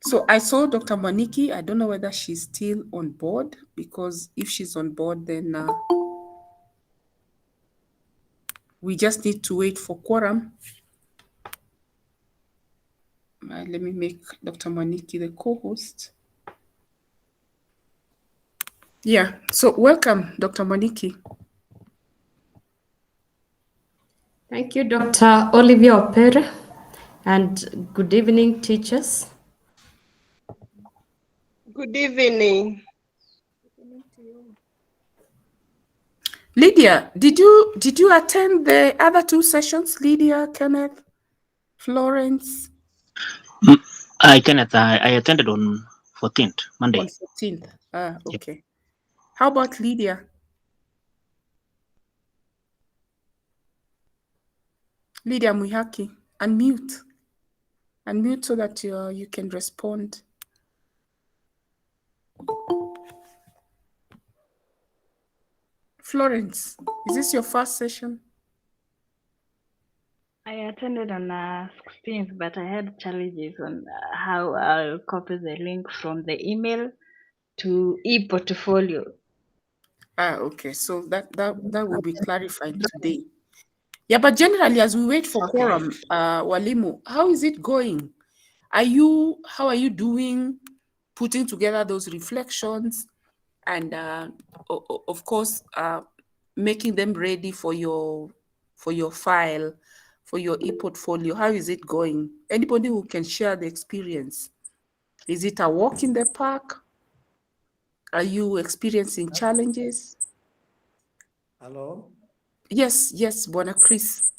So I saw Dr. Moniki. I don't know whether she's still on board, because if she's on board, then we just need to wait for quorum. Let me make Dr. Moniki the co-host. Yeah, so welcome, Dr. Moniki. Thank you, Dr. Olivia Opere, and good evening, teachers. Good evening. Lydia, did you attend the other two sessions? Lydia, Kenneth, Florence? I attended on 14th, Monday. On 14th. Okay. How about Lydia? Lydia Muihaki, unmute. Unmute so that you can respond. Florence, is this your first session? I attended on 16th, but I had challenges on how I'll copy the link from the email to e-portfolio. Okay. So that will be clarified today. Yeah, but generally, as we wait for quorum, Walimu, how is it going? How are you doing putting together those reflections, and of course, making them ready for your file, for your e-portfolio? How is it going? Anybody who can share the experience? Is it a walk in the park? Are you experiencing challenges? Hello. Yes, Bwana Chris.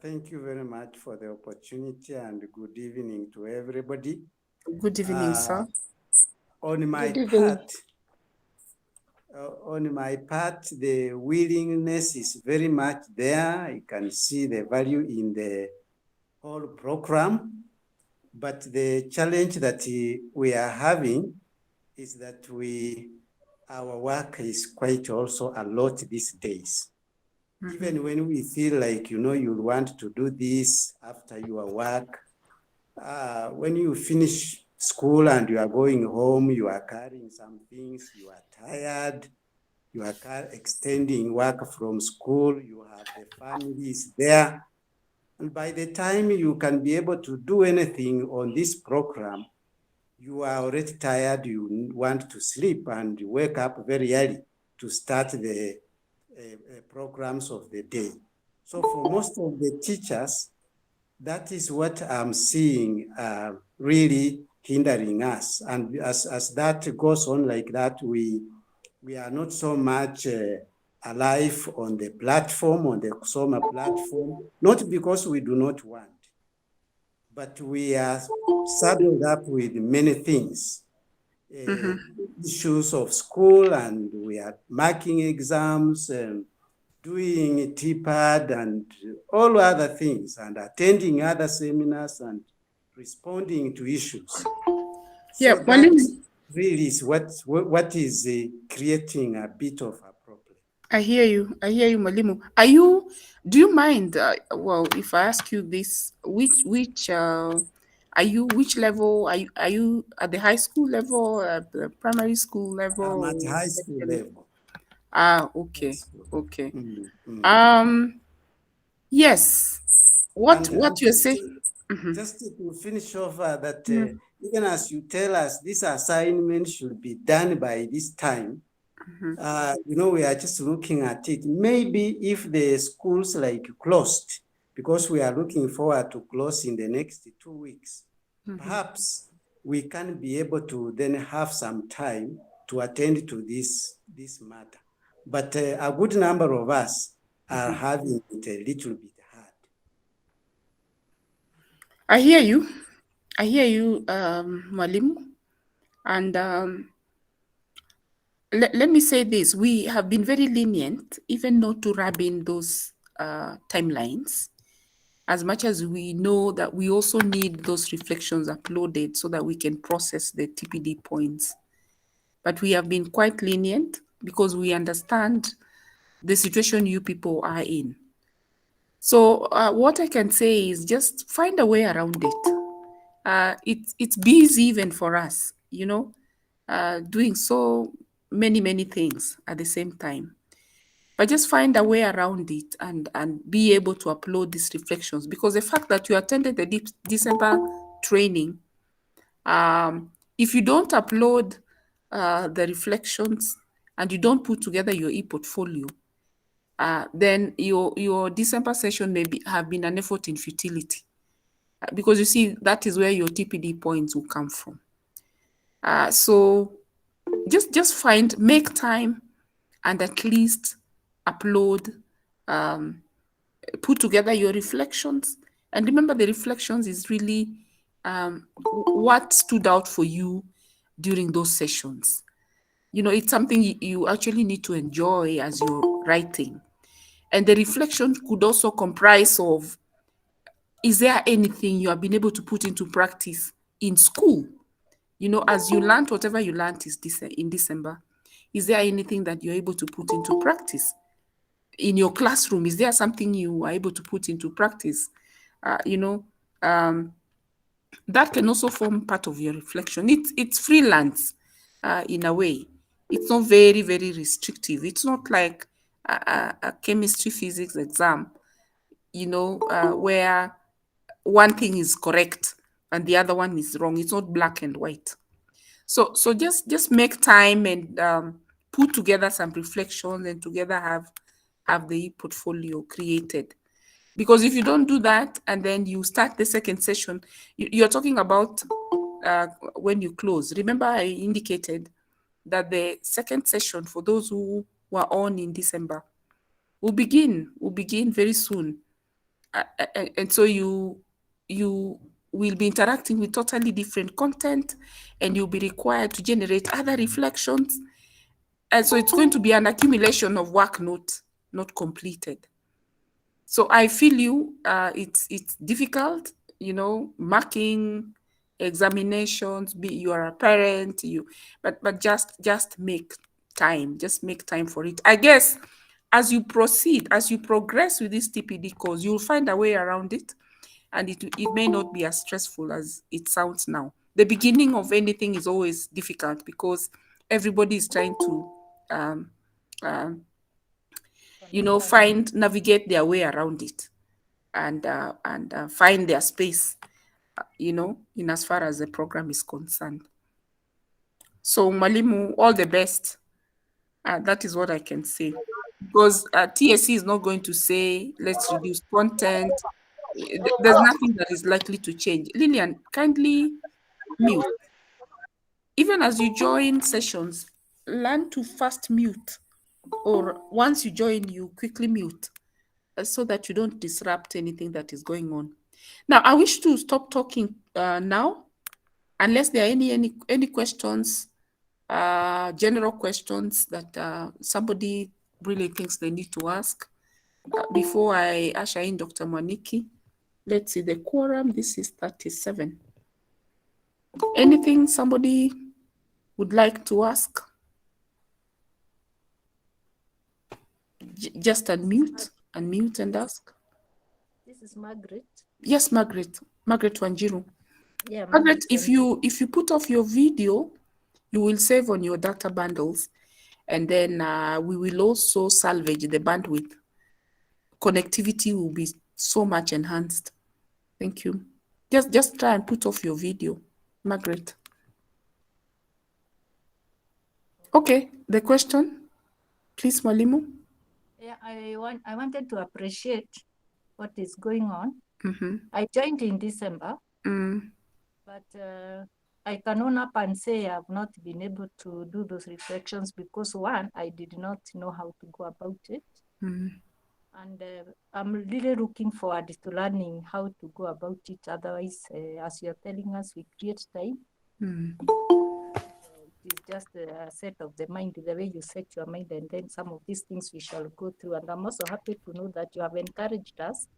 Thank you very much for the opportunity, and good evening to everybody. Good evening, sir. On my part, the willingness is very much there. You can see the value in the whole program, but the challenge that we are having is that our work is quite also a lot these days. Mm-hmm. Even when we feel like, you want to do this after your work, when you finish school and you are going home, you are carrying some things, you are tired, you are extending work from school, you have the families there. And by the time you can be able to do anything on this program, you are already tired, you want to sleep and you wake up very early to start the programs of the day. So for most of the teachers, that is what I'm seeing really hindering us. And as that goes on like that, we are not so much alive on the platform, on the Kusoma platform, not because we do not want, but we are saddled up with many things. Issues of school, and we are marking exams, doing TPD and all other things, and attending other seminars and responding to issues. Yeah, so that really is what is creating a bit of a problem. I hear you, Mwalimu. Do you mind, well, if I ask you this, which level? Are you at the high school level, at the primary school level? I'm at high school level. Okay. Okay. Yes. What you're saying? Just to finish off that even as you tell us this assignment should be done by this time, we are just looking at it. Maybe if the schools closed, because we are looking forward to close in the next 2 weeks, perhaps we can be able to then have some time to attend to this matter. But a good number of us are having it a little bit hard. I hear you, Mwalimu. And let me say this. We have been very lenient, even not to rub in those timelines, as much as we know that we also need those reflections uploaded so that we can process the TPD points. But we have been quite lenient because we understand the situation you people are in. So what I can say is just find a way around it. it's busy even for us, doing so many things at the same time. But just find a way around it and be able to upload these reflections, because the fact that you attended the December training, if you don't upload the reflections and you don't put together your e-portfolio, then your December session have been an effort in futility. Because you see, that is where your TPD points will come from. So just make time and at least upload, put together your reflections. And remember, the reflections is really what stood out for you during those sessions. It's something you actually need to enjoy as you're writing. And the reflection could also comprise of, is there anything you have been able to put into practice in school? As you learned, whatever you learned in December, is there anything that you're able to put into practice? In your classroom, is there something you are able to put into practice? That can also form part of your reflection. It's freelance in a way. It's not very restrictive. It's not like a chemistry physics exam, where one thing is correct and the other one is wrong. It's not black and white. So just make time and put together some reflections and together have the portfolio created. Because if you don't do that and then you start the second session, you're talking about when you close. Remember, I indicated that the second session, for those who were on in December, will begin very soon. And so you will be interacting with totally different content, and you'll be required to generate other reflections. And so it's going to be an accumulation of work not completed. So I feel you. It's difficult, marking examinations. You are a parent, but just make time. Just make time for it. I guess as you proceed, as you progress with this TPD course, you'll find a way around it, and it may not be as stressful as it sounds now. The beginning of anything is always difficult because everybody is trying to navigate their way around it and find their space, in as far as the program is concerned. So Malimu, all the best. That is what I can say. Because TSC is not going to say, let's reduce content. There's nothing that is likely to change. Lillian, kindly mute. Even as you join sessions, learn to fast mute. Or once you join, you quickly mute, so that you don't disrupt anything that is going on. Now, I wish to stop talking now, unless there are any questions, general questions that somebody really thinks they need to ask. Before I usher in Dr. Mwaniki, let's see the quorum. This is 37. Anything somebody would like to ask? Just unmute and ask. This is Margaret. Yes, Margaret Wanjiru. Yeah, Margaret, Wanjiru. if you put off your video, you will save on your data bundles, and then we will also salvage the bandwidth. Connectivity will be so much enhanced. Thank you. Just try and put off your video, Margaret. Okay, the question, please, Mwalimu. Yeah, I wanted to appreciate what is going on. Mm-hmm. I joined in December, but I can own up and say I've not been able to do those reflections because one, I did not know how to go about it. And I'm really looking forward to learning how to go about it. Otherwise, as you're telling us, we create time. It is just a set of the mind, the way you set your mind, and then some of these things we shall go through. And I'm also happy to know that you have encouraged us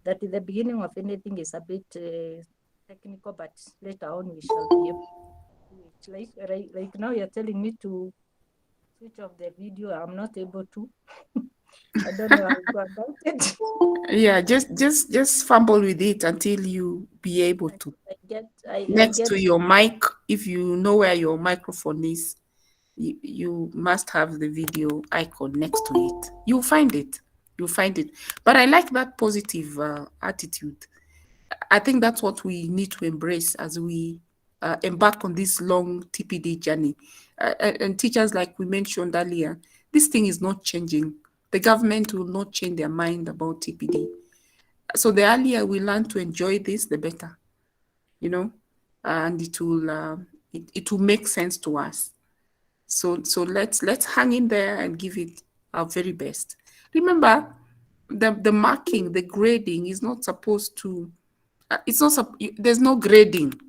that the beginning of anything is a bit technical, but later on we shall be able to do it. Like now you're telling me to switch off the video. I'm not able to. I don't know how to go about it. Yeah, just fumble with it until you be able to. I Next get to your mic, if you know where your microphone is, you must have the video icon next to it. You'll find it. You'll find it. But I like that positive attitude. I think that's what we need to embrace as we embark on this long TPD journey. And teachers, like we mentioned earlier, this thing is not changing. The government will not change their mind about TPD. So the earlier we learn to enjoy this, the better, you know, and it will make sense to us. So let's hang in there and give it our very best. Remember, the marking, the grading is not supposed to. It's not. There's no grading.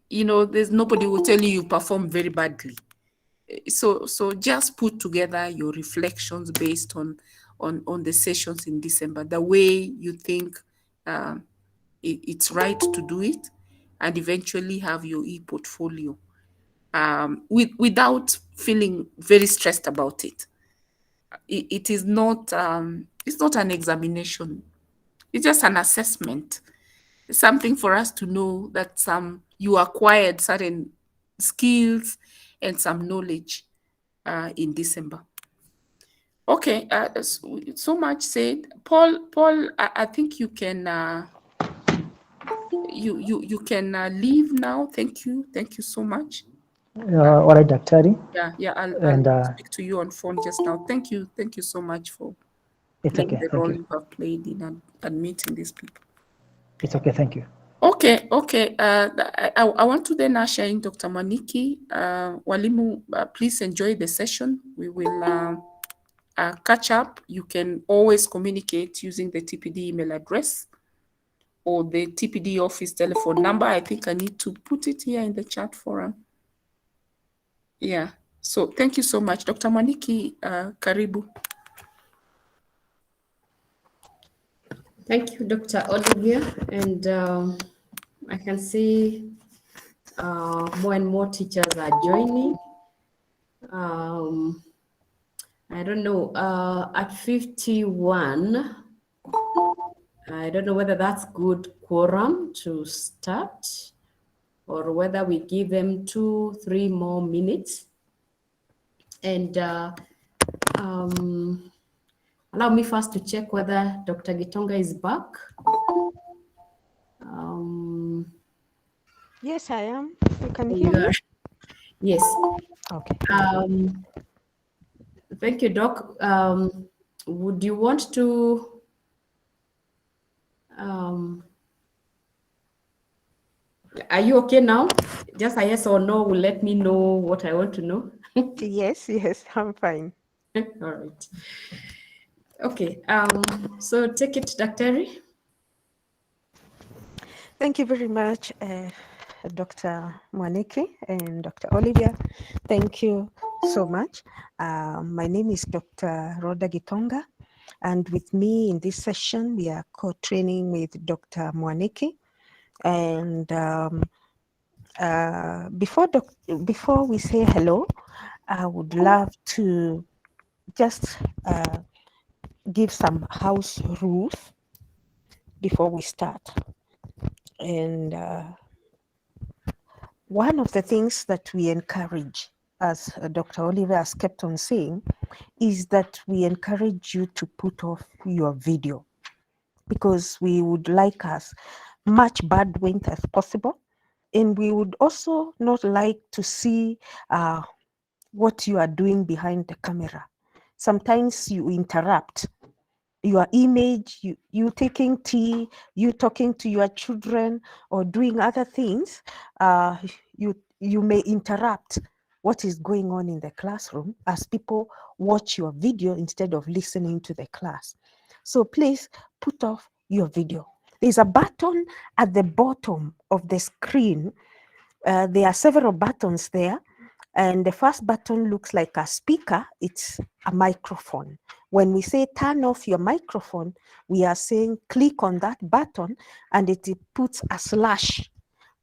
You know, there's nobody will tell you perform very badly. So just put together your reflections based on the sessions in December, the way you think it's right to do it, and eventually have your e-portfolio without feeling very stressed about it. It is not it's not an examination. It's just an assessment. It's something for us to know that you acquired certain skills and some knowledge in December. Okay, so much said. Paul, I think you can you can leave now. Thank you so much. All right, Daktari. Yeah, I'll And speak to you on phone just now. Thank you so much for it's playing okay. the Thank role you. you have played in admitting these people. It's okay. Thank you. Okay. I want to then usher in Dr. Maniki. Walimu, please enjoy the session. We will catch up. You can always communicate using the TPD email address or the TPD office telephone number. I think I need to put it here in the chat forum. Yeah. So thank you so much. Dr. Maniki, karibu. Thank you, Dr. Olivia. And I can see more and more teachers are joining. I don't know, at 51, I don't know whether that's good quorum to start or whether we give them 2-3 more minutes. And allow me first to check whether Dr. Gitonga is back. Yes, I am. You can There hear you me? are. Yes. Okay. Thank you, Doc. Would you want to are you okay now? Just a yes or no will let me know what I want to know. Yes, I'm fine. All right. Okay. So take it, Dr. Thank you very much, Dr. Mwaniki and Dr. Olivia. Thank you so much. My name is Dr. Rhoda Gitonga, and with me in this session, we are co-training with Dr. Mwaniki. And before we say hello, I would love to just give some house rules before we start. And one of the things that we encourage, as Dr. Oliver has kept on saying, is that we encourage you to put off your video because we would like as much bandwidth as possible. And we would also not like to see what you are doing behind the camera. Sometimes you interrupt your image, you taking tea, you talking to your children or doing other things, you may interrupt what is going on in the classroom as people watch your video instead of listening to the class. So please put off your video. There's a button at the bottom of the screen. There are several buttons there. And the first button looks like a speaker. It's a microphone. When we say turn off your microphone, we are saying click on that button and it puts a slash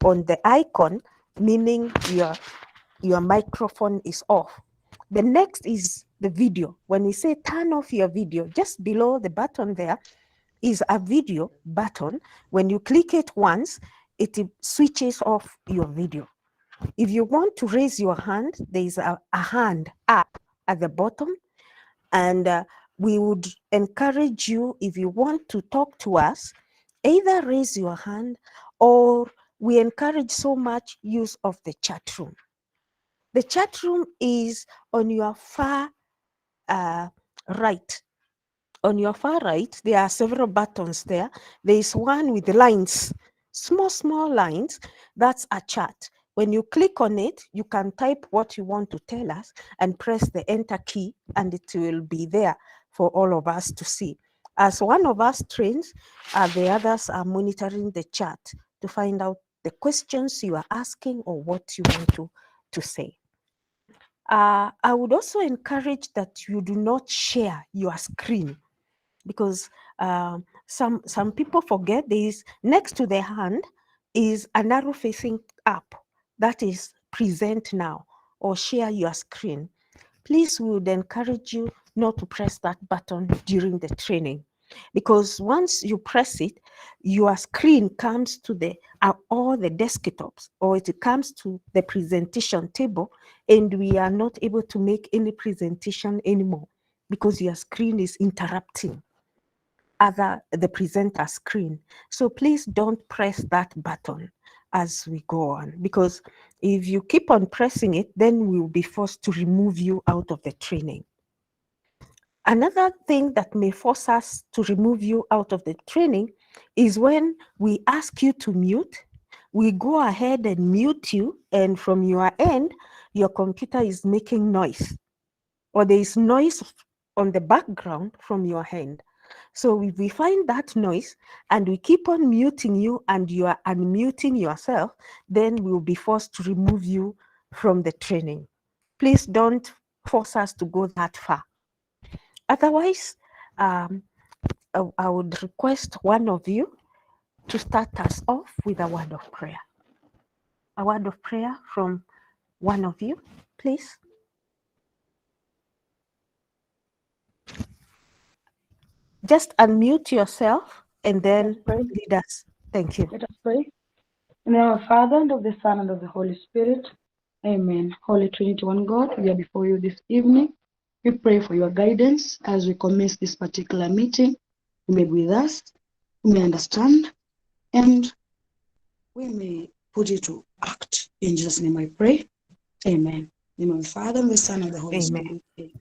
on the icon, meaning your microphone is off. The next is the video. When we say turn off your video, just below the button there is a video button. When you click it once, it switches off your video. If you want to raise your hand, there is a hand up at the bottom, and we would encourage you, if you want to talk to us, either raise your hand, or we encourage so much use of the chat room. The chat room is on your far right. On your far right, there are several buttons there. There is one with lines, small lines. That's a chat. When you click on it, you can type what you want to tell us and press the enter key, and it will be there for all of us to see. As one of us trains, the others are monitoring the chat to find out the questions you are asking or what you want to say. I would also encourage that you do not share your screen, because some people forget there is, next to the hand is an arrow facing up, that is present now or share your screen. Please, we would encourage you not to press that button during the training, because once you press it, your screen comes to all the desktops, or it comes to the presentation table, and we are not able to make any presentation anymore because your screen is interrupting the presenter screen. So please don't press that button as we go on, because if you keep on pressing it, then we'll be forced to remove you out of the training. Another thing that may force us to remove you out of the training is when we ask you to mute, we go ahead and mute you, and from your end, your computer is making noise, or there is noise on the background from your end. So if we find that noise and we keep on muting you and you are unmuting yourself, then we'll be forced to remove you from the training. Please don't force us to go that far. Otherwise, I would request one of you to start us off with a word of prayer. A word of prayer from one of you, please. Just unmute yourself and then lead us. Thank you. Let us pray. In the name of the Father, and of the Son, and of the Holy Spirit. Amen. Holy Trinity, one God, we are before you this evening. We pray for your guidance as we commence this particular meeting. You may be with us, we may understand, and we may put it to act. In Jesus' name I pray. Amen. In the name of the Father, and the Son, and the Holy Amen. Spirit.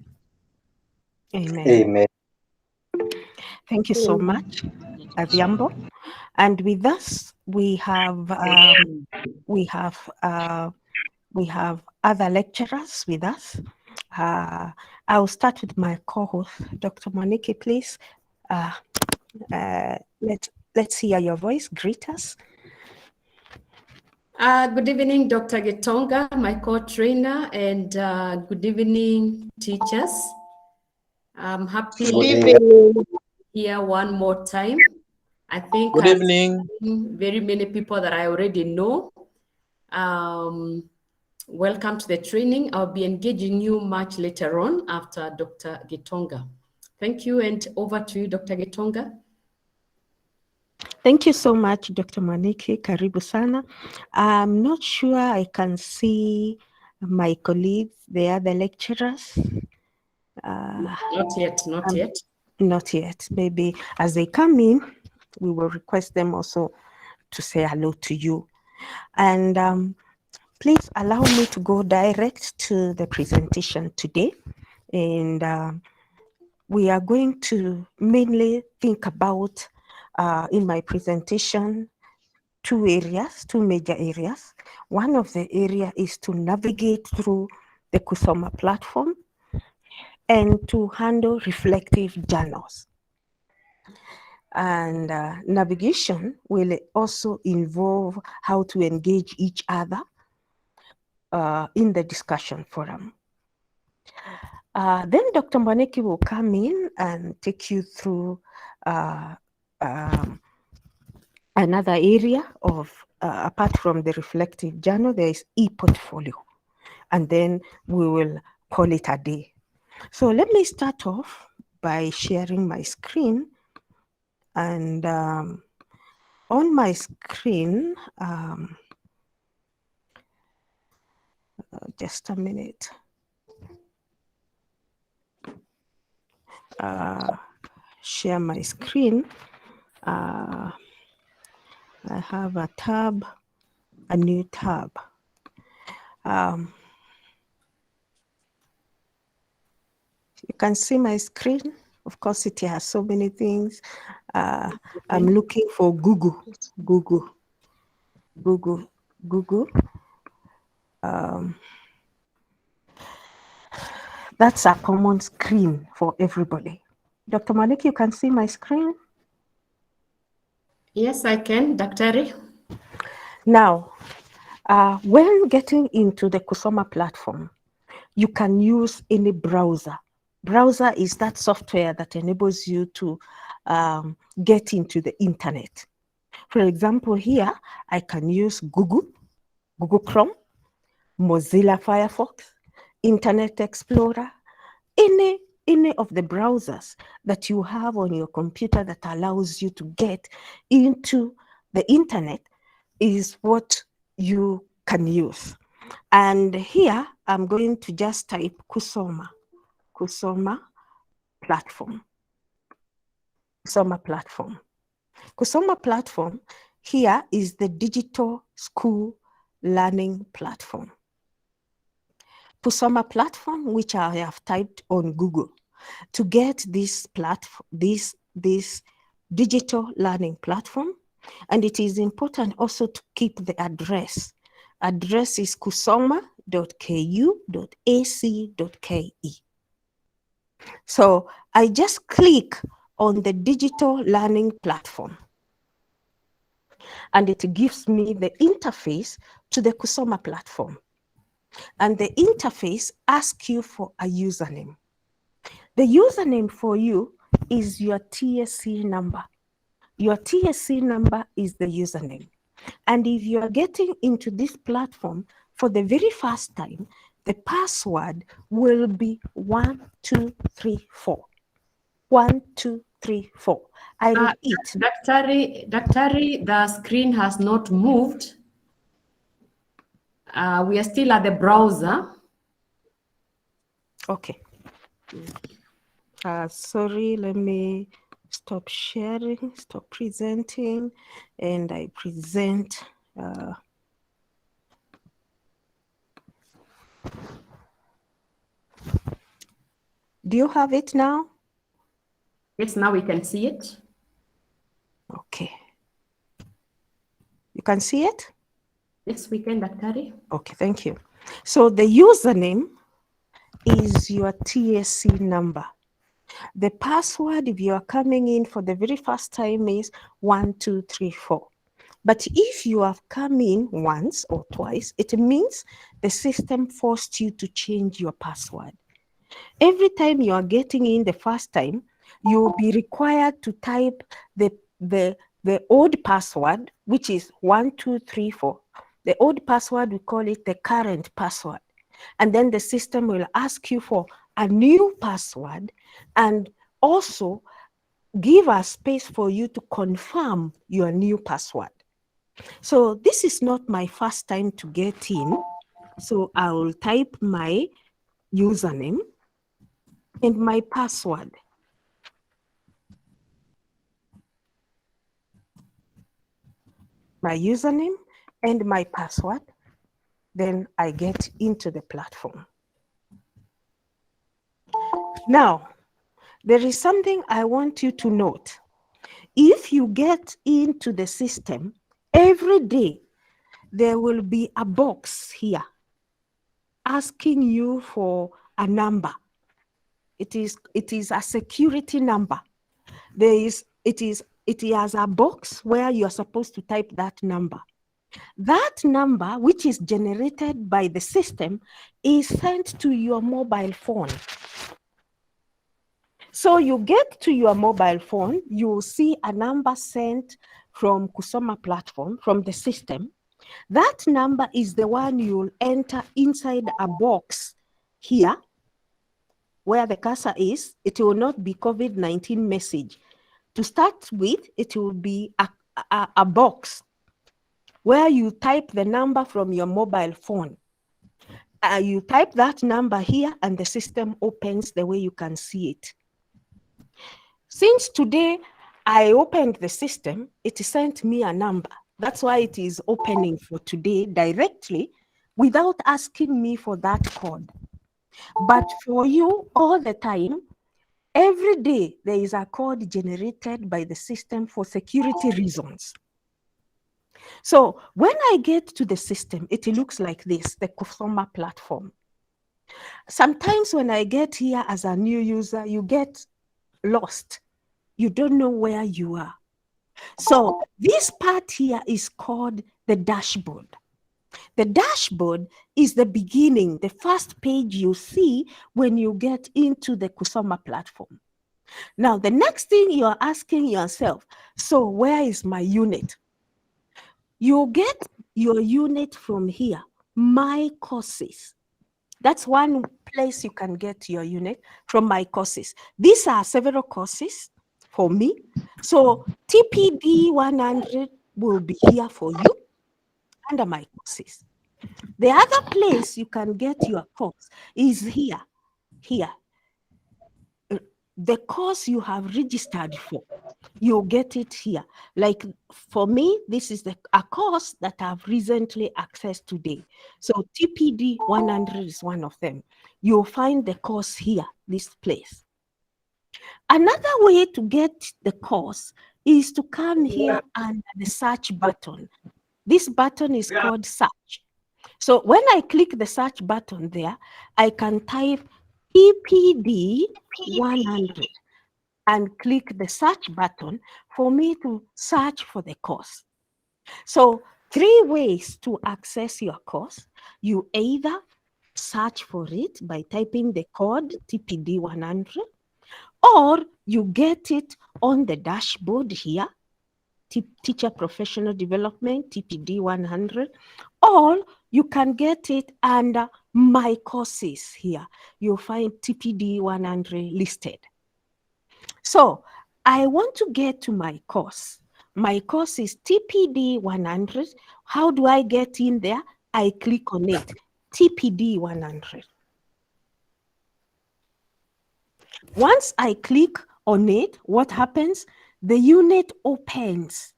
Amen. Amen. Thank you so much, Adhiambo. And with us, we have other lecturers with us. I'll start with my co-host, Dr. Monique, please. Let's hear your voice. Greet us. Good evening, Dr. Gitonga, my co-trainer, and good evening, teachers. I'm happy Good evening. here one more time. I think Good evening. very many people that I already know. Welcome to the training. I'll be engaging you much later on after Dr. Gitonga. Thank you, and over to you, Dr. Gitonga. Thank you so much, Dr. Maniki. Karibu sana. I'm not sure I can see my colleagues, the other lecturers. Not yet, not yet. Not yet. Maybe as they come in, we will request them also to say hello to you. And please allow me to go direct to the presentation today. And we are going to mainly think about, in my presentation, two major areas. One of the area is to navigate through the Kusoma platform and to handle reflective journals. And navigation will also involve how to engage each other in the discussion forum. Then Dr. Mwaneki will come in and take you through another area of, apart from the reflective journal, there is e-portfolio. And then we will call it a day. So let me start off by sharing my screen. And on my screen, just a minute. Share my screen. I have a tab, a new tab. You can see my screen. Of course, it has so many things. I'm looking for Google. That's a common screen for everybody. Dr. Malik, you can see my screen? Yes, I can, Daktari. Now, when getting into the Kusoma platform, you can use any browser. Browser is that software that enables you to get into the internet. For example, here, I can use Google Chrome, Mozilla Firefox, Internet Explorer, any of the browsers that you have on your computer that allows you to get into the internet is what you can use. And here I'm going to just type Kusoma platform. Kusoma platform here is the digital school learning platform. Kusoma platform, which I have typed on Google. To get this platform, this digital learning platform, and it is important also to keep the address. Address is kusoma.ku.ac.ke. So I just click on the digital learning platform, and it gives me the interface to the Kusoma platform. And the interface asks you for a username. The username for you is your TSC number. Your TSC number is the username. And if you are getting into this platform for the very first time, the password will be 1234. 1234. I repeat. Daktari, the screen has not moved. We are still at the browser. Okay. Sorry, let me stop sharing, stop presenting, and I present. Do you have it now? Yes, now we can see it. Okay. You can see it? Yes, we can, Daktari. Okay, thank you. So the username is your TSC number. The password, if you are coming in for the very first time, is 1234. But if you have come in once or twice, it means the system forced you to change your password. Every time you are getting in the first time, you'll be required to type the old password, which is 1234. The old password, we call it the current password. And then the system will ask you for a new password and also give a space for you to confirm your new password. So this is not my first time to get in. So I will type my username and my password. My username and my password. Then I get into the platform. Now, there is something I want you to note. If you get into the system, every day there will be a box here asking you for a number. It is a security number. It has a box where you are supposed to type that number. That number, which is generated by the system, is sent to your mobile phone. So you get to your mobile phone, you will see a number sent from Kusoma platform, from the system. That number is the one you'll enter inside a box here where the cursor is, it will not be COVID-19 message. To start with, it will be a box where you type the number from your mobile phone. You type that number here and the system opens the way you can see it. Since today I opened the system, it sent me a number. That's why it is opening for today directly without asking me for that code. But for you, all the time, every day there is a code generated by the system for security reasons. So when I get to the system, it looks like this, the Kusoma platform. Sometimes when I get here as a new user, you get lost. You don't know where you are. So this part here is called the dashboard. The dashboard is the beginning, the first page you see when you get into the Kusoma platform. Now, the next thing you are asking yourself, so where is my unit? You get your unit from here, my courses. That's one place you can get your unit from my courses. These are several courses for me. So TPD 100 will be here for you under my courses. The other place you can get your course is here. The course you have registered for, you'll get it here. Like for me, this is a course that I've recently accessed today. So TPD 100 is one of them. You'll find the course here, this place. Another way to get the course is to come here under the search button. This button is called search. So when I click the search button there, I can type TPD 100 and click the search button for me to search for the course. So 3 ways to access your course. You either search for it by typing the code TPD 100, or you get it on the dashboard here, Teacher Professional Development, TPD 100, or you can get it under My Courses here. You'll find TPD 100 listed. So I want to get to my course. My course is TPD 100. How do I get in there? I click on it, TPD 100. Once I click on it, what happens? The unit opens.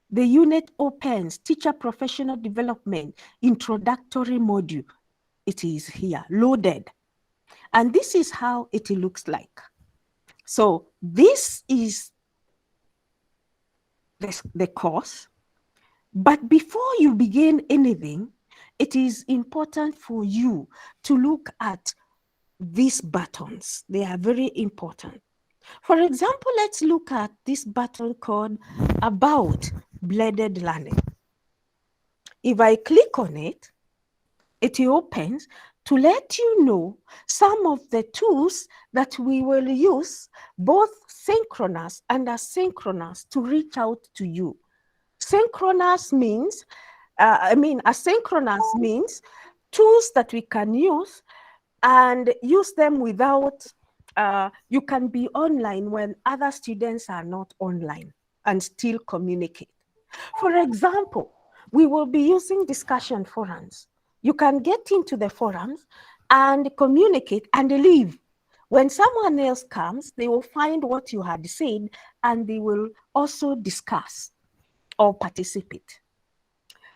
The unit opens, Teacher Professional Development, Introductory Module. It is here, loaded. And this is how it looks like. So this is the course. But before you begin anything, it is important for you to look at these buttons. They are very important. For example, let's look at this button called About Blended Learning. If I click on it, it opens to let you know some of the tools that we will use, both synchronous and asynchronous, to reach out to you. Synchronous means, asynchronous means tools that we can use and use them without, you can be online when other students are not online and still communicate. For example, we will be using discussion forums. You can get into the forums and communicate and leave. When someone else comes, they will find what you had said and they will also discuss or participate.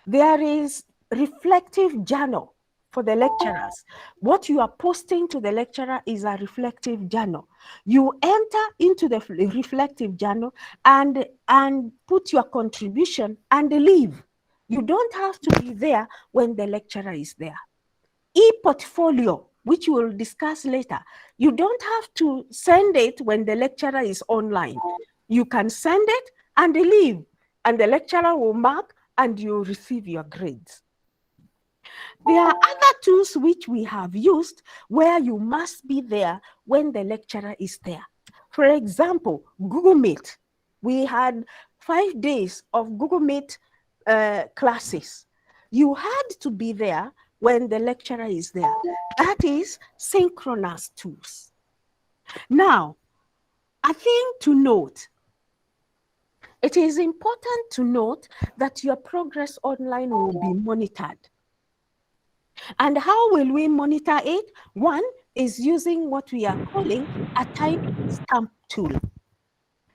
There is reflective journal for the lecturers. What you are posting to the lecturer is a reflective journal. You enter into the reflective journal and put your contribution and leave. You don't have to be there when the lecturer is there. E-portfolio, which we will discuss later, you don't have to send it when the lecturer is online. You can send it and leave, and the lecturer will mark and you'll receive your grades. There are other tools which we have used where you must be there when the lecturer is there. For example, Google Meet. We had 5 days of Google Meet classes. You had to be there when the lecturer is there. That is synchronous tools. Now, a thing to note, it is important to note that your progress online will be monitored. And how will we monitor it? One is using what we are calling a time stamp tool.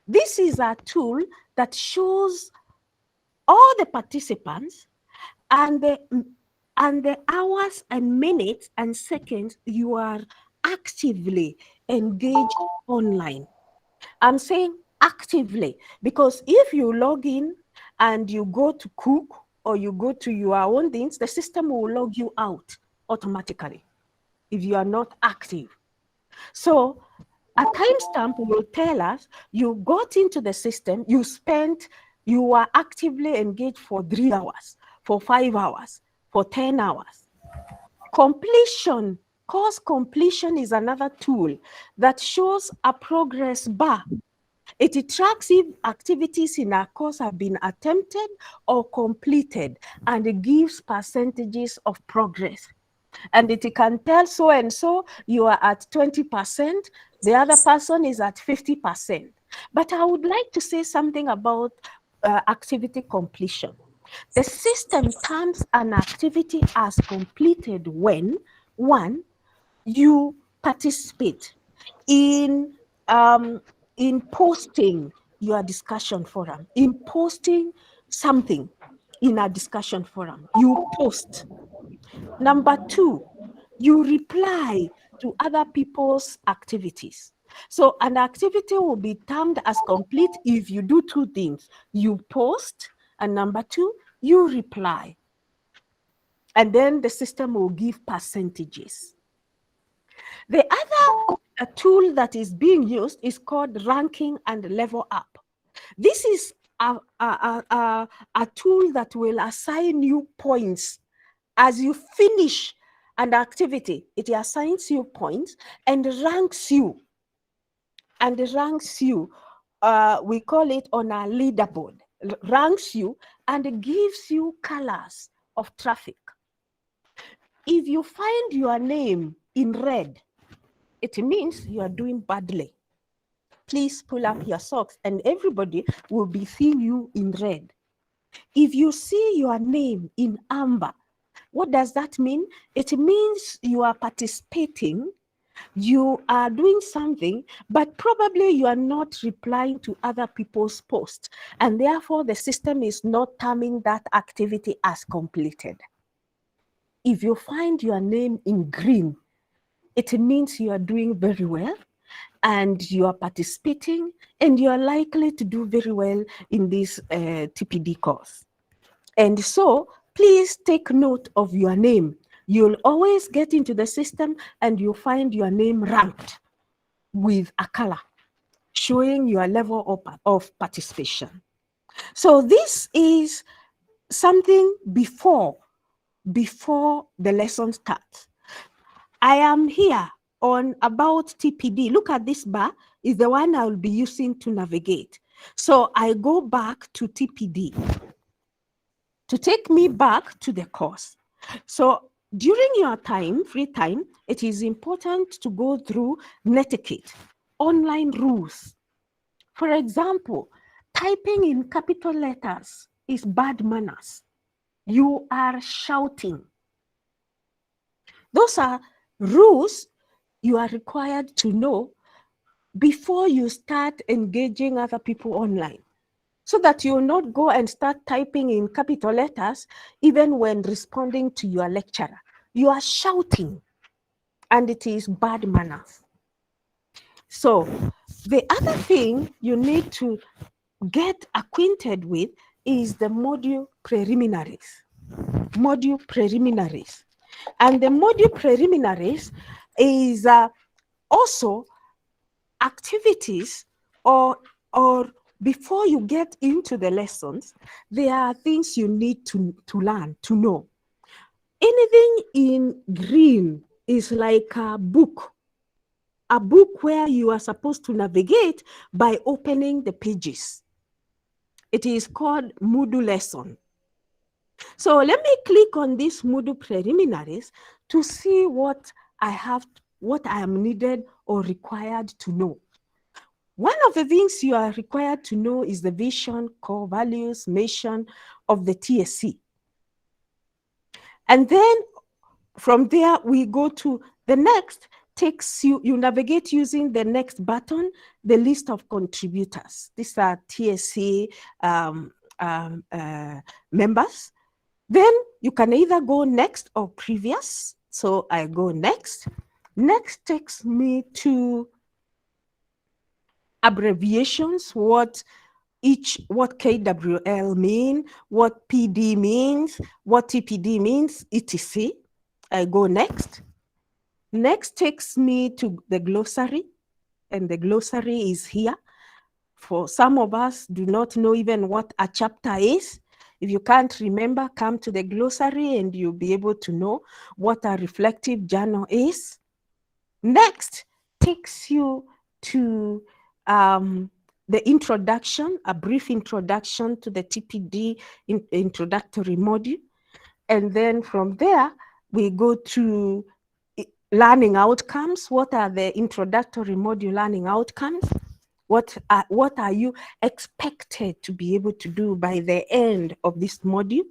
This is a tool that shows all the participants and the hours and minutes and seconds you are actively engaged online. I'm saying actively because if you log in and you go to cook or you go to your own things, the system will log you out automatically if you are not active. So a timestamp will tell us you got into the system, you were actively engaged for 3 hours, for 5 hours, for 10 hours. Completion, course completion is another tool that shows a progress bar. It tracks if activities in a course have been attempted or completed, and it gives percentages of progress. And it can tell so and so you are at 20%, the other person is at 50%. But I would like to say something about activity completion. The system terms an activity as completed when, one, you participate in posting your discussion forum, in posting something in a discussion forum. You post. Number two, you reply to other people's activities. So an activity will be termed as complete if you do two things. You post, and number two, you reply. And then the system will give percentages. The other tool that is being used is called ranking and level up. This is a tool that will assign you points as you finish an activity. It assigns you points and ranks you. We call it on a leaderboard. Ranks you and gives you colors of traffic. If you find your name in red, it means you are doing badly. Please pull up your socks and everybody will be seeing you in red. If you see your name in amber, what does that mean? It means you are participating, you are doing something, but probably you are not replying to other people's posts, and therefore the system is not terming that activity as completed. If you find your name in green, it means you are doing very well and you are participating and you are likely to do very well in this TPD course. And so please take note of your name. You'll always get into the system and you'll find your name ranked with a color showing your level of participation. So this is something before the lesson starts. I am here on about TPD. Look at this bar, is the one I will be using to navigate. So I go back to TPD to take me back to the course. So during your time, free time, it is important to go through netiquette, online rules. For example, typing in capital letters is bad manners. You are shouting. Those are rules you are required to know before you start engaging other people online, so that you will not go and start typing in capital letters even when responding to your lecturer. You are shouting, and it is bad manners. So the other thing you need to get acquainted with is the module preliminaries. Module preliminaries. And the module preliminaries is also activities or before you get into the lessons, there are things you need to learn, to know. Anything in green is like a book where you are supposed to navigate by opening the pages. It is called Moodle lesson. So let me click on these Moodle preliminaries to see what I have what I am needed or required to know. One of the things you are required to know is the vision, core values, mission of the TSC. And then from there, we go to the next, takes you, you navigate using the next button, the list of contributors. These are TSC members. Then you can either go next or previous. So I go next. Next takes me to abbreviations, what KWL mean, what PD means, what TPD means, etc. I go next. Next takes me to the glossary, and the glossary is here. For some of us do not know even what a chapter is. If you can't remember, come to the glossary and you'll be able to know what a reflective journal is. Next takes you to the introduction, a brief introduction to the TPD introductory module. And then from there, we go to learning outcomes. What are the introductory module learning outcomes? What are you expected to be able to do by the end of this module?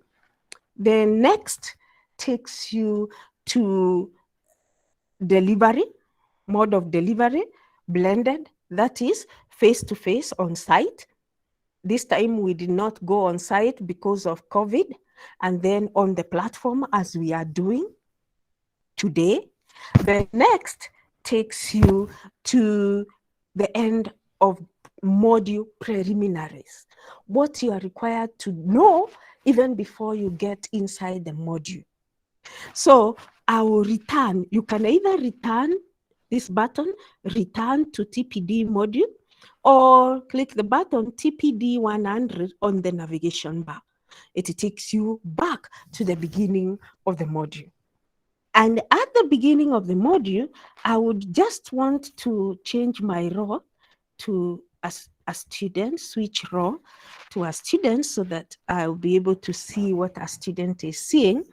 Then next takes you to delivery, mode of delivery, blended, that is face-to-face on site. This time we did not go on site because of COVID, and then on the platform as we are doing today. The next takes you to the end of module preliminaries, what you are required to know even before you get inside the module. So I will return. You can either return this button, return to TPD module, or click the button TPD 100 on the navigation bar. It takes you back to the beginning of the module. And at the beginning of the module, I would just want to change my role to a student, switch role to a student so that I'll be able to see what a student is seeing.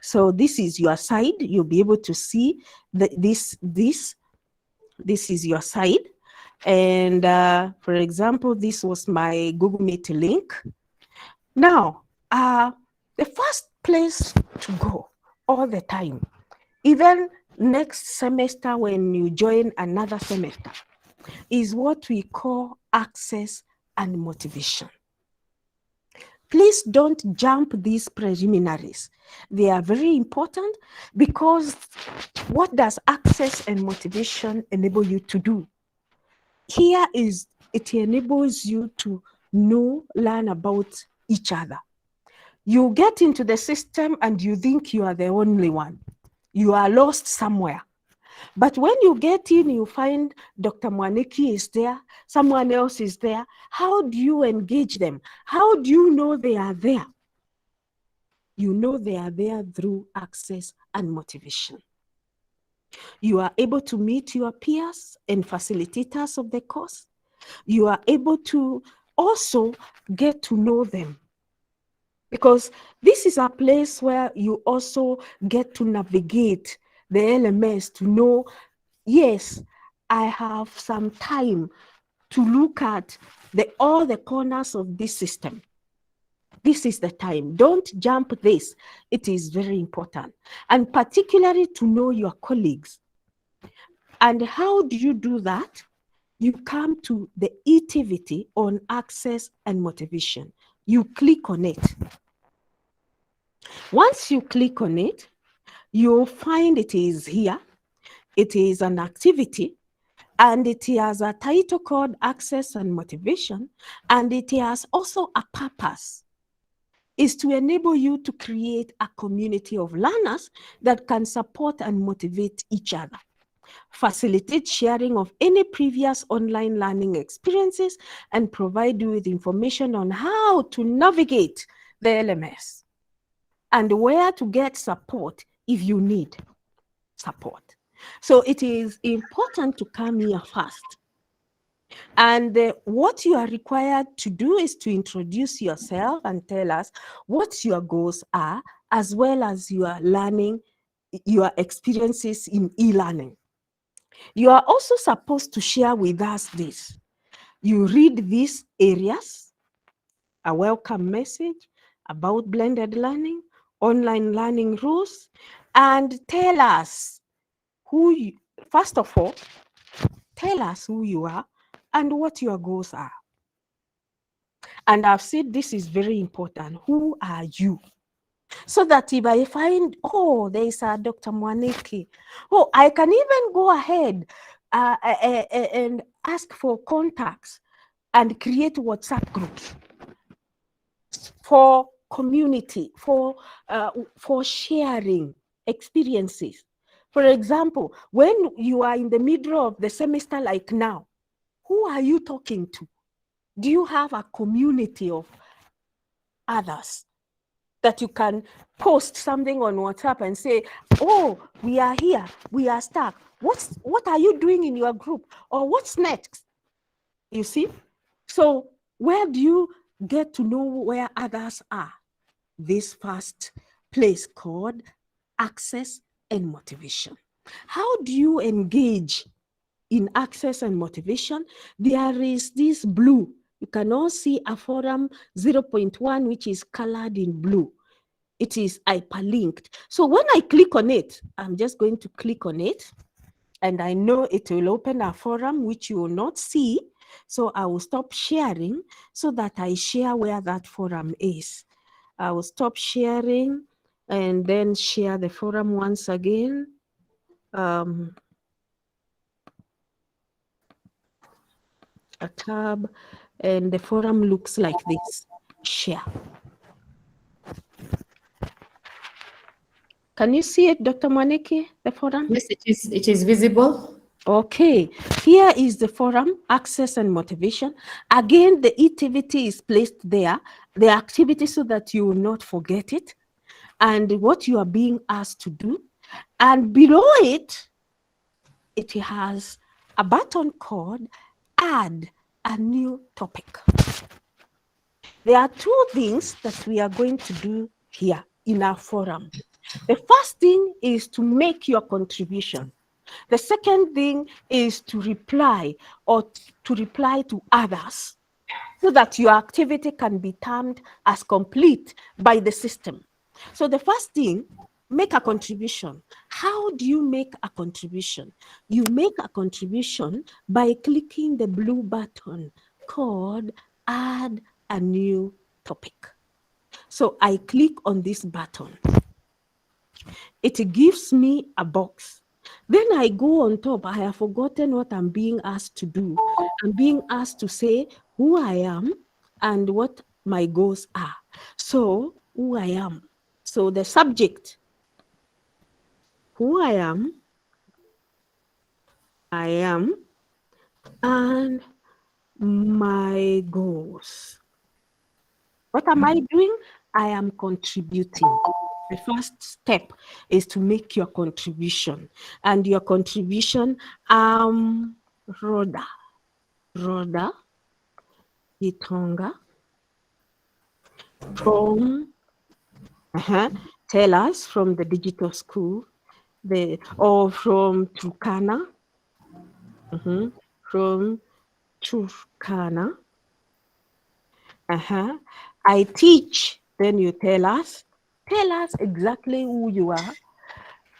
So this is your side. You'll be able to see this is your side. And for example, this was my Google Meet link. Now, the first place to go all the time, even next semester when you join another semester, is what we call access and motivation. Please don't jump these preliminaries. They are very important because what does access and motivation enable you to do? Here is, it enables you to know, learn about each other. You get into the system and you think you are the only one. You are lost somewhere. But when you get in, you find Dr. Mwaniki is there, someone else is there. How do you engage them? How do you know they are there? You know they are there through access and motivation. You are able to meet your peers and facilitators of the course. You are able to also get to know them, because this is a place where you also get to navigate the LMS to know, yes, I have some time to look at all the corners of this system. This is the time. Don't jump this. It is very important. And particularly to know your colleagues. And how do you do that? You come to the activity on access and motivation. You click on it. Once you click on it, you'll find it is here. It is an activity, and it has a title called Access and Motivation, and it has also a purpose. Is to enable you to create a community of learners that can support and motivate each other, facilitate sharing of any previous online learning experiences, and provide you with information on how to navigate the LMS and where to get support if you need support. So it is important to come here first. And what you are required to do is to introduce yourself and tell us what your goals are, as well as your learning, your experiences in e-learning. You are also supposed to share with us this. You read these areas, a welcome message about blended learning, online learning rules, and tell us who you, first of all, tell us who you are and what your goals are. And I've said this is very important. Who are you? So that if I find, oh, there is a Dr. Mwaniki, oh, I can even go ahead and ask for contacts and create WhatsApp groups for community, for sharing experiences. For example, when you are in the middle of the semester like now, who are you talking to? Do you have a community of others that you can post something on WhatsApp and say, oh, we are here, we are stuck. What are you doing in your group? Or what's next? You see? So where do you get to know where others are? This first place called access and motivation. How do you engage in access and motivation? There is this blue. You can all see a forum 0.1, which is colored in blue. It is hyperlinked. So when I click on it, I'm just going to click on it, and I know it will open a forum which you will not see. So I will stop sharing so that I share where that forum is. I will stop sharing and then share the forum once again. A tab, and the forum looks like this. Share. Can you see it, Dr. Mwaniki, the forum? Yes, it is visible. Okay, here is the forum, access and motivation. Again, the activity is placed there, the activity so that you will not forget it, and what you are being asked to do. And below it, it has a button called add a new topic. There are two things that we are going to do here in our forum. The first thing is to make your contribution. The second thing is to reply to others so that your activity can be termed as complete by the system. So the first thing, make a contribution. How do you make a contribution? You make a contribution by clicking the blue button called add a new topic. So I click on this button. It gives me a box. Then I go on top. I have forgotten what I'm being asked to do. I'm being asked to say who I am and what my goals are. So who I am. So the subject, who I am, and my goals. What am I doing? I am contributing. The first step is to make your contribution. And your contribution, Rhoda Itonga from, tell us from the digital school, or from Turkana, from Turkana. I teach, then you tell us exactly who you are.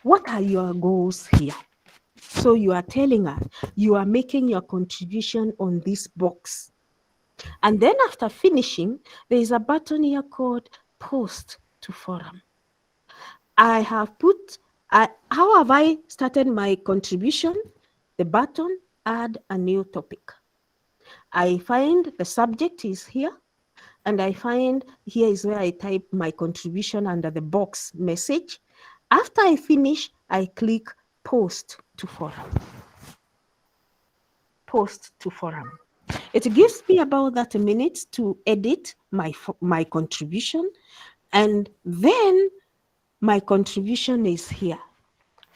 What are your goals here? So you are telling us, you are making your contribution on this box. And then after finishing, there is a button here called post to forum. I have put, how have I started my contribution? The button, add a new topic. I find the subject is here. And I find here is where I type my contribution under the box message. After I finish, I click post to forum. Post to forum. It gives me about 30 minutes to edit my contribution. And then my contribution is here.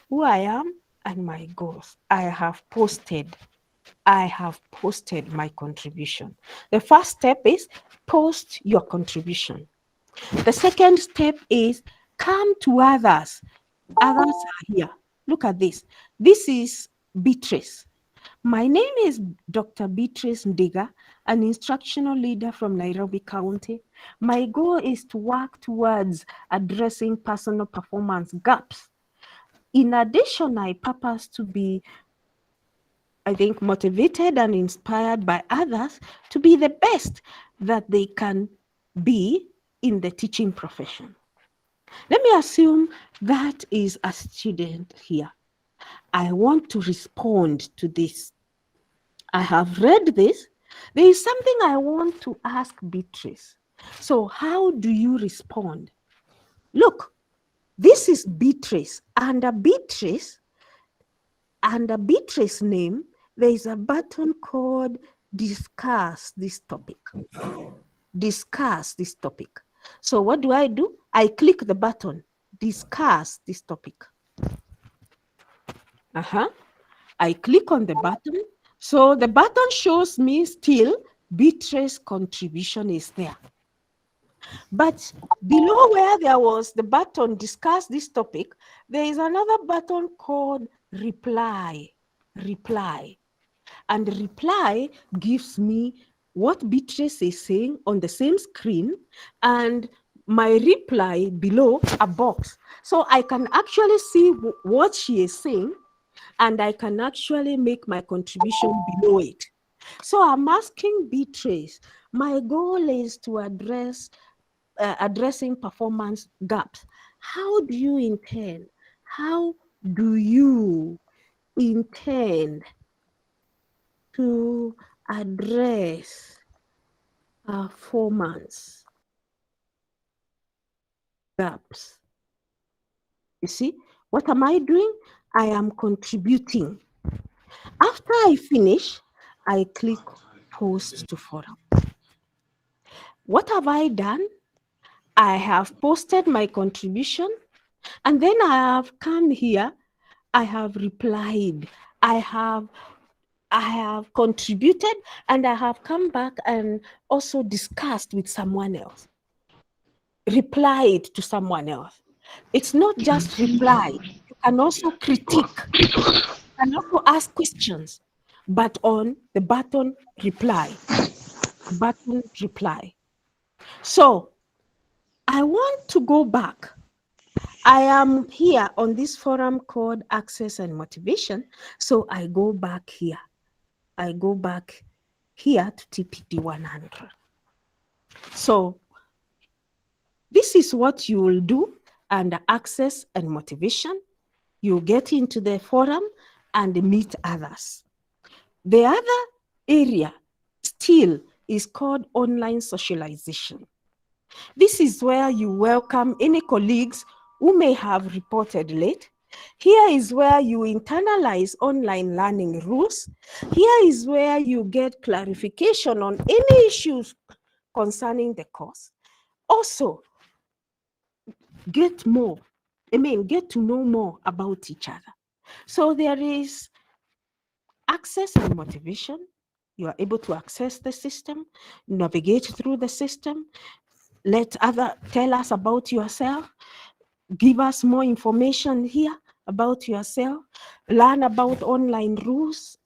Who I am and my goals. I have posted my contribution. The first step is post your contribution. The second step is come to others. Others are here. Look at this. This is Beatrice. My name is Dr. Beatrice Ndiga, an instructional leader from Nairobi County. My goal is to work towards addressing personal performance gaps. In addition, I purpose to be, I think, motivated and inspired by others to be the best that they can be in the teaching profession. Let me assume that is a student here. I want to respond to this. I have read this. There is something I want to ask Beatrice. So how do you respond? Look, this is Beatrice. Under Beatrice name, there is a button called discuss this topic. Discuss this topic. So what do? I click the button, discuss this topic. I click on the button. So the button shows me still Beatrice's contribution is there. But below where there was the button discuss this topic, there is another button called reply. Reply. And reply gives me what Beatrice is saying on the same screen and my reply below a box. So I can actually see what she is saying and I can actually make my contribution below it. So I'm asking Beatrice, my goal is to addressing performance gaps. How do you intend? How do you intend to address performance gaps? You see, what am I doing? I am contributing. After I finish, I click post to forum. What have I done? I have posted my contribution and then I have come here. I have replied. I have contributed and I have come back and also discussed with someone else, replied to someone else. It's not just reply. You can also critique. You can also ask questions, but on the button reply. Button reply. So I want to go back. I am here on this forum called Access and Motivation. So I go back here. I go back here to TPD 100. So this is what you will do under Access and Motivation. You get into the forum and meet others. The other area still is called online socialization. This is where you welcome any colleagues who may have reported late. Here is where you internalize online learning rules. Here is where you get clarification on any issues concerning the course. Also, get to know more about each other. So there is access and motivation. You are able to access the system, navigate through the system, tell us about yourself, give us more information here about yourself, learn about online rules,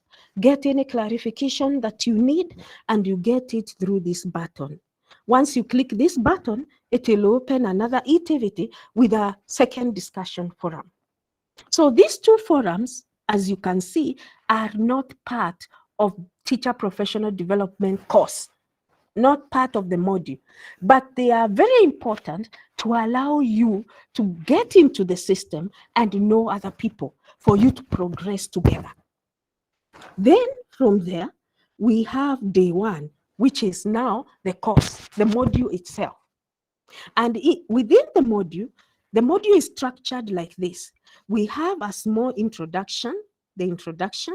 get any clarification that you need, and you get it through this button. Once you click this button, it will open another activity with a second discussion forum. So these two forums, as you can see, are not part of teacher professional development course, not part of the module, but they are very important to allow you to get into the system and know other people for you to progress together. Then from there, we have day one, which is now the course, the module itself. And within the module is structured like this. We have a small introduction, the introduction,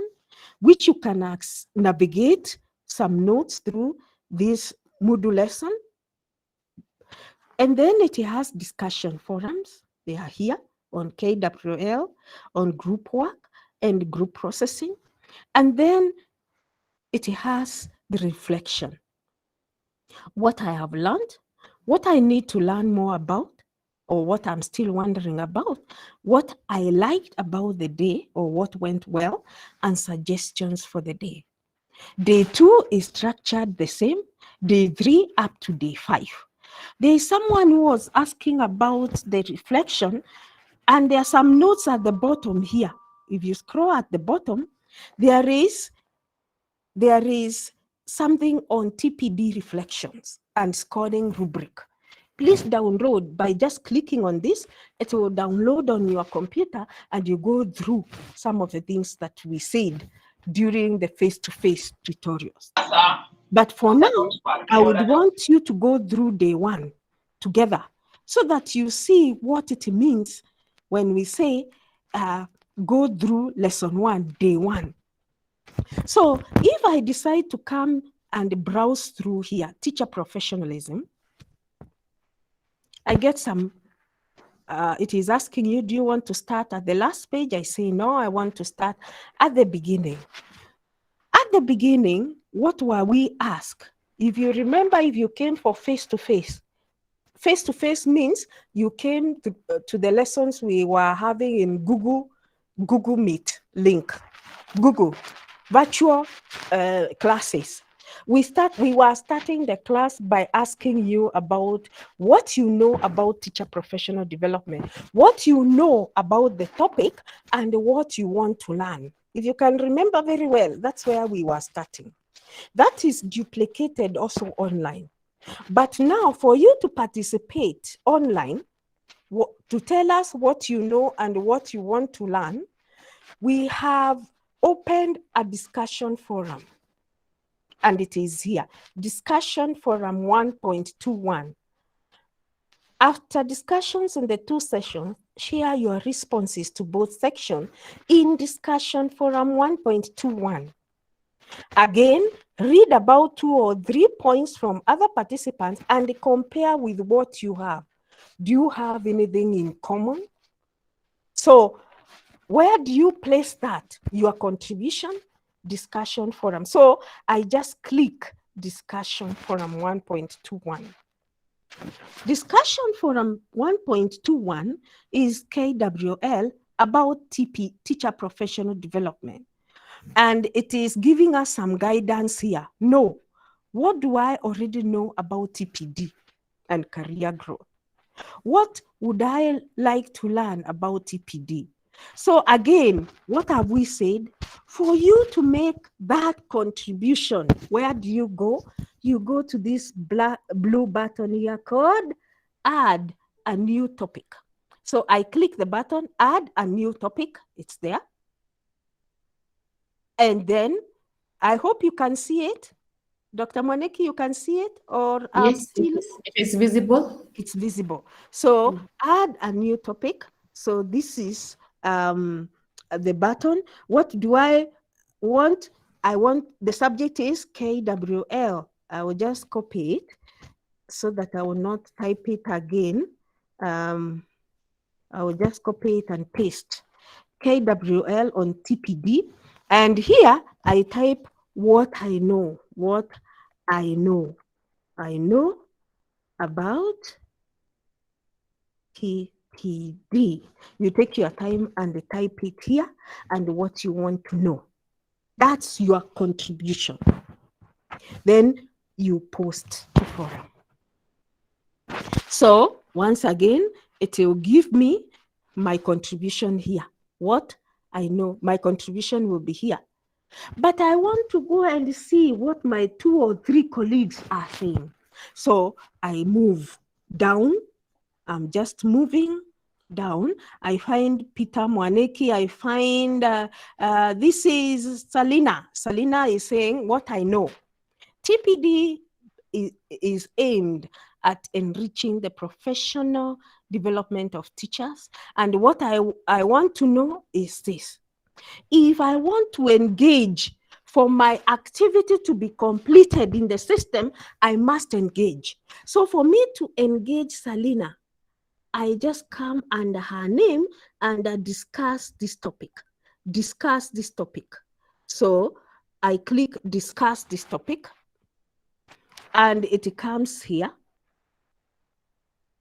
which you can navigate some notes through this Moodle lesson. And then it has discussion forums. They are here on KWL, on group work and group processing. And then it has the reflection. What I have learned, what I need to learn more about, or what I'm still wondering about, what I liked about the day or what went well, and suggestions for the day. Day 2 is structured the same, day 3 up to day 5. There is someone who was asking about the reflection, and there are some notes at the bottom here. If you scroll at the bottom, there is something on TPD reflections and scoring rubric. Please download by just clicking on this. It will download on your computer and you go through some of the things that we said during the face-to-face tutorials. But for now, I would want you to go through day 1 together so that you see what it means when we say go through lesson 1, day 1. So if I decide to come and browse through here, teacher professionalism, I get some, it is asking you, do you want to start at the last page? I say, no, I want to start at the beginning. At the beginning, what were we asked? If you remember, if you came for face-to-face, face-to-face means you came to the lessons we were having in Google Meet link, Google virtual classes. We were starting the class by asking you about what you know about teacher professional development, what you know about the topic, and what you want to learn. If you can remember very well, that's where we were starting. That is duplicated also online. But now for you to participate online, to tell us what you know and what you want to learn, we have opened a discussion forum. And it is here, discussion forum 1.21. After discussions in the 2 sessions, share your responses to both sections in discussion forum 1.21. Again, read about 2 or 3 points from other participants and compare with what you have. Do you have anything in common? So where do you place that? Your contribution, discussion forum. So I just click discussion forum 1.21. Discussion forum 1.21 is KWL about teacher professional development. And it is giving us some guidance here. No, what do I already know about TPD and career growth? What would I like to learn about TPD? So again, what have we said? For you to make that contribution, where do you go? You go to this blue button here called add a new topic. So I click the button, add a new topic. It's there. And then I hope you can see it. Dr. Moneki, you can see it? Or yes, it is visible. It's visible. So add a new topic. So this is the button. What do I want? I want, the subject is KWL. I will just copy it so that I will not type it again. I will just copy it and paste KWL on TPD. And here I type what I know, I know about TPD. You take your time and type it here and what you want to know. That's your contribution. Then you post to forum. So once again, it will give me my contribution here. What I know, my contribution will be here. But I want to go and see what my 2 or 3 colleagues are saying. So I move down. I'm just moving down. I find Peter Mwaneki. I find this is Salina. Salina is saying what I know. TPD is aimed at enriching the professional development of teachers. And what I want to know is this. If I want to engage for my activity to be completed in the system, I must engage. So for me to engage Salina, I just come under her name and discuss this topic. Discuss this topic. So I click discuss this topic and it comes here.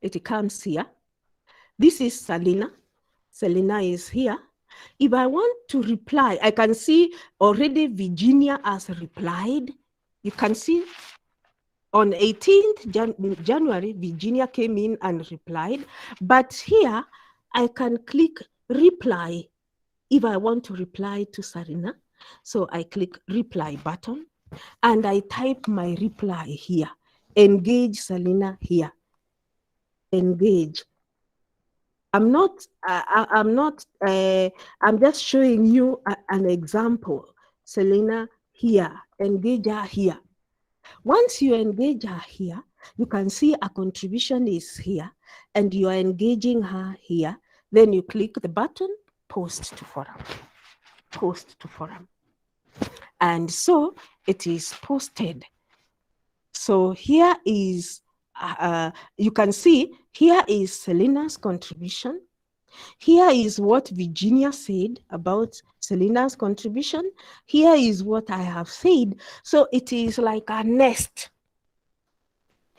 It comes here. This is Selena. Selena is here. If I want to reply, I can see already Virginia has replied. You can see on 18th January, Virginia came in and replied. But here, I can click reply if I want to reply to Sarina. So I click reply button and I type my reply here. Engage Selena here. Engage. I'm just showing you an example. Selena here, engage her here. Once you engage her here, you can see a contribution is here and you are engaging her here. Then you click the button, post to forum, post to forum. And so it is posted. So here is, you can see, here is Selena's contribution. Here is what Virginia said about Selena's contribution. Here is what I have said. So it is like a nest.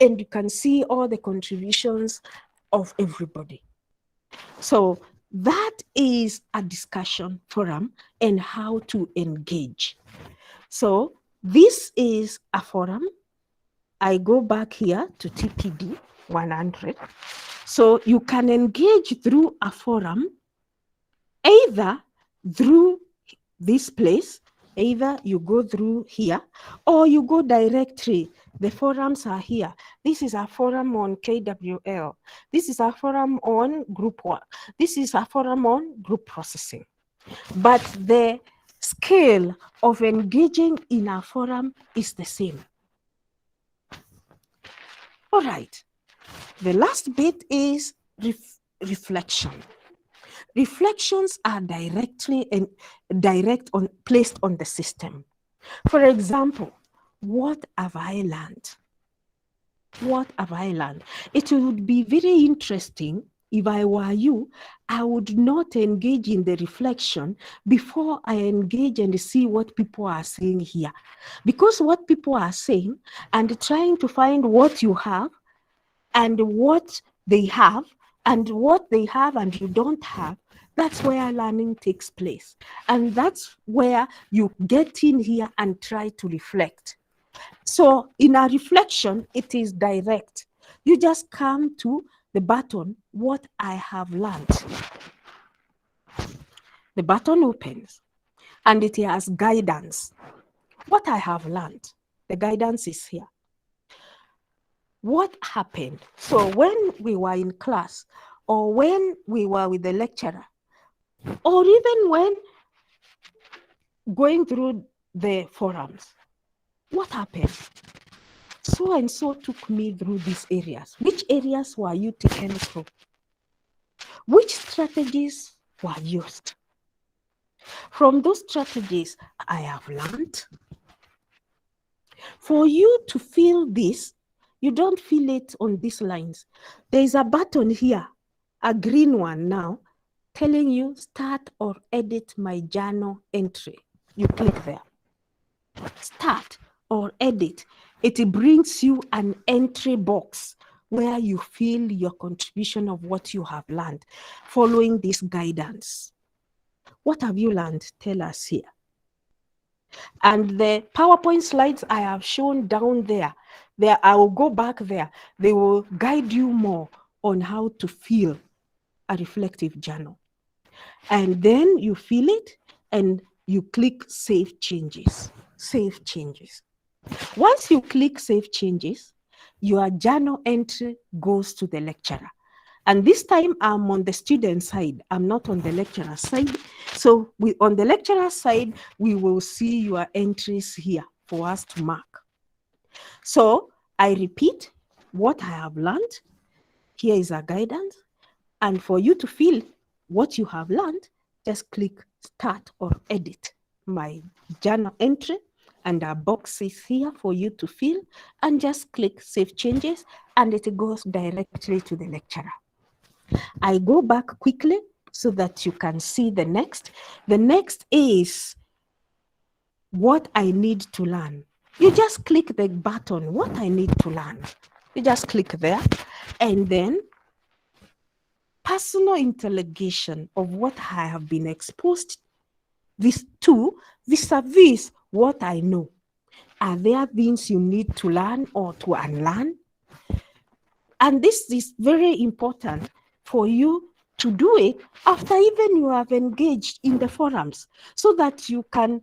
And you can see all the contributions of everybody. So that is a discussion forum and how to engage. So this is a forum. I go back here to TPD 100. So you can engage through a forum, either through this place, either you go through here, or you go directly. The forums are here. This is a forum on KWL. This is a forum on group work. This is a forum on group processing. But the scale of engaging in a forum is the same. All right. The last bit is reflection. Reflections are placed on the system. For example, what have I learned? What have I learned? It would be very interesting if I were you. I would not engage in the reflection before I engage and see what people are saying here. Because what people are saying and trying to find what you have and what they have and what they have and you don't have, that's where learning takes place. And that's where you get in here and try to reflect. So in a reflection, it is direct. You just come to the button, what I have learned. The button opens and it has guidance. What I have learned, the guidance is here. What happened? So when we were in class or when we were with the lecturer, or even when going through the forums, what happened? So and so took me through these areas. Which areas were you taken through? Which strategies were used? From those strategies, I have learned. For you to feel this, you don't feel it on these lines. There is a button here, a green one now, telling you start or edit my journal entry. You click there. Start or edit. It brings you an entry box where you fill your contribution of what you have learned following this guidance. What have you learned? Tell us here. And the PowerPoint slides I have shown down there, I will go back there. They will guide you more on how to fill a reflective journal. And then you fill it and you click Save Changes. Save Changes. Once you click Save Changes, your journal entry goes to the lecturer. And this time I'm on the student side. I'm not on the lecturer side. So on the lecturer side, we will see your entries here for us to mark. So I repeat what I have learned. Here is a guidance. And for you to fill what you have learned, just click Start or Edit my journal entry. And a box is here for you to fill. And just click Save Changes. And it goes directly to the lecturer. I go back quickly so that you can see the next. The next is what I need to learn. You just click the button, what I need to learn. You just click there, and then personal interrogation of what I have been exposed to vis-a-vis what I know. Are there things you need to learn or to unlearn? And this is very important for you to do it after even you have engaged in the forums, so that you can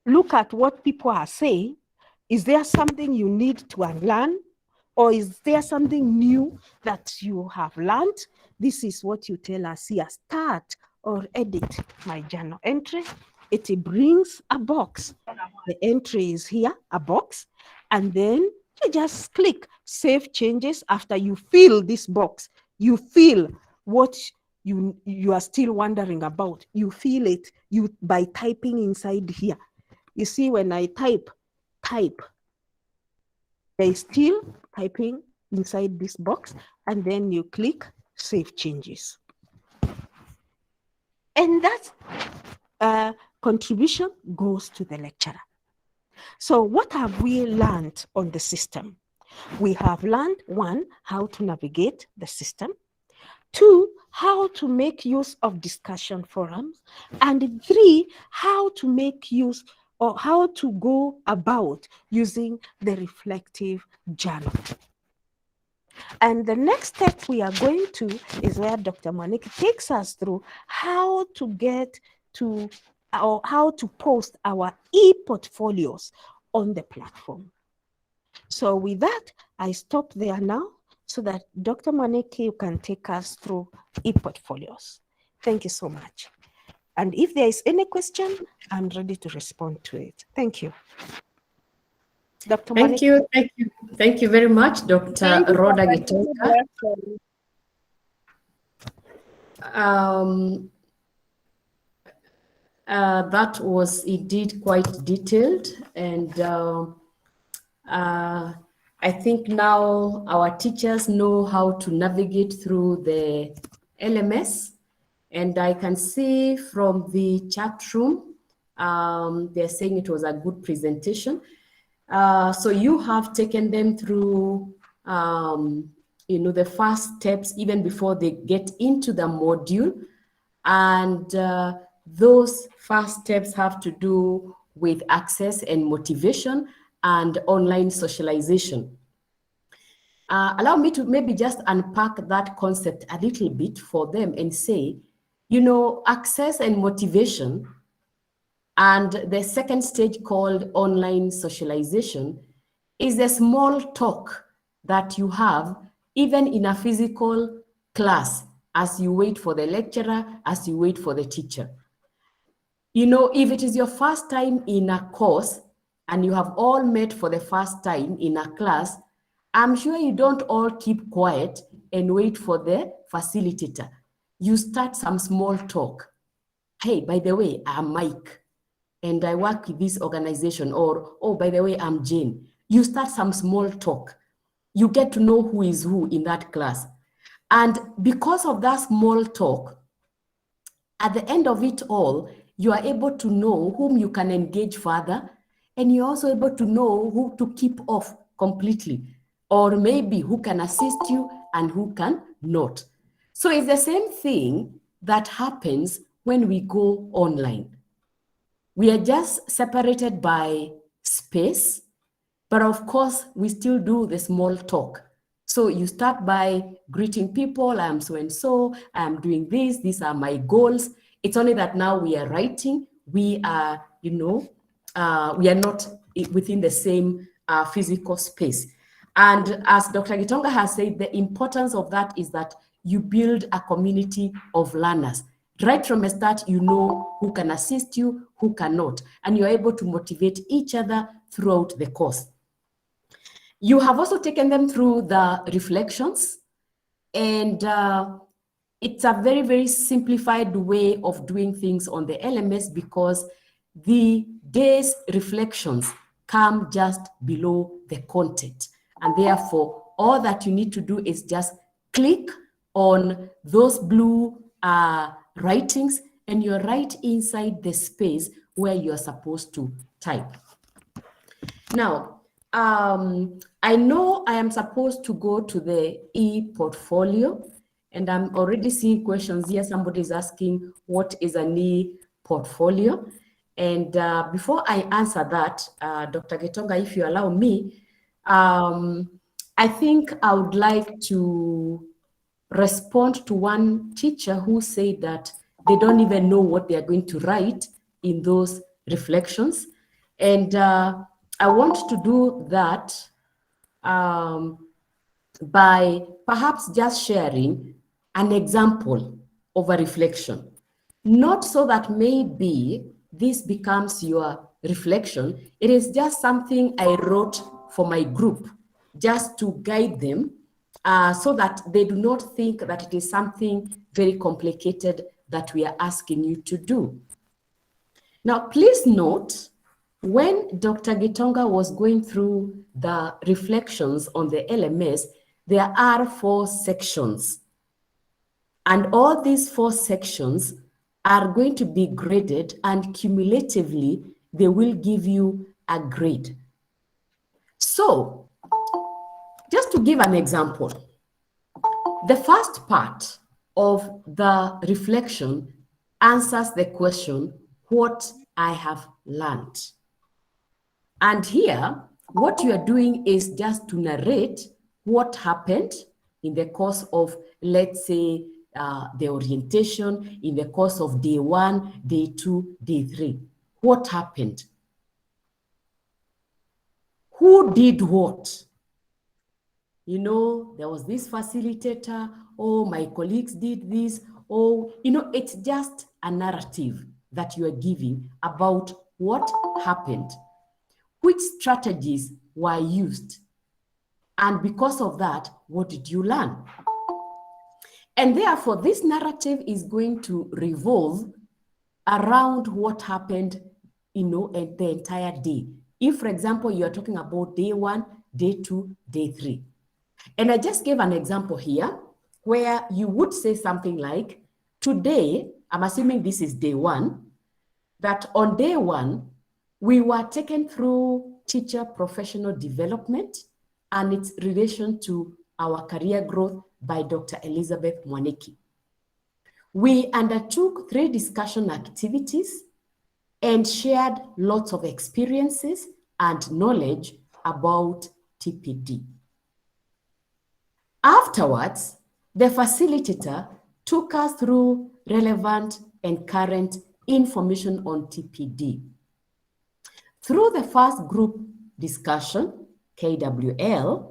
look at what people are saying. Is there something you need to unlearn? Or is there something new that you have learned? This is what you tell us here. Start or edit my journal entry. It brings a box. The entry is here, a box, and then you just click save changes. After you fill this box, you feel what you are still wondering about. You feel it by typing inside here. You see, when I type, there is still typing inside this box, and then you click save changes. And that contribution goes to the lecturer. So what have we learned on the system? We have learned, 1, how to navigate the system. 2, how to make use of discussion forums. And 3, how to make use or how to go about using the reflective journal. And the next step we are going to is where Dr. Monique takes us through how to get to or how to post our e-portfolios on the platform. So with that, I stop there now so that Dr. Monique, you can take us through e-portfolios. Thank you so much. And if there is any question, I'm ready to respond to it. Thank you. Dr. Thank Monique. you, thank you very much, Dr. Rhoda Gitonga. That was indeed quite detailed, and I think now our teachers know how to navigate through the LMS, and I can see from the chat room, they're saying it was a good presentation. So you have taken them through, the first steps even before they get into the module. And those first steps have to do with access and motivation and online socialization. Allow me to maybe just unpack that concept a little bit for them and say, access and motivation, and the second stage called online socialization is a small talk that you have even in a physical class as you wait for the lecturer, as you wait for the teacher. If it is your first time in a course and you have all met for the first time in a class, I'm sure you don't all keep quiet and wait for the facilitator. You start some small talk. Hey, by the way, I'm Mike, and I work with this organization, or, oh, by the way, I'm Jane. You start some small talk. You get to know who is who in that class. And because of that small talk, at the end of it all, you are able to know whom you can engage further, and you're also able to know who to keep off completely, or maybe who can assist you and who can not. So it's the same thing that happens when we go online. We are just separated by space, but of course, we still do the small talk. So you start by greeting people. I'm so-and-so, I'm doing this, these are my goals. It's only that now we are writing. We are, we are not within the same physical space. And as Dr. Gitonga has said, the importance of that is that you build a community of learners. Right from the start, you know who can assist you, who cannot, and you're able to motivate each other throughout the course. You have also taken them through the reflections, and it's a very, very simplified way of doing things on the LMS because the day's reflections come just below the content. And therefore, all that you need to do is just click on those blue writings, and you're right inside the space where you're supposed to type. Now, I know I am supposed to go to the e-portfolio, And I'm already seeing questions here. Somebody's asking, what is an e-portfolio? And before I answer that, Dr. Getonga, if you allow me, I think I would like to respond to one teacher who said that they don't even know what they are going to write in those reflections. And I want to do that by perhaps just sharing an example of a reflection. Not so that maybe this becomes your reflection. It is just something I wrote for my group, just to guide them so that they do not think that it is something very complicated that we are asking you to do. Now, please note, when Dr. Gitonga was going through the reflections on the LMS, there are 4 sections. And all these 4 sections are going to be graded, and cumulatively, they will give you a grade. So, just to give an example, the first part of the reflection answers the question, what I have learned. And here, what you are doing is just to narrate what happened in the course of, let's say, the orientation, in the course of day 1, day 2, day 3. What happened? Who did what? You know, there was this facilitator, oh, my colleagues did this, oh, you know, it's just a narrative that you are giving about what happened, which strategies were used, and because of that, what did you learn? And therefore, this narrative is going to revolve around what happened, you know, at the entire day. If, for example, you are talking about day 1, day 2, day 3. And I just gave an example here where you would say something like, today, I'm assuming this is day 1, that on day 1, we were taken through teacher professional development and its relation to our career growth by Dr. Elizabeth Mwaniki. We undertook 3 discussion activities and shared lots of experiences and knowledge about TPD. Afterwards, the facilitator took us through relevant and current information on TPD. Through the first group discussion, KWL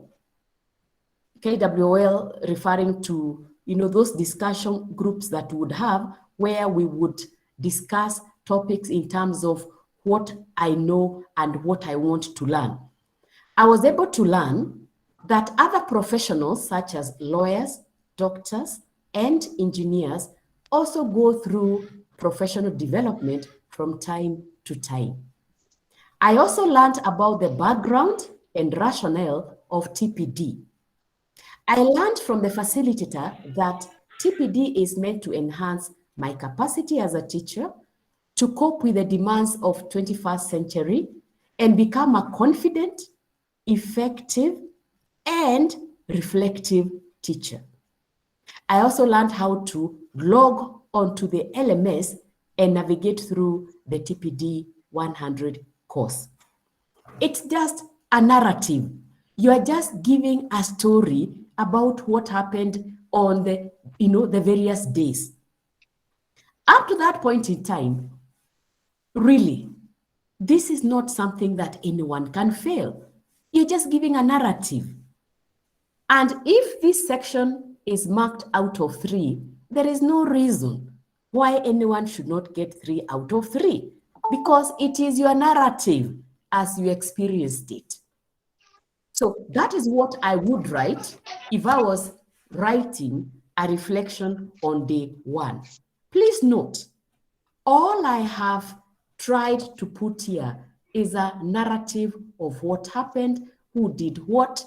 referring to, you know, those discussion groups that we would have where we would discuss topics in terms of what I know and what I want to learn. I was able to learn that other professionals such as lawyers, doctors, and engineers also go through professional development from time to time. I also learned about the background and rationale of TPD. I learned from the facilitator that TPD is meant to enhance my capacity as a teacher to cope with the demands of 21st century and become a confident, effective, and reflective teacher. I also learned how to log onto the LMS and navigate through the TPD 100 course. It's just a narrative. You are just giving a story about what happened on the, you know, the various days. Up to that point in time, really, this is not something that anyone can fail. You're just giving a narrative. And if this section is marked out of 3, there is no reason why anyone should not get 3 out of 3, because it is your narrative as you experienced it. So that is what I would write if I was writing a reflection on day 1. Please note, all I have tried to put here is a narrative of what happened, who did what.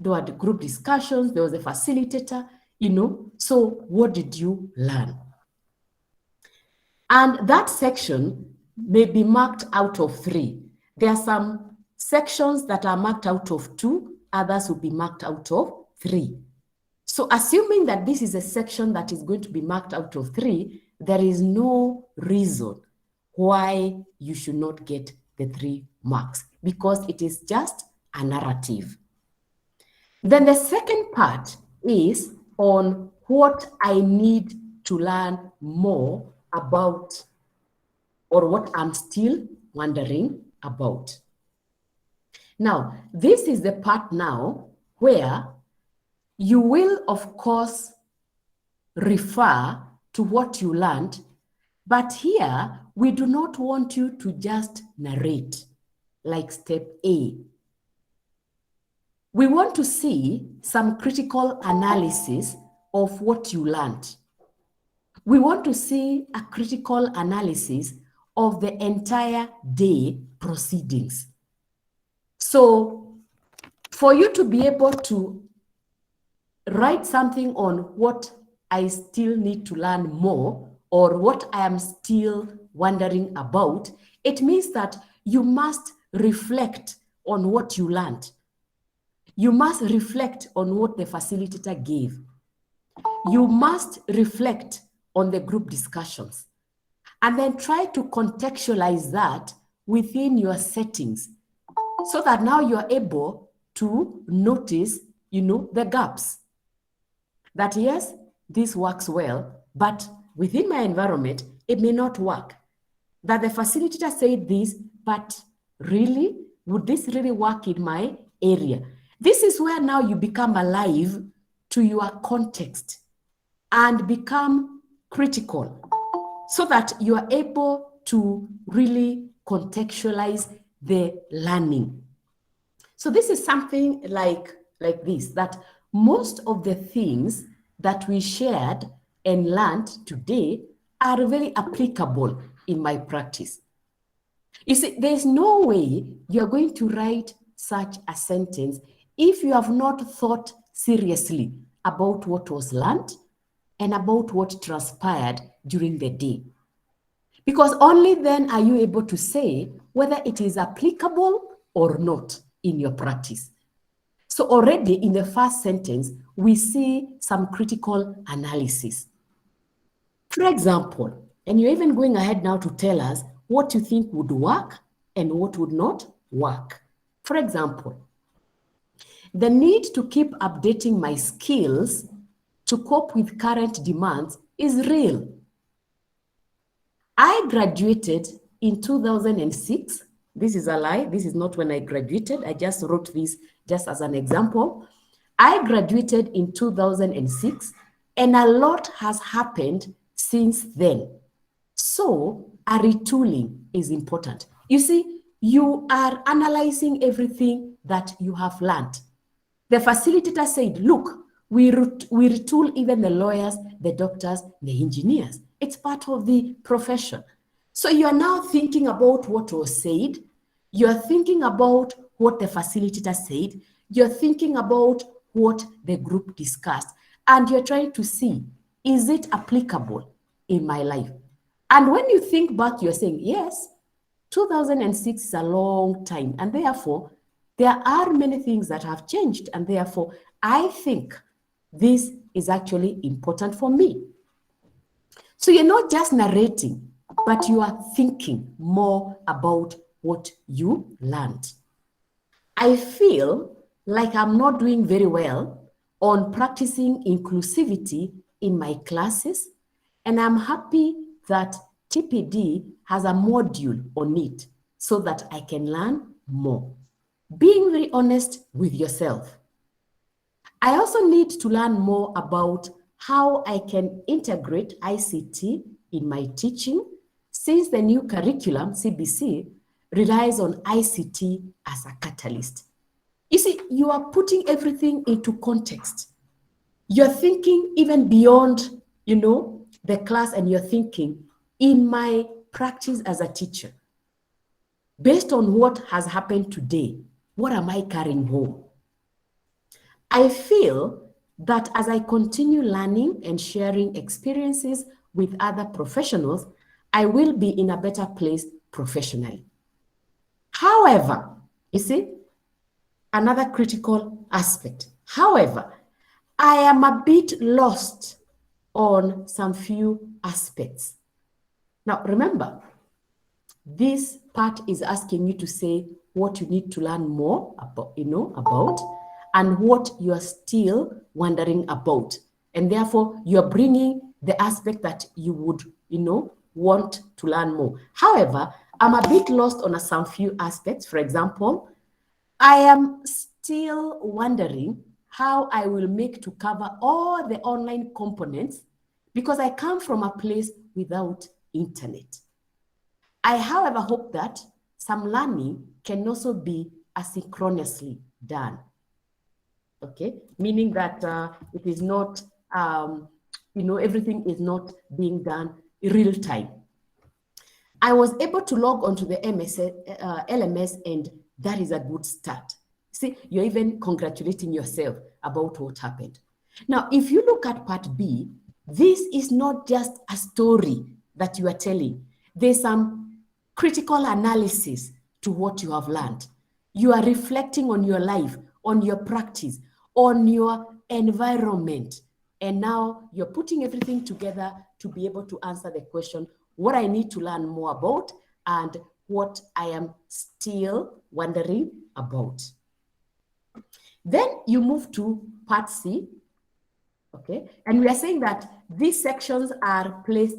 There were the group discussions, there was a facilitator, you know, so what did you learn? And that section may be marked out of 3. There are some sections that are marked out of 2, others will be marked out of 3. So assuming that this is a section that is going to be marked out of 3, there is no reason why you should not get the 3 marks, because it is just a narrative. Then the second part is on what I need to learn more about, or what I'm still wondering about. Now, this is the part now where you will, of course, refer to what you learned, but here we do not want you to just narrate like step A. We want to see some critical analysis of what you learned. We want to see a critical analysis of the entire day proceedings. So for you to be able to write something on what I still need to learn more, or what I am still wondering about, it means that you must reflect on what you learned. You must reflect on what the facilitator gave. You must reflect on the group discussions, and then try to contextualize that within your settings, so that now you're able to notice, the gaps. That yes, this works well, but within my environment, it may not work. That the facilitator said this, but really, would this really work in my area? This is where now you become alive to your context and become critical, so that you are able to really contextualize the learning. So this is something like this, that most of the things that we shared and learned today are very applicable in my practice. You see, there's no way you're going to write such a sentence if you have not thought seriously about what was learned and about what transpired during the day. Because only then are you able to say whether it is applicable or not in your practice. So already in the first sentence, we see some critical analysis. For example, and you're even going ahead now to tell us what you think would work and what would not work. For example, the need to keep updating my skills to cope with current demands is real. I graduated in 2006. This is a lie. This is not when I graduated. I just wrote this just as an example. I graduated in 2006, and a lot has happened since then. So a retooling is important. You see, you are analyzing everything that you have learned. The facilitator said, look, we retool even the lawyers, the doctors, the engineers. It's part of the profession. So you are now thinking about what was said. You're thinking about what the facilitator said. You're thinking about what the group discussed. And you're trying to see, is it applicable in my life? And when you think back, you're saying, yes, 2006 is a long time. And therefore, there are many things that have changed. And therefore, I think this is actually important for me. So you're not just narrating, but you are thinking more about what you learned. I feel like I'm not doing very well on practicing inclusivity in my classes, and I'm happy that TPD has a module on it so that I can learn more. Being very honest with yourself. I also need to learn more about how I can integrate ICT in my teaching, since the new curriculum, CBC, relies on ICT as a catalyst. You see, you are putting everything into context. You're thinking even beyond, the class, and you're thinking, in my practice as a teacher, based on what has happened today, what am I carrying home? I feel that as I continue learning and sharing experiences with other professionals, I will be in a better place professionally. However, you see, another critical aspect. However, I am a bit lost on some few aspects. Now, remember, this part is asking you to say what you need to learn more about, about, and what you are still wondering about. And therefore, you're bringing the aspect that you would, want to learn more. However, I'm a bit lost on some few aspects. For example, I am still wondering how I will make to cover all the online components because I come from a place without internet. I, however, hope that some learning can also be asynchronously done. Okay, meaning that it is not, everything is not being done in real time. I was able to log onto the LMS, and that is a good start. See, you're even congratulating yourself about what happened. Now, if you look at part B, this is not just a story that you are telling. There's some critical analysis to what you have learned. You are reflecting on your life, on your practice, on your environment. And now you're putting everything together to be able to answer the question, what I need to learn more about and what I am still wondering about. Then you move to part C, okay? And we are saying that these sections are placed,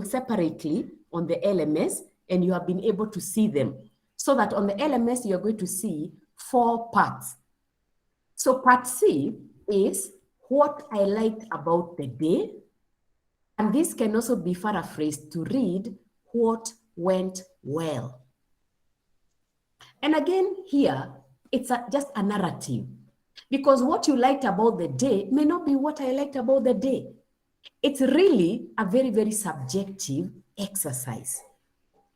separately on the LMS, and you have been able to see them. So that on the LMS, you're going to see 4 parts. So part C is what I liked about the day. And this can also be paraphrased to read what went well. And again, here, it's just a narrative. Because what you liked about the day may not be what I liked about the day. It's really a very, very subjective exercise.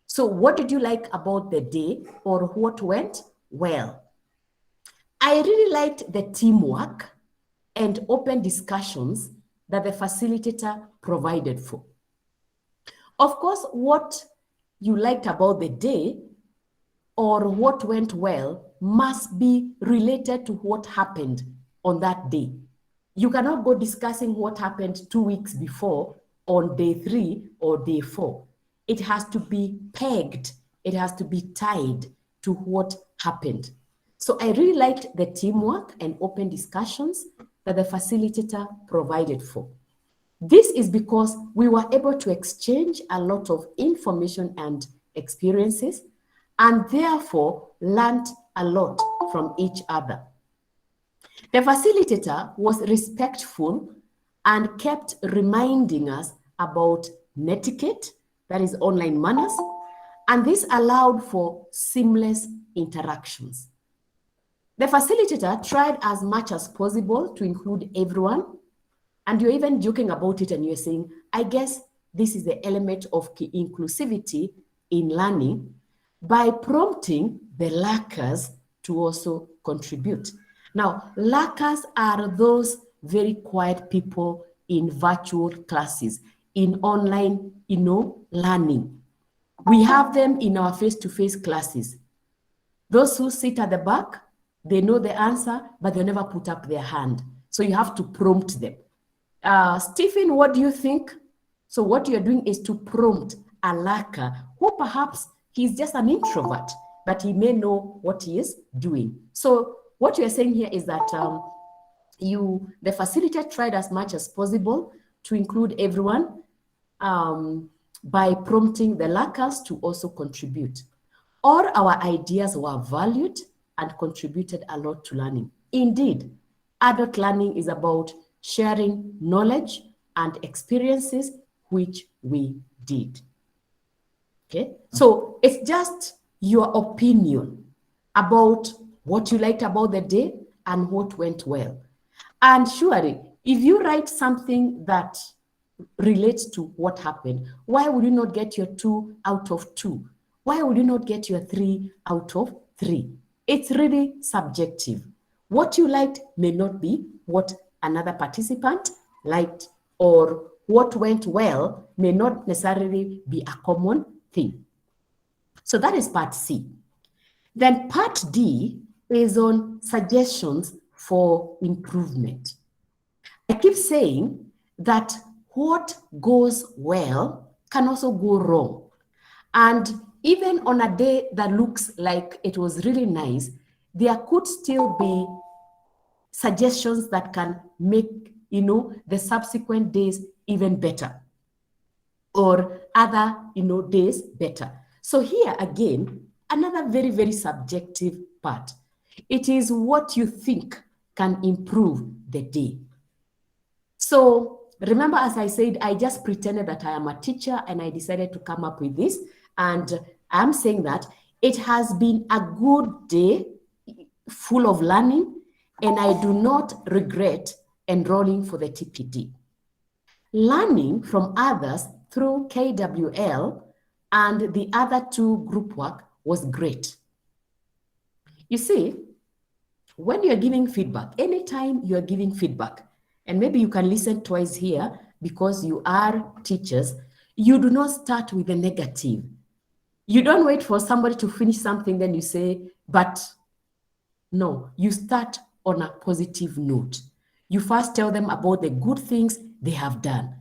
So what did you like about the day, or what went well? I really liked the teamwork and open discussions that the facilitator provided for. Of course, what you liked about the day or what went well must be related to what happened on that day. You cannot go discussing what happened 2 weeks before on day 3 or day 4. It has to be pegged. It has to be tied to what happened. So I really liked the teamwork and open discussions that the facilitator provided for. This is because we were able to exchange a lot of information and experiences, and therefore learned a lot from each other. The facilitator was respectful and kept reminding us about netiquette, that is online manners, and this allowed for seamless interactions. The facilitator tried as much as possible to include everyone, and you're even joking about it and you're saying, I guess this is the element of inclusivity in learning by prompting the lurkers to also contribute. Now, lurkers are those very quiet people in virtual classes, in online, learning. We have them in our face-to-face classes. Those who sit at the back, they know the answer, but they never put up their hand. So you have to prompt them. Stephen, what do you think? So what you're doing is to prompt a lurker who perhaps he's just an introvert, but he may know what he is doing. So what you're saying here is that the facilitator tried as much as possible to include everyone by prompting the lurkers to also contribute. All our ideas were valued and contributed a lot to learning. Indeed, adult learning is about sharing knowledge and experiences, which we did. Okay, so it's just your opinion about what you liked about the day and what went well. And surely, if you write something that relates to what happened, why would you not get your 2 out of 2? Why would you not get your 3 out of 3? It's really subjective. What you liked may not be what another participant liked, or what went well may not necessarily be a common thing. So that is part C. Then part D is on suggestions for improvement. keep saying that what goes well can also go wrong. And even on a day that looks like it was really nice, there could still be suggestions that can make, the subsequent days even better, or other, days better. So here again, another very, very subjective part. It is what you think can improve the day. So remember, as I said, I just pretended that I am a teacher and I decided to come up with this. And I'm saying that it has been a good day full of learning, and I do not regret enrolling for the TPD. Learning from others through KWL and the other two group work was great. You see, when you're giving feedback, anytime you're giving feedback, and maybe you can listen twice here because you are teachers, you do not start with the negative. You don't wait for somebody to finish something, then you say, but no, you start on a positive note. You first tell them about the good things they have done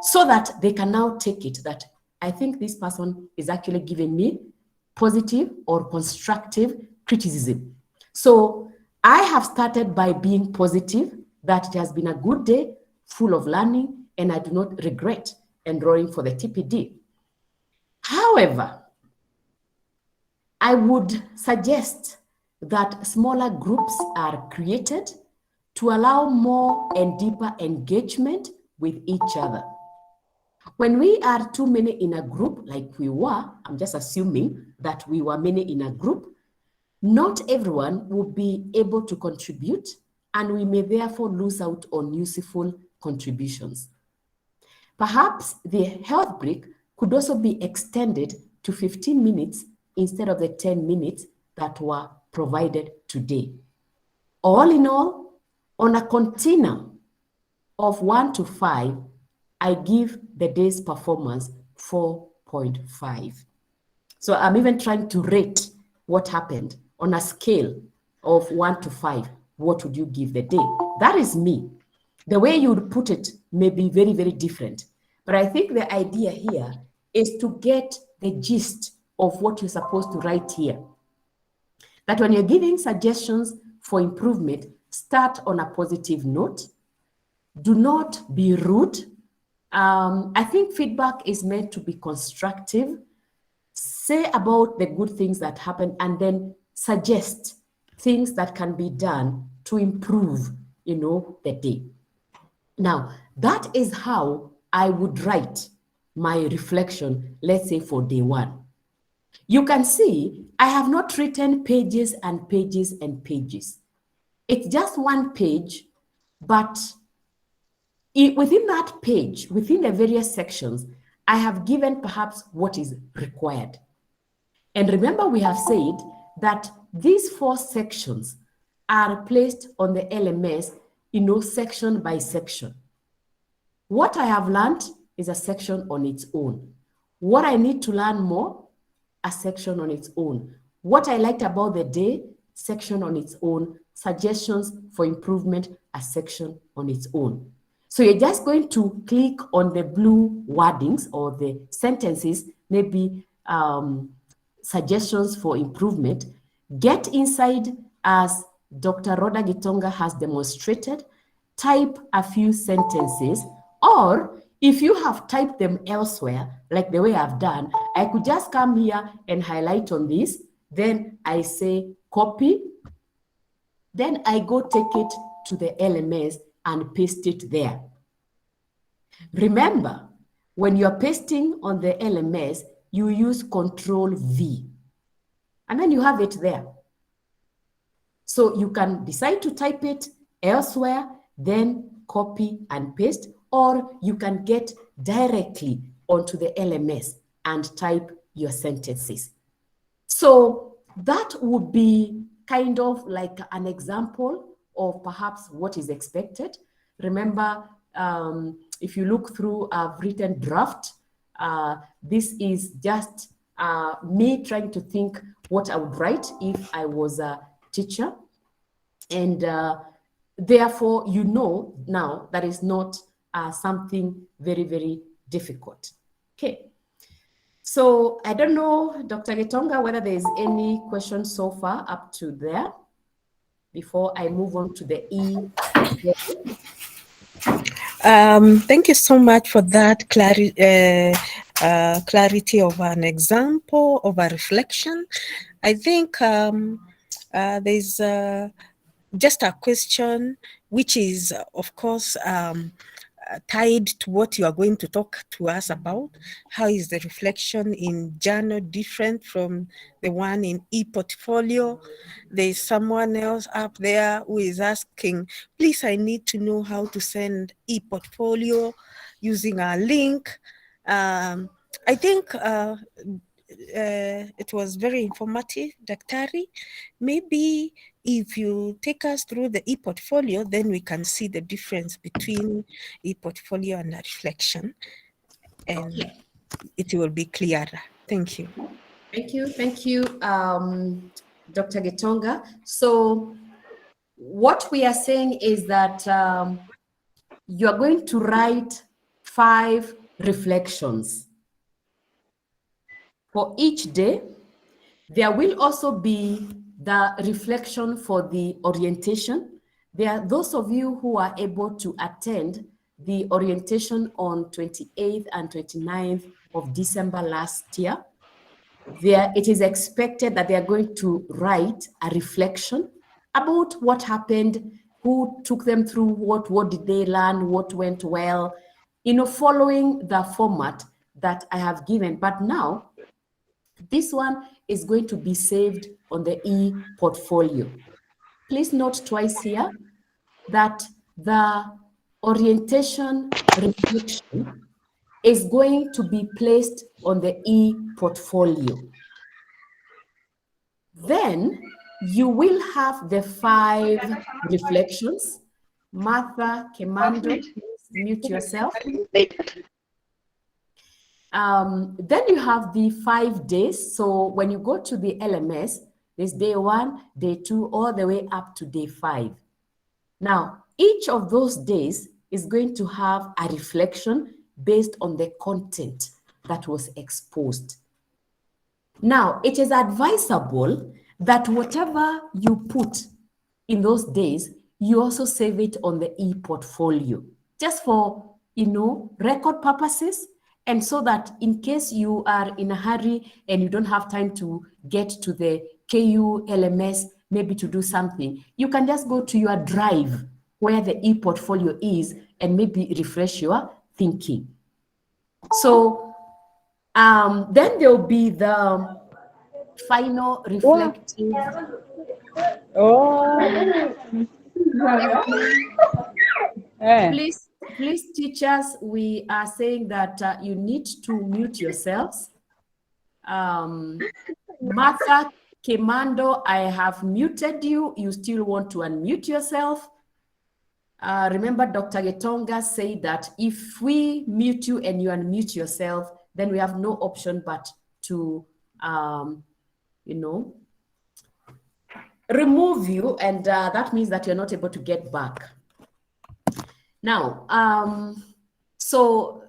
so that they can now take it that I think this person is actually giving me positive or constructive criticism. So I have started by being positive, that it has been a good day, full of learning, and I do not regret enrolling for the TPD. However, I would suggest that smaller groups are created to allow more and deeper engagement with each other. When we are too many in a group, like we were, I'm just assuming that we were many in a group, not everyone will be able to contribute, and we may therefore lose out on useful contributions. Perhaps the health break could also be extended to 15 minutes instead of the 10 minutes that were provided today. All in all, on a continuum of 1 to 5, I give the day's performance 4.5. So I'm even trying to rate what happened on a scale of 1 to 5. What would you give the day? That is me. The way you would put it may be very, very different. But I think the idea here is to get the gist of what you're supposed to write here. That when you're giving suggestions for improvement, start on a positive note. Do not be rude. I think feedback is meant to be constructive. Say about the good things that happen and then suggest things that can be done to improve, the day. Now, that is how I would write my reflection, let's say for day 1. You can see I have not written pages and pages and pages. It's just one page, but within that page, within the various sections, I have given perhaps what is required. And remember, we have said that these 4 sections are placed on the LMS, section by section. What I have learned is a section on its own. What I need to learn more, a section on its own. What I liked about the day, section on its own. Suggestions for improvement, a section on its own. So you're just going to click on the blue wordings or the sentences, maybe suggestions for improvement. Get inside as Dr. Rhoda Gitonga has demonstrated, type a few sentences, or if you have typed them elsewhere, like the way I've done, I could just come here and highlight on this, then I say copy, then I go take it to the LMS and paste it there. Remember, when you're pasting on the LMS, you use Control V, and then you have it there. So you can decide to type it elsewhere, then copy and paste, or you can get directly onto the LMS and type your sentences. So that would be kind of like an example of perhaps what is expected. Remember, if you look through, I've written draft. This is just me trying to think what I would write if I was a teacher. And therefore, you know now that is not something very, very difficult. Okay. So I don't know, Dr. Gitonga, whether there is any question so far up to there before I move on to the E. Thank you so much for that clarity of an example, of a reflection. I think there's just a question which is, of course, tied to what you are going to talk to us about. How is the reflection in journal different from the one in e-portfolio? There's someone else up there who is asking, please, I need to know how to send e-portfolio using a link. I think it was very informative, Daktari. Maybe if you take us through the e-portfolio, then we can see the difference between e-portfolio and a reflection, and it will be clearer. Thank you. Thank you, Dr. Gitonga. So what we are saying is that you are going to write 5 reflections. For each day, there will also be the reflection for the orientation. There are those of you who are able to attend the orientation on 28th and 29th of December last year. It is expected that they are going to write a reflection about what happened, who took them through what did they learn, what went well, following the format that I have given. But now, this one is going to be saved on the e-portfolio. Please note twice here that the orientation reflection is going to be placed on the e-portfolio. Then you will have the 5 reflections. Martha Kemando, please mute yourself. Then you have the 5 days. So when you go to the LMS, there's day 1, day 2, all the way up to day 5. Now, each of those days is going to have a reflection based on the content that was exposed. Now, it is advisable that whatever you put in those days, you also save it on the e-portfolio, just for, record purposes, and so that in case you are in a hurry and you don't have time to get to the KU LMS, maybe to do something, you can just go to your drive where the e-portfolio is and maybe refresh your thinking. So then there'll be the final reflective. Please, teachers, we are saying that you need to mute yourselves. Martha Kemando, I have muted you. You still want to unmute yourself. Remember, Dr. Gitonga said that if we mute you and you unmute yourself, then we have no option but to, remove you, and that means that you're not able to get back. Now, so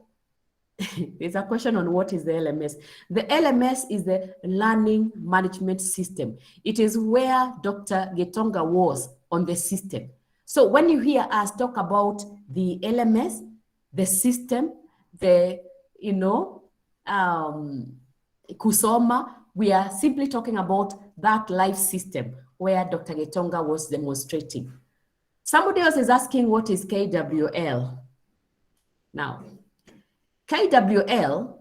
there's a question on what is the LMS. The LMS is the Learning Management System. It is where Dr. Gitonga was on the system. So when you hear us talk about the LMS, the system, the, Kusoma, we are simply talking about that live system where Dr. Gitonga was demonstrating. Somebody else is asking, what is KWL? Now, KWL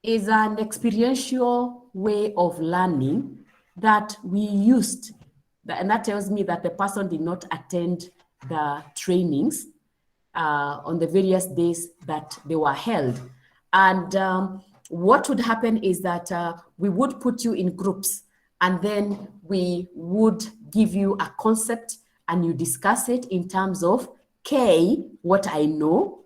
is an experiential way of learning that we used, and that tells me that the person did not attend the trainings on the various days that they were held. And what would happen is that we would put you in groups, and then we would give you a concept and you discuss it in terms of K, what I know,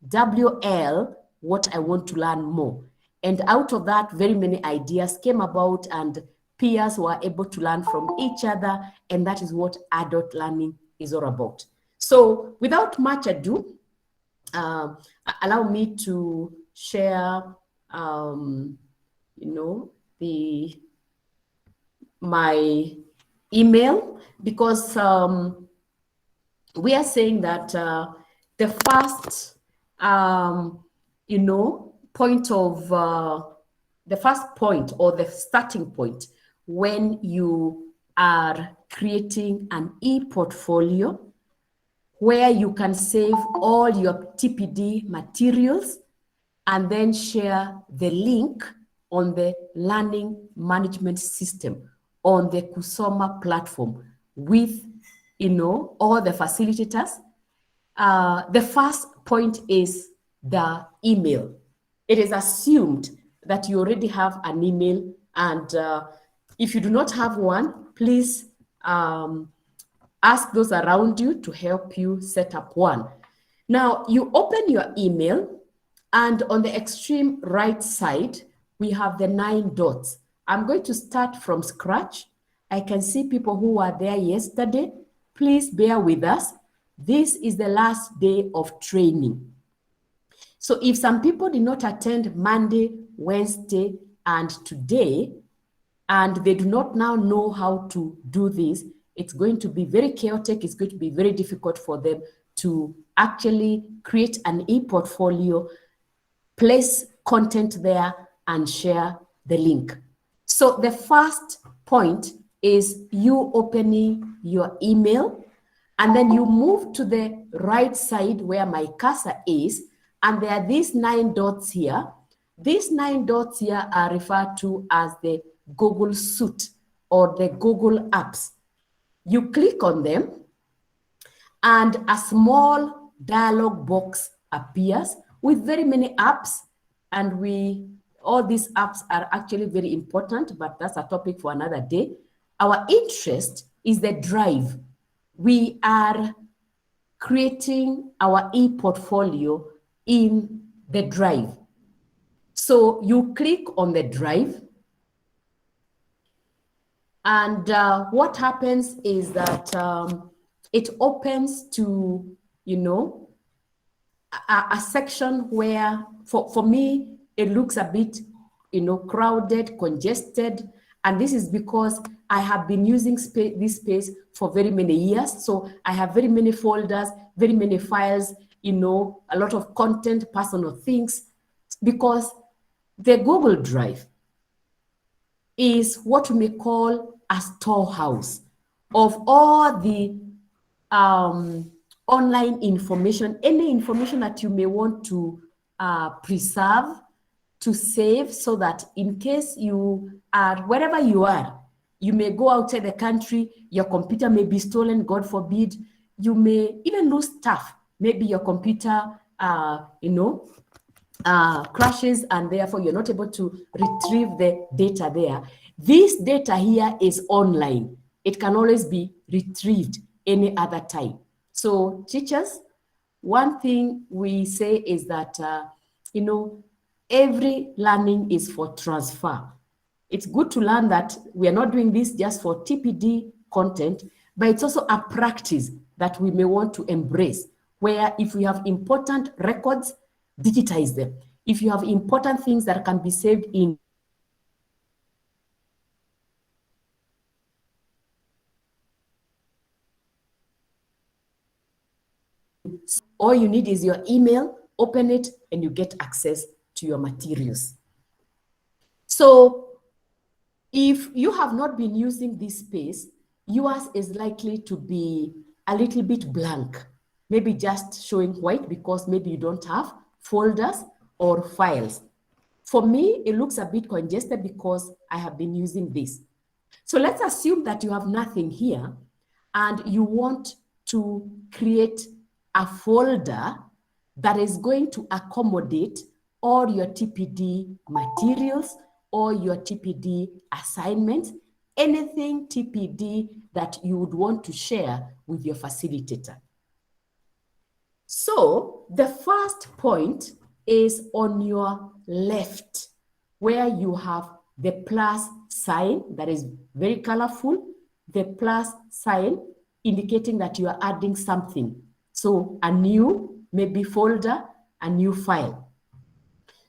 WL, what I want to learn more. And out of that, very many ideas came about, and peers were able to learn from each other, and that is what adult learning is all about. So without much ado, allow me to share, my email, because we are saying that the first, point of the first point, or the starting point when you are creating an e-portfolio where you can save all your TPD materials and then share the link on the learning management system on the Kusoma platform with, all the facilitators. The first point is the email. It is assumed that you already have an email, and if you do not have one, please ask those around you to help you set up one. Now, you open your email, and on the extreme right side, we have the 9 dots. I'm going to start from scratch. I can see people who were there yesterday. Please bear with us. This is the last day of training. So if some people did not attend Monday, Wednesday, and today, and they do not now know how to do this, it's going to be very chaotic. It's going to be very difficult for them to actually create an e-portfolio, place content there, and share the link. So the first point is you opening your email, and then you move to the right side where my cursor is, and there are these 9 dots here. These 9 dots here are referred to as the Google Suite or the Google Apps. You click on them, and a small dialog box appears with very many apps, and all these apps are actually very important, but that's a topic for another day. Our interest is the drive. We are creating our e-portfolio in the drive. So you click on the drive, and what happens is that it opens to, a section where, for me, it looks a bit, crowded, congested. And this is because I have been using this space for very many years. So I have very many folders, very many files, a lot of content, personal things, because the Google Drive is what we may call a storehouse of all the online information, any information that you may want to preserve, to save, so that in case you are, wherever you are, you may go outside the country, your computer may be stolen, God forbid, you may even lose stuff. Maybe your computer, crashes, and therefore you're not able to retrieve the data there. This data here is online. It can always be retrieved any other time. So teachers, one thing we say is that, every learning is for transfer. It's good to learn that we are not doing this just for TPD content, but it's also a practice that we may want to embrace, where if we have important records, digitize them. If you have important things that can be saved in all you need is your email, open it, and you get access to your materials. So if you have not been using this space, yours is likely to be a little bit blank, maybe just showing white because maybe you don't have folders or files. For me, it looks a bit congested because I have been using this. So let's assume that you have nothing here and you want to create a folder that is going to accommodate all your TPD materials, or your TPD assignments, anything TPD that you would want to share with your facilitator. So the first point is on your left, where you have the plus sign that is very colorful, the plus sign indicating that you are adding something. So a new, maybe folder, a new file.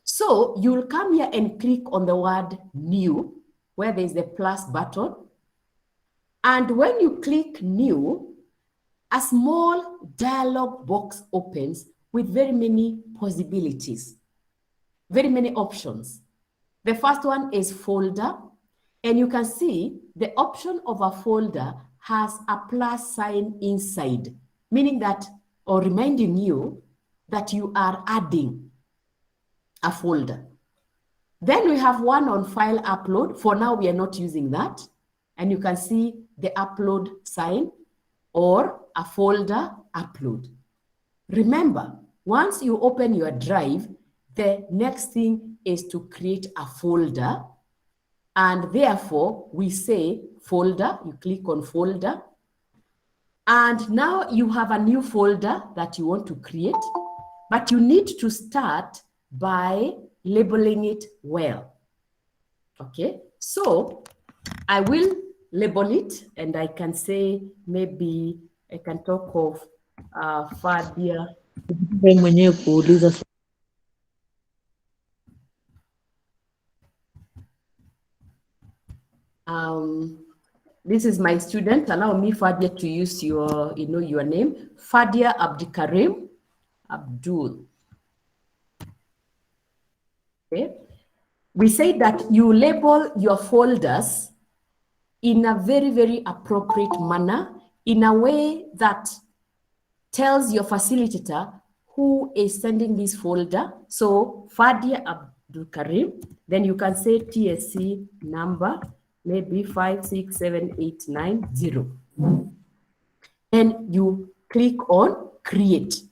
So you'll come here and click on the word new, where there's the plus button. And when you click new, a small dialog box opens with very many possibilities, very many options. The first one is folder, and you can see the option of a folder has a plus sign inside, meaning that, or reminding you that you are adding a folder. Then we have one on file upload. For now, we are not using that. And you can see the upload sign or a folder upload. Remember, once you open your drive, the next thing is to create a folder. And therefore, we say folder, you click on folder. And now you have a new folder that you want to create, but you need to start by labeling it well. Okay, so I will label it, and I can say, maybe I can talk of Fadia. This is my student. Allow me, Fadia, to use your, your name. Fadia Abdikarim Abdul. Okay. We say that you label your folders in a very, very appropriate manner, in a way that tells your facilitator who is sending this folder. So Fadia Abdul Karim, then you can say TSC number, maybe 567890. And you click on create.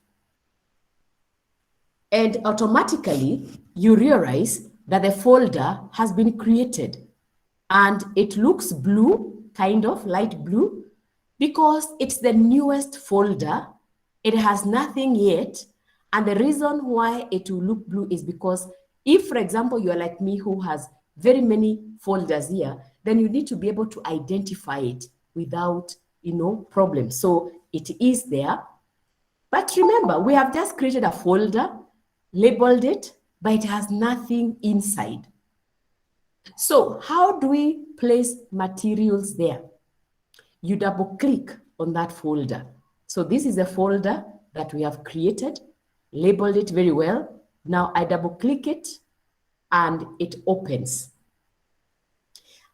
And automatically you realize that the folder has been created, and it looks blue, kind of light blue, because it's the newest folder. It has nothing yet. And the reason why it will look blue is because if, for example, you're like me who has very many folders here, then you need to be able to identify it without, problem. So it is there. But remember, we have just created a folder, labeled it, but it has nothing inside. So how do we place materials there? You double click on that folder. So this is a folder that we have created, labeled it very well. Now I double click it and it opens.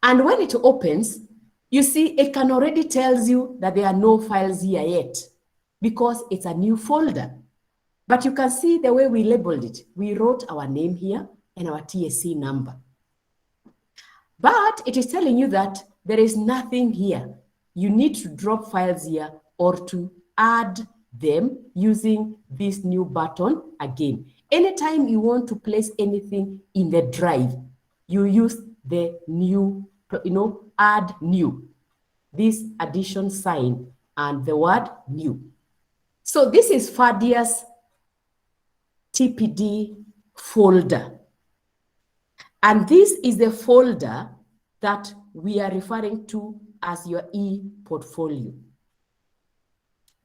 And when it opens, you see it can already tells you that there are no files here yet because it's a new folder. But you can see the way we labeled it. We wrote our name here and our TSC number. But it is telling you that there is nothing here. You need to drop files here or to add them using this new button again. Anytime you want to place anything in the drive, you use the new, add new, this addition sign and the word new. So this is Fadia's TPD folder. And this is the folder that we are referring to as your e-portfolio.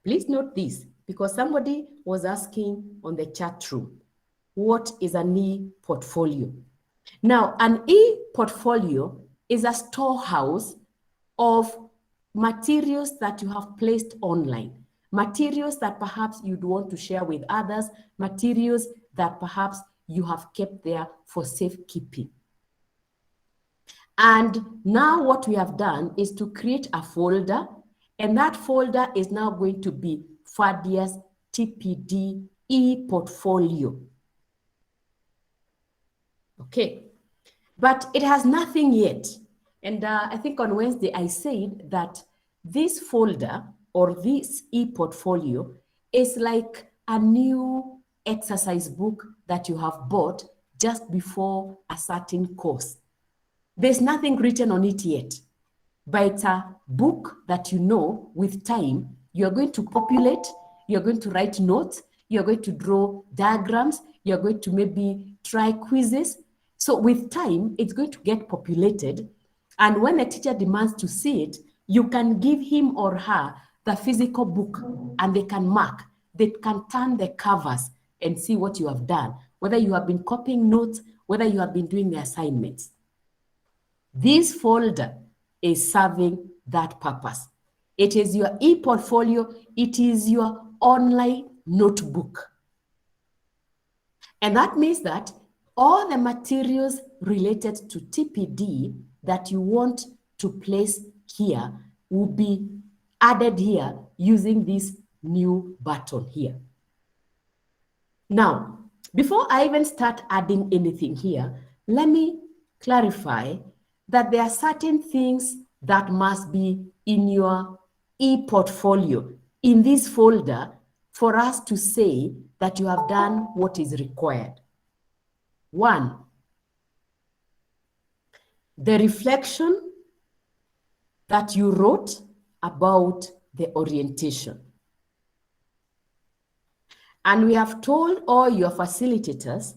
Please note this, because somebody was asking on the chat room, what is an e-portfolio? Now, an e-portfolio is a storehouse of materials that you have placed online, materials that perhaps you'd want to share with others, materials that perhaps you have kept there for safekeeping. And now what we have done is to create a folder, and that folder is now going to be Fadia's TPD e-portfolio. Okay, but it has nothing yet. And I think on Wednesday I said that this folder or this e-portfolio is like a new exercise book that you have bought just before a certain course. There's nothing written on it yet, but it's a book that with time, you're going to populate, you're going to write notes, you're going to draw diagrams, you're going to maybe try quizzes. So with time, it's going to get populated. And when a teacher demands to see it, you can give him or her the physical book and they can mark. they can turn the covers and see what you have done, whether you have been copying notes, whether you have been doing the assignments. This folder is serving that purpose. It is your e-portfolio, it is your online notebook. And that means that all the materials related to TPD that you want to place here will be added here using this new button here. Now, before I even start adding anything here, let me clarify that there are certain things that must be in your e-portfolio, in this folder, for us to say that you have done what is required. One, the reflection that you wrote about the orientation. And we have told all your facilitators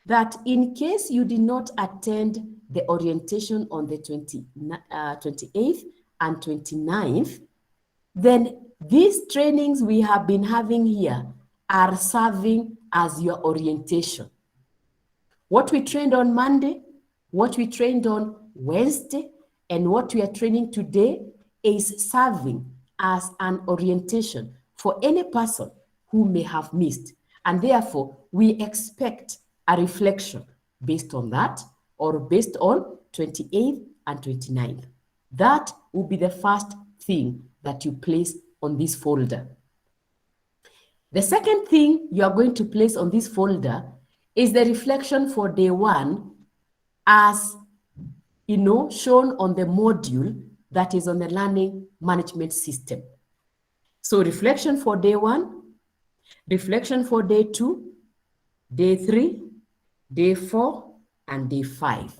that in case you did not attend the orientation on the 28th and 29th, then these trainings we have been having here are serving as your orientation. What we trained on Monday, what we trained on Wednesday, and what we are training today is serving as an orientation for any person who may have missed. And therefore, we expect a reflection based on that or based on 28th and 29th. That will be the first thing that you place on this folder. The second thing you are going to place on this folder is the reflection for day one as shown on the module that is on the learning management system. So reflection for day one, reflection for day two, day three, day four, and day five.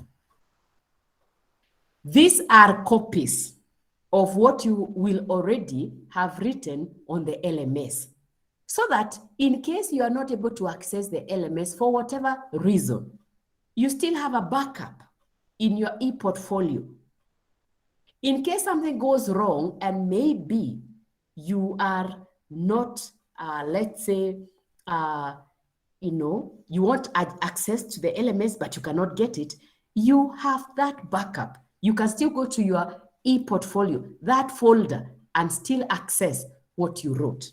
These are copies of what you will already have written on the LMS, so that in case you are not able to access the LMS for whatever reason, you still have a backup in your e-portfolio. In case something goes wrong and maybe you are not, let's say, you want access to the LMS, but you cannot get it, you have that backup. You can still go to your e-portfolio, that folder, and still access what you wrote.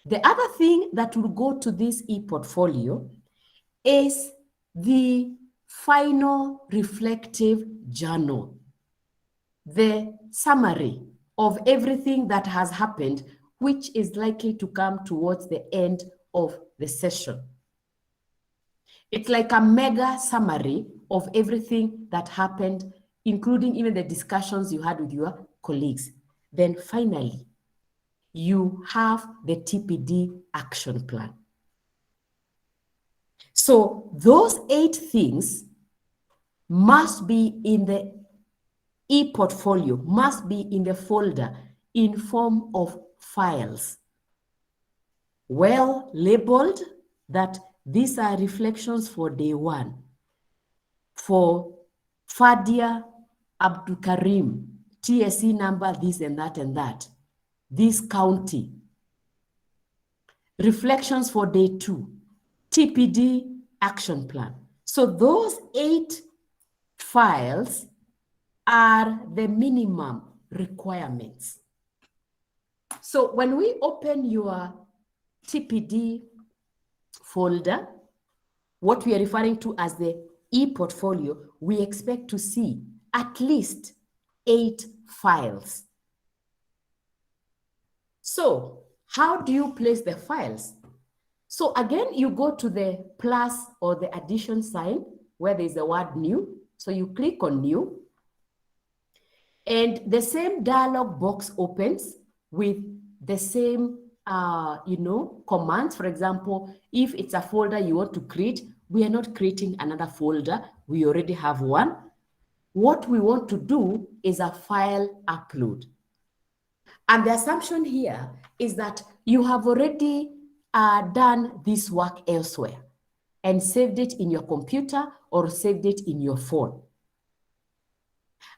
The other thing that will go to this e-portfolio is the final reflective journal, the summary of everything that has happened, which is likely to come towards the end of the session. It's like a mega summary of everything that happened, including even the discussions you had with your colleagues. Then finally, you have the TPD action plan. So those 8 things must be in the e-portfolio, must be in the folder in form of files, well labeled that these are reflections for day one. For Fadia Abdul Karim, TSE number, this and that and that, this county. Reflections for day 2, TPD action plan. So those 8 files are the minimum requirements. So when we open your TPD folder, what we are referring to as the e-portfolio, we expect to see at least 8 files. So how do you place the files? So again, you go to the plus or the addition sign where there's the word new. So you click on new, and the same dialog box opens with the same commands. For example, if it's a folder you want to create, we are not creating another folder. We already have one. What we want to do is a file upload. And the assumption here is that you have already done this work elsewhere and saved it in your computer or saved it in your phone.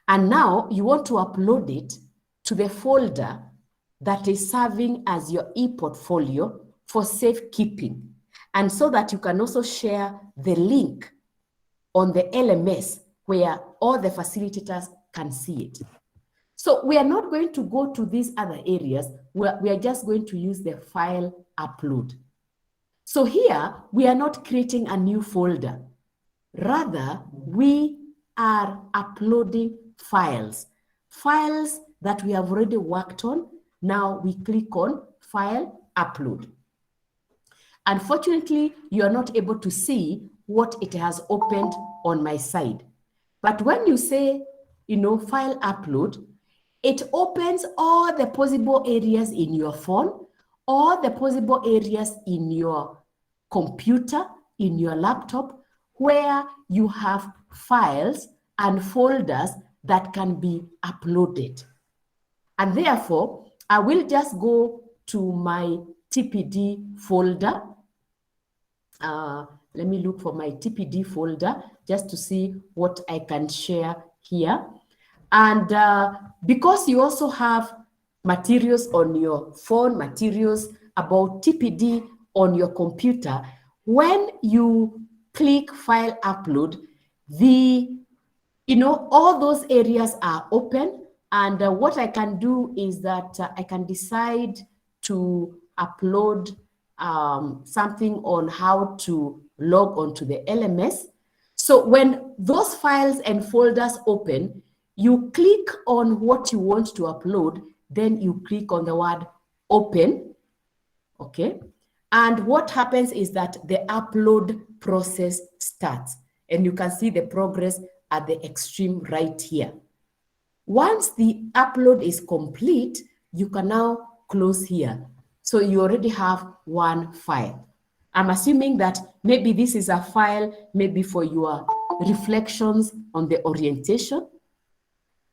And now you want to upload it to the folder that is serving as your e-portfolio for safekeeping, and so that you can also share the link on the LMS where all the facilitators can see it. So we are not going to go to these other areas. We are just going to use the file upload. So here, we are not creating a new folder. Rather, we are uploading files that we have already worked on. Now we click on File Upload. Unfortunately, you are not able to see what it has opened on my side. But when you say, File Upload, it opens all the possible areas in your phone, all the possible areas in your computer, in your laptop, where you have files and folders that can be uploaded. And therefore, I will just go to my TPD folder. Let me look for my TPD folder just to see what I can share here. And because you also have materials on your phone, materials about TPD on your computer, when you click File Upload, all those areas are open. And what I can do is that I can decide to upload something on how to log onto the LMS. So when those files and folders open, you click on what you want to upload, then you click on the word open, okay? And what happens is that the upload process starts, and you can see the progress at the extreme right here. Once the upload is complete, you can now close here. So you already have one file. I'm assuming that maybe this is a file maybe for your reflections on the orientation.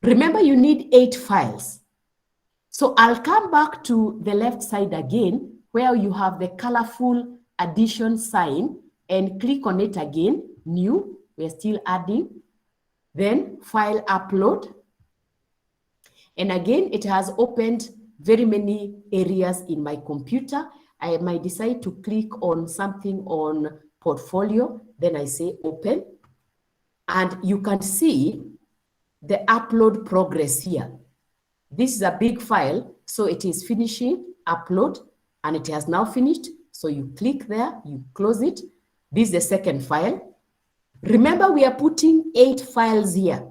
Remember, you need 8 files. So I'll come back to the left side again, where you have the colorful addition sign, and click on it again, new, we're still adding, then file upload. And again, it has opened very many areas in my computer. I might decide to click on something on portfolio, then I say open. And you can see the upload progress here. This is a big file, so it is finishing upload, and it has now finished. So you click there, you close it. This is the second file. Remember, we are putting 8 files here.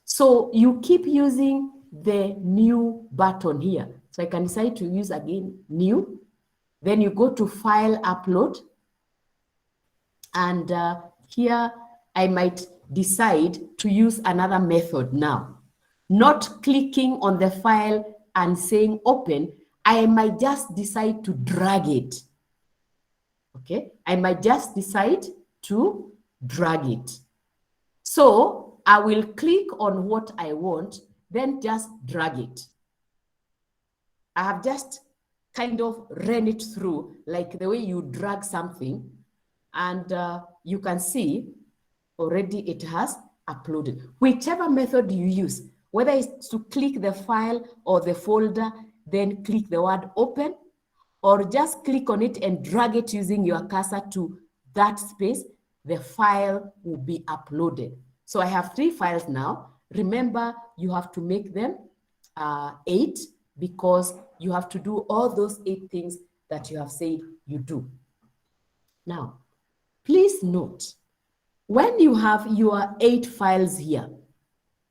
So you keep using the new button here. So I can decide to use again new. Then you go to file upload. And here I might decide to use another method now. Not clicking on the file and saying open, I might just decide to drag it. Okay, I might just decide to drag it. So I will click on what I want, then just drag it. I have just kind of ran it through like the way you drag something, and you can see already it has uploaded. Whichever method you use, whether it's to click the file or the folder, then click the word open, or just click on it and drag it using your cursor to that space, the file will be uploaded. So I have 3 files now. Remember, you have to make them 8 because you have to do all those 8 things that you have said you do. Now, please note, when you have your 8 files here,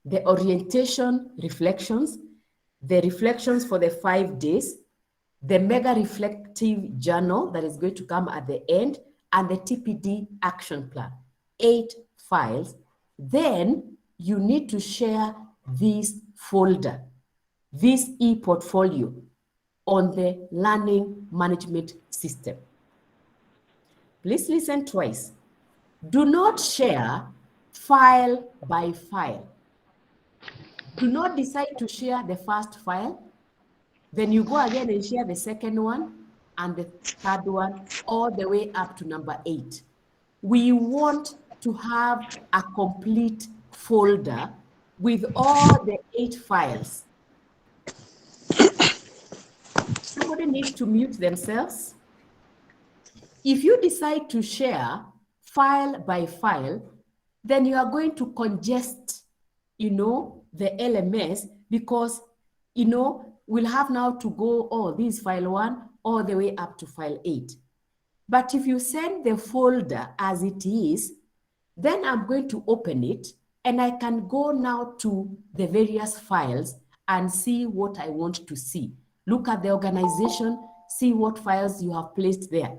the orientation reflections, the reflections for the 5 days, the mega reflective journal that is going to come at the end, and the TPD action plan, 8 files, then you need to share this folder, this e-portfolio on the learning management system. Please listen twice. Do not share file by file. Do not decide to share the first file, then you go again and share the second one and the third one, all the way up to number 8. We want to have a complete folder with all the 8 files. everybody needs to mute themselves. If you decide to share file by file, then you are going to congest, the LMS, because, we'll have now to go, this file 1 all the way up to file 8. But if you send the folder as it is, then I'm going to open it and I can go now to the various files and see what I want to see. Look at the organization, see what files you have placed there.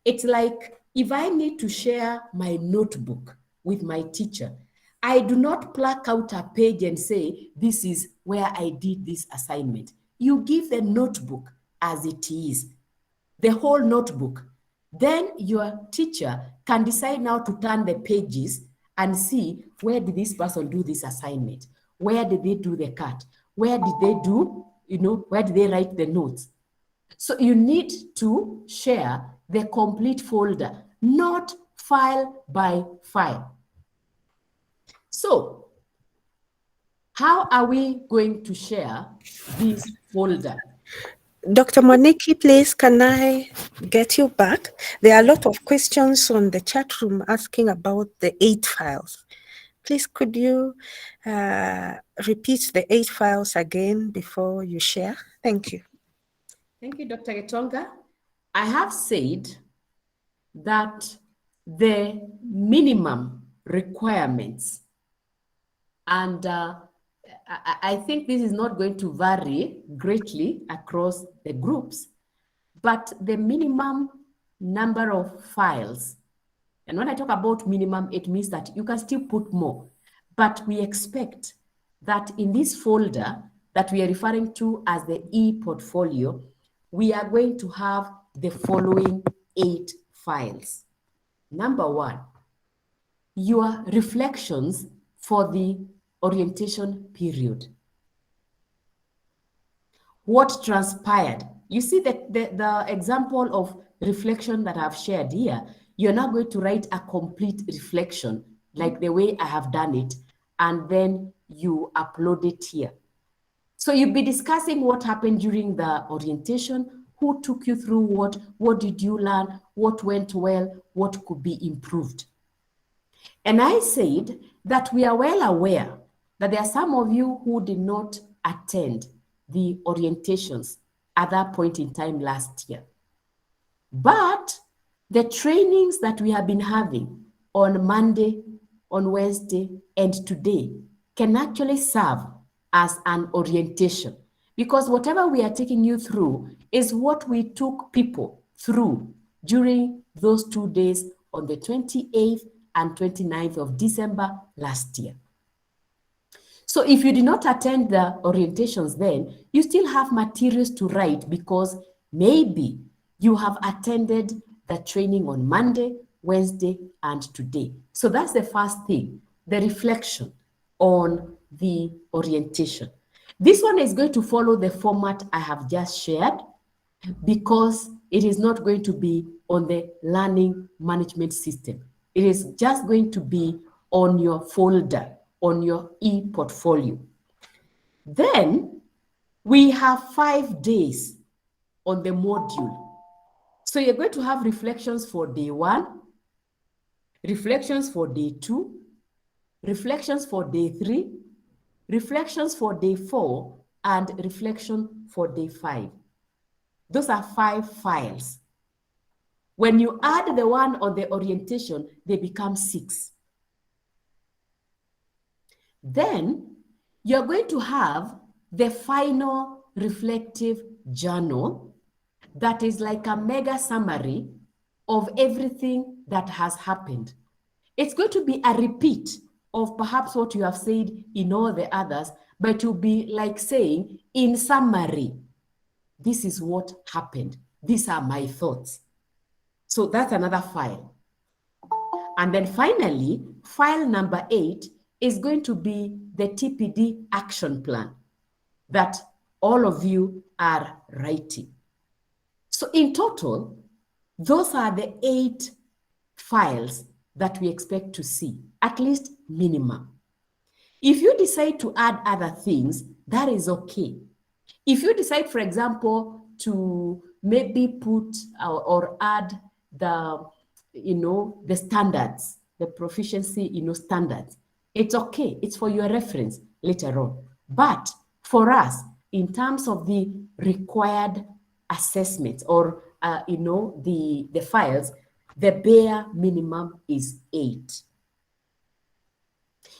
It's like if I need to share my notebook with my teacher, I do not pluck out a page and say, this is where I did this assignment. You give the notebook as it is, the whole notebook. Then your teacher can decide now to turn the pages and see, where did this person do this assignment? Where did they do the cut? Where did they do, where did they write the notes? So you need to share the complete folder, not file by file. So how are we going to share this folder? Dr. Moniki, please, can I get you back? There are a lot of questions on the chat room asking about the 8 files. Please, could you repeat the 8 files again before you share? Thank you. Thank you, Dr. Getonga. I have said that the minimum requirements, and I think this is not going to vary greatly across the groups, but the minimum number of files, and when I talk about minimum, it means that you can still put more, but we expect that in this folder that we are referring to as the e-portfolio, we are going to have the following 8 files. Number 1, your reflections for the orientation period. What transpired? You see the example of reflection that I've shared here. You're now going to write a complete reflection like the way I have done it, and then you upload it here. So you'll be discussing what happened during the orientation, who took you through what did you learn, what went well, what could be improved. And I said that we are well aware that there are some of you who did not attend the orientations at that point in time last year. But the trainings that we have been having on Monday, on Wednesday, and today can actually serve as an orientation, because whatever we are taking you through is what we took people through during those 2 days on the 28th and 29th of December last year. So if you did not attend the orientations then, you still have materials to write, because maybe you have attended the training on Monday, Wednesday, and today. So that's the first thing, the reflection on the orientation. This one is going to follow the format I have just shared, because it is not going to be on the learning management system. It is just going to be on your folder, on your e-portfolio. Then we have 5 days on the module. So you're going to have reflections for day 1, reflections for day 2, reflections for day 3, reflections for day 4, and reflection for day 5. Those are 5 files. When you add the one on the orientation, they become 6. Then you're going to have the final reflective journal that is like a mega summary of everything that has happened. It's going to be a repeat of perhaps what you have said in all the others, but it will be like saying, in summary, this is what happened. These are my thoughts. So that's another file. And then finally, file number 8 is going to be the TPD action plan that all of you are writing. So in total, those are the 8 files that we expect to see, at least minimum. If you decide to add other things, that is okay. If you decide, for example, to maybe put or add the, the standards, the proficiency, standards. It's okay. It's for your reference later on. But for us, in terms of the required assessments or, the files, the bare minimum is 8.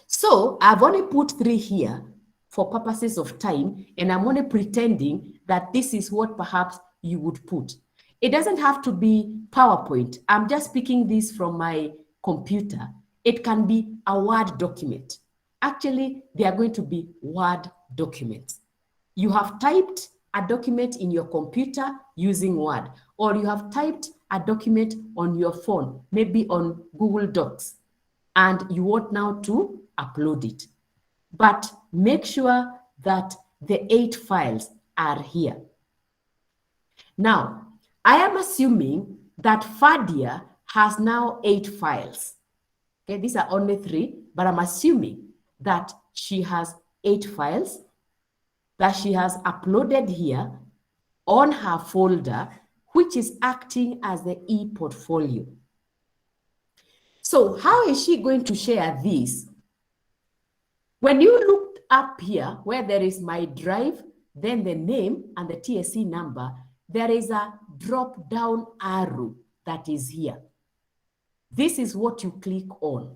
So I've only put 3 here for purposes of time, and I'm only pretending that this is what perhaps you would put. It doesn't have to be PowerPoint. I'm just picking this from my computer. It can be a Word document. Actually, they are going to be Word documents. You have typed a document in your computer using Word, or you have typed a document on your phone, maybe on Google Docs, and you want now to upload it. But make sure that the 8 files are here. Now, I am assuming that Fadia has now 8 files. Okay, these are only 3, but I'm assuming that she has 8 files that she has uploaded here on her folder, which is acting as the e-portfolio. So how is she going to share this? When you look up here where there is my drive, then the name and the TSC number, there is a drop down arrow that is here. This is what you click on.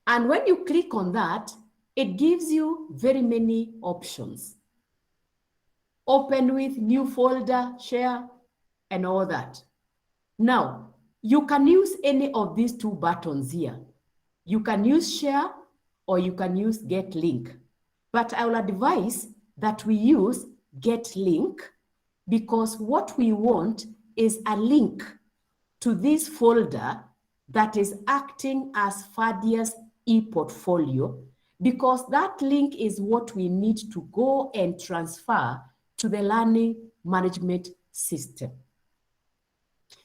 And when you click on that, it gives you very many options. Open with, new folder, share, and all that. Now, you can use any of these 2 buttons here. You can use share or you can use get link. But I will advise that we use get link because what we want is a link to this folder that is acting as Fadia's e-portfolio, because that link is what we need to go and transfer to the learning management system.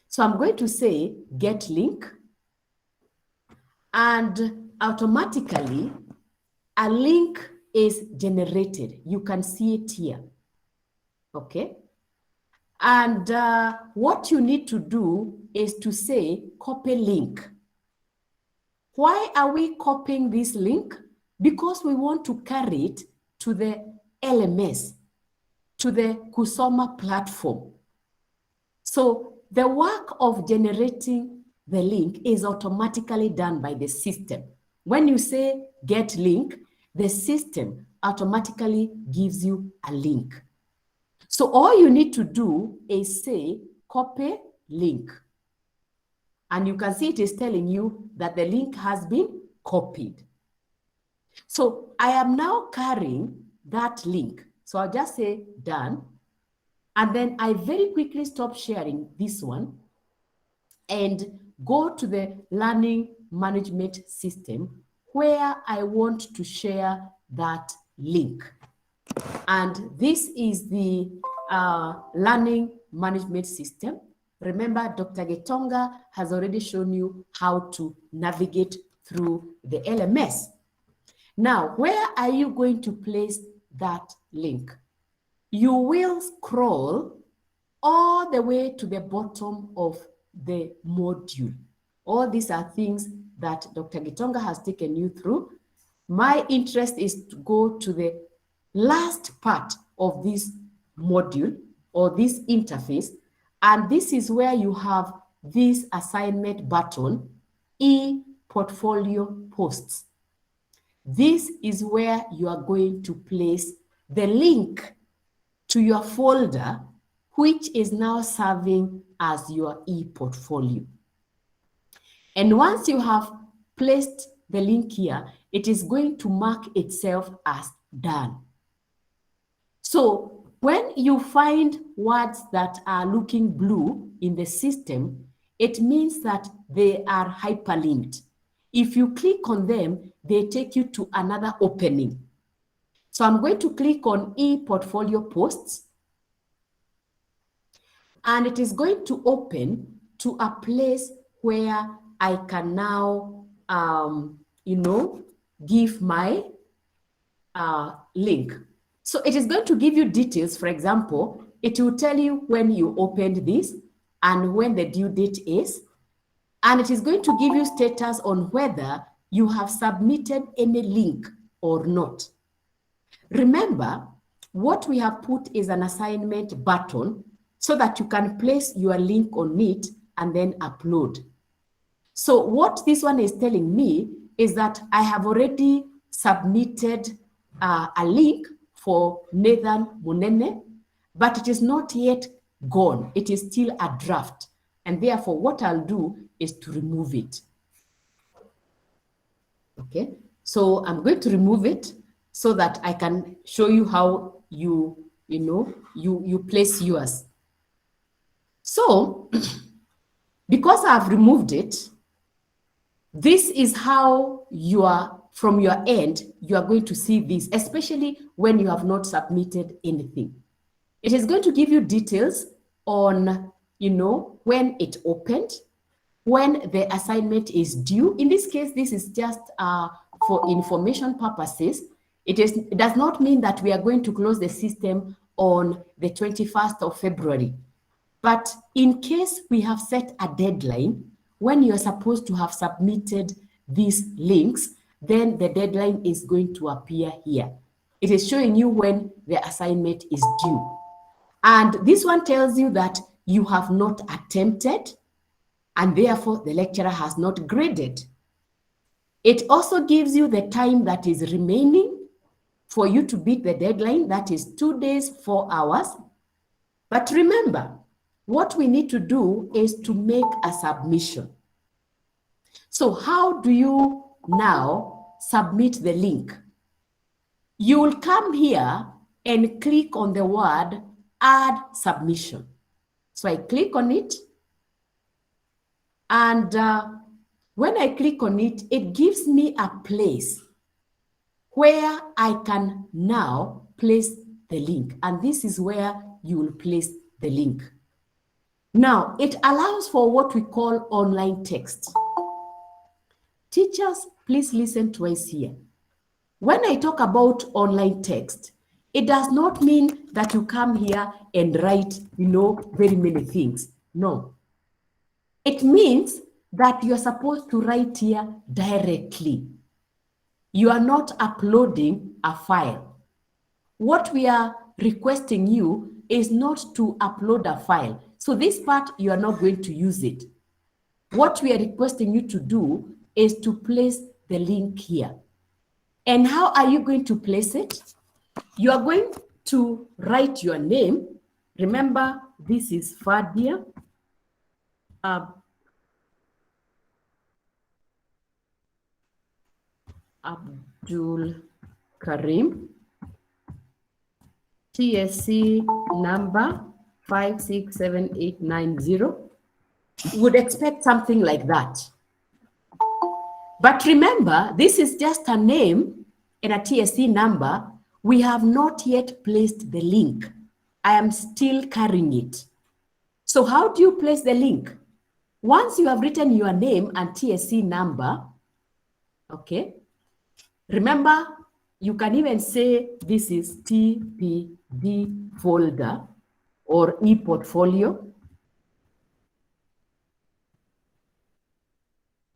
So I'm going to say get link, and automatically a link is generated. You can see it here, okay? And what you need to do is to say copy link. Why are we copying this link? Because we want to carry it to the LMS, to the Kusoma platform. So the work of generating the link is automatically done by the system. When you say get link, the system automatically gives you a link. So all you need to do is say copy link. And you can see it is telling you that the link has been copied. So I am now carrying that link. So I'll just say done. And then I very quickly stop sharing this one and go to the learning management system where I want to share that link. And this is the learning management system. Remember, Dr. Getonga has already shown you how to navigate through the LMS. Now, where are you going to place that link? You will scroll all the way to the bottom of the module. All these are things that Dr. Getonga has taken you through. My interest is to go to the last part of this module or this interface, and this is where you have this assignment button, e-portfolio posts. This is where you are going to place the link to your folder, which is now serving as your e-portfolio. And once you have placed the link here, it is going to mark itself as done. So when you find words that are looking blue in the system, it means that they are hyperlinked. If you click on them, they take you to another opening. So I'm going to click on e-portfolio posts, and it is going to open to a place where I can now, give my link. So it is going to give you details. For example, it will tell you when you opened this and when the due date is. And it is going to give you status on whether you have submitted any link or not. Remember, what we have put is an assignment button so that you can place your link on it and then upload. So what this one is telling me is that I have already submitted a link for Nathan Munene, but it is not yet gone. It is still a draft. And therefore, what I'll do is to remove it. Okay, so I'm going to remove it so that I can show you how you place yours. So, because I've removed it, this is how from your end, you are going to see this, especially when you have not submitted anything. It is going to give you details on, when it opened, when the assignment is due. In this case, this is just for information purposes. It does not mean that we are going to close the system on the 21st of February. But in case we have set a deadline, when you're supposed to have submitted these links, then the deadline is going to appear here. It is showing you when the assignment is due. And this one tells you that you have not attempted, and therefore the lecturer has not graded. It also gives you the time that is remaining for you to beat the deadline, that is 2 days, 4 hours. But remember, what we need to do is to make a submission. So how do you now submit the link? You will come here and click on the word add submission. So I click on it, and when I click on it, it gives me a place where I can now place the link. And this is where you will place the link. Now, it allows for what we call online text. Teachers, please listen twice here. When I talk about online text, it does not mean that you come here and write, very many things. No. It means that you're supposed to write here directly. You are not uploading a file. What we are requesting you is not to upload a file. So this part, you are not going to use it. What we are requesting you to do is to place the link here. And how are you going to place it? You are going to write your name. Remember, this is Fadia Abdul Karim, TSC number 567890. Would expect something like that. But remember, this is just a name and a TSC number. We have not yet placed the link. I am still carrying it. So how do you place the link? Once you have written your name and TSC number, okay, remember, you can even say this is TPD folder or e-portfolio.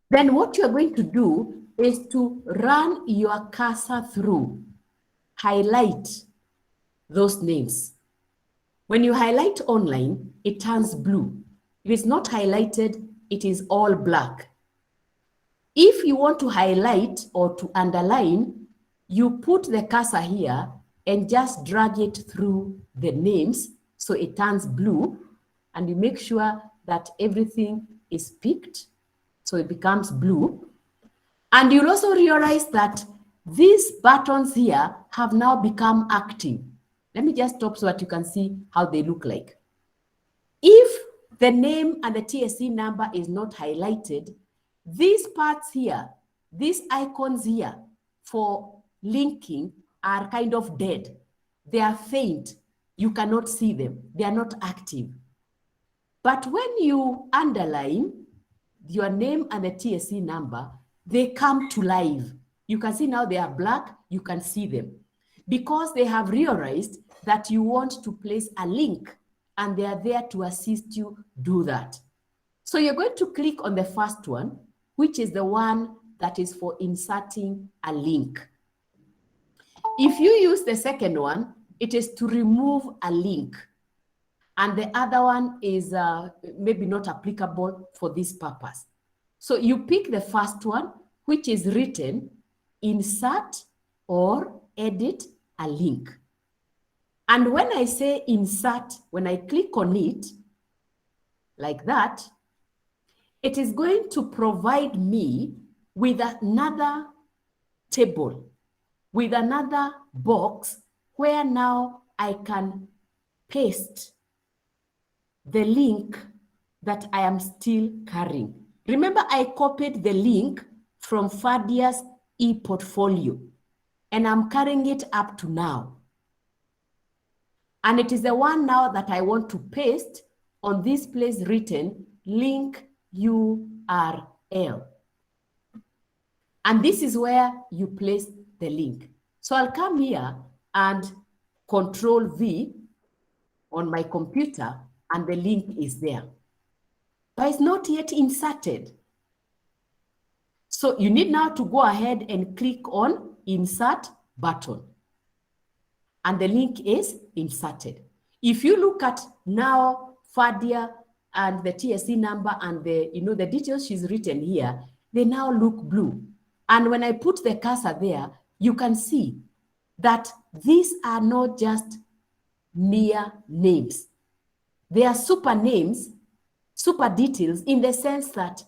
Then what you're going to do is to run your cursor through, highlight those names. When you highlight online, it turns blue. If it's not highlighted, it is all black. If you want to highlight or to underline, you put the cursor here and just drag it through the names so it turns blue, and you make sure that everything is picked so it becomes blue. And you'll also realize that these buttons here have now become active. Let me just stop so that you can see how they look like. If the name and the TSC number is not highlighted, these parts here, these icons here for linking are kind of dead. They are faint. You cannot see them. They are not active. But when you underline your name and the TSC number, they come to life. You can see now they are black. You can see them. because they have realized that you want to place a link and they are there to assist you do that. So you're going to click on the first one, which is the one that is for inserting a link. If you use the second one, it is to remove a link. And the other one is maybe not applicable for this purpose. So you pick the first one, which is written, insert or edit a link. And when I say insert, when I click on it, like that, it is going to provide me with another table, with another box where now I can paste the link that I am still carrying. Remember, I copied the link from Fadia's e-portfolio, and I'm carrying it up to now. And it is the one now that I want to paste on this place written link URL. And this is where you place the link. So I'll come here and Control V on my computer, and the link is there. But it's not yet inserted. So you need now to go ahead and click on Insert button. And the link is inserted. If you look at now Fadia and the TSC number and the details she's written here, they now look blue. And when I put the cursor there, you can see that these are not just mere names. They are super names, super details, in the sense that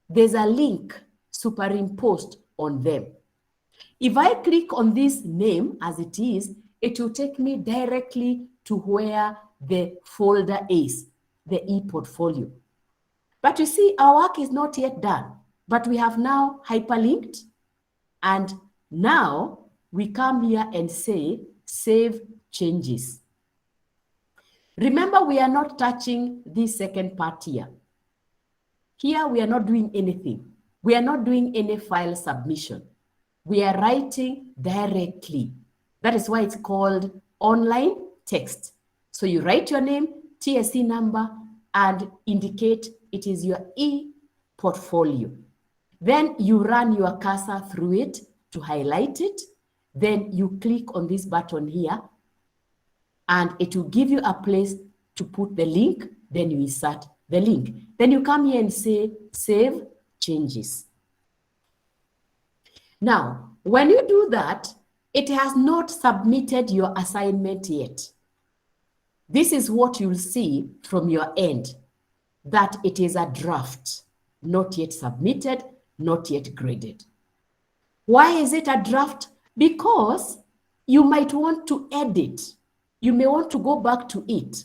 there's a link superimposed on them. If I click on this name as it is, it will take me directly to where the folder is, the e-portfolio. But you see, our work is not yet done, but we have now hyperlinked, and now we come here and say, save changes. Remember, we are not touching this second part here. Here, we are not doing anything. We are not doing any file submission. We are writing directly. That is why it's called online text. So you write your name, TSC number, and indicate it is your e-portfolio. Then you run your cursor through it to highlight it. Then you click on this button here, and it will give you a place to put the link. Then you insert the link. Then you come here and say, save changes. Now, when you do that, it has not submitted your assignment yet. This is what you'll see from your end, that it is a draft, not yet submitted, not yet graded. Why is it a draft? Because you might want to edit. You may want to go back to it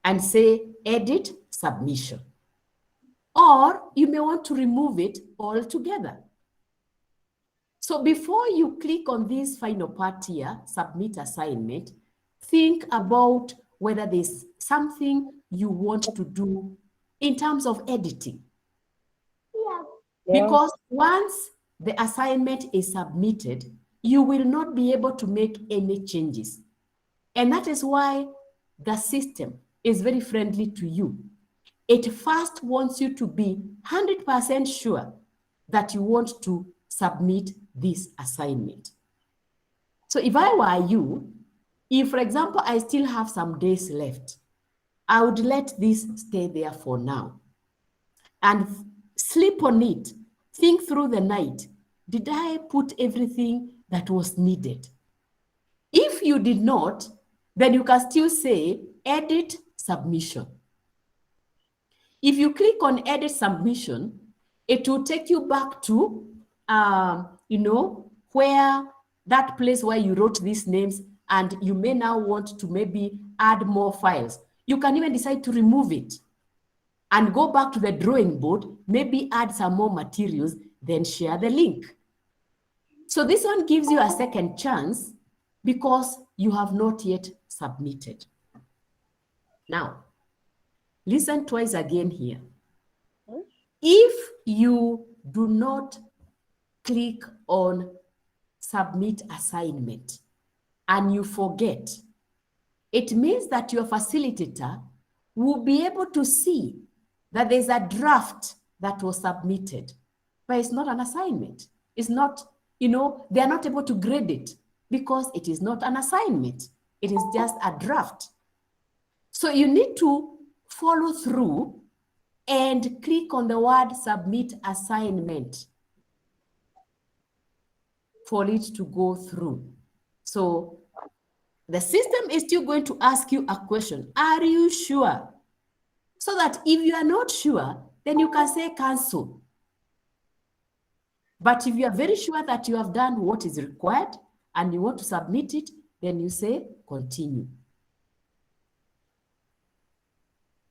and say, edit submission. Or you may want to remove it altogether. So before you click on this final part here, submit assignment, think about whether there's something you want to do in terms of editing. Because once the assignment is submitted, you will not be able to make any changes. And that is why the system is very friendly to you. It first wants you to be 100% sure that you want to submit this assignment. So if I were you, if, for example, I still have some days left, I would let this stay there for now and sleep on it. Think through the night. Did I put everything that was needed? If you did not, then you can still say edit submission. If you click on edit submission, it will take you back to, where that place where you wrote these names, and you may now want to maybe add more files. You can even decide to remove it and go back to the drawing board, maybe add some more materials, then share the link. So this one gives you a second chance because you have not yet submitted. Now, listen twice again here. If you do not click on submit assignment and you forget, it means that your facilitator will be able to see that there's a draft that was submitted, but it's not an assignment. It's not, they're not able to grade it because it is not an assignment. It is just a draft. So you need to follow through and click on the word submit assignment for it to go through. So the system is still going to ask you a question. Are you sure? So that if you are not sure, then you can say cancel. But if you are very sure that you have done what is required and you want to submit it, then you say continue.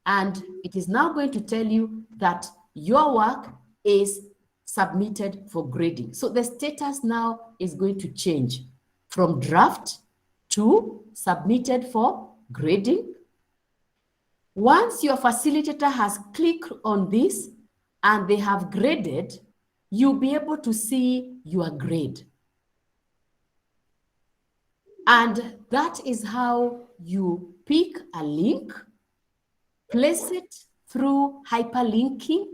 And it is now going to tell you that your work is submitted for grading. So the status now is going to change from draft to submitted for grading. Once your facilitator has clicked on this and they have graded, you'll be able to see your grade. And that is how you pick a link, place it through hyperlinking,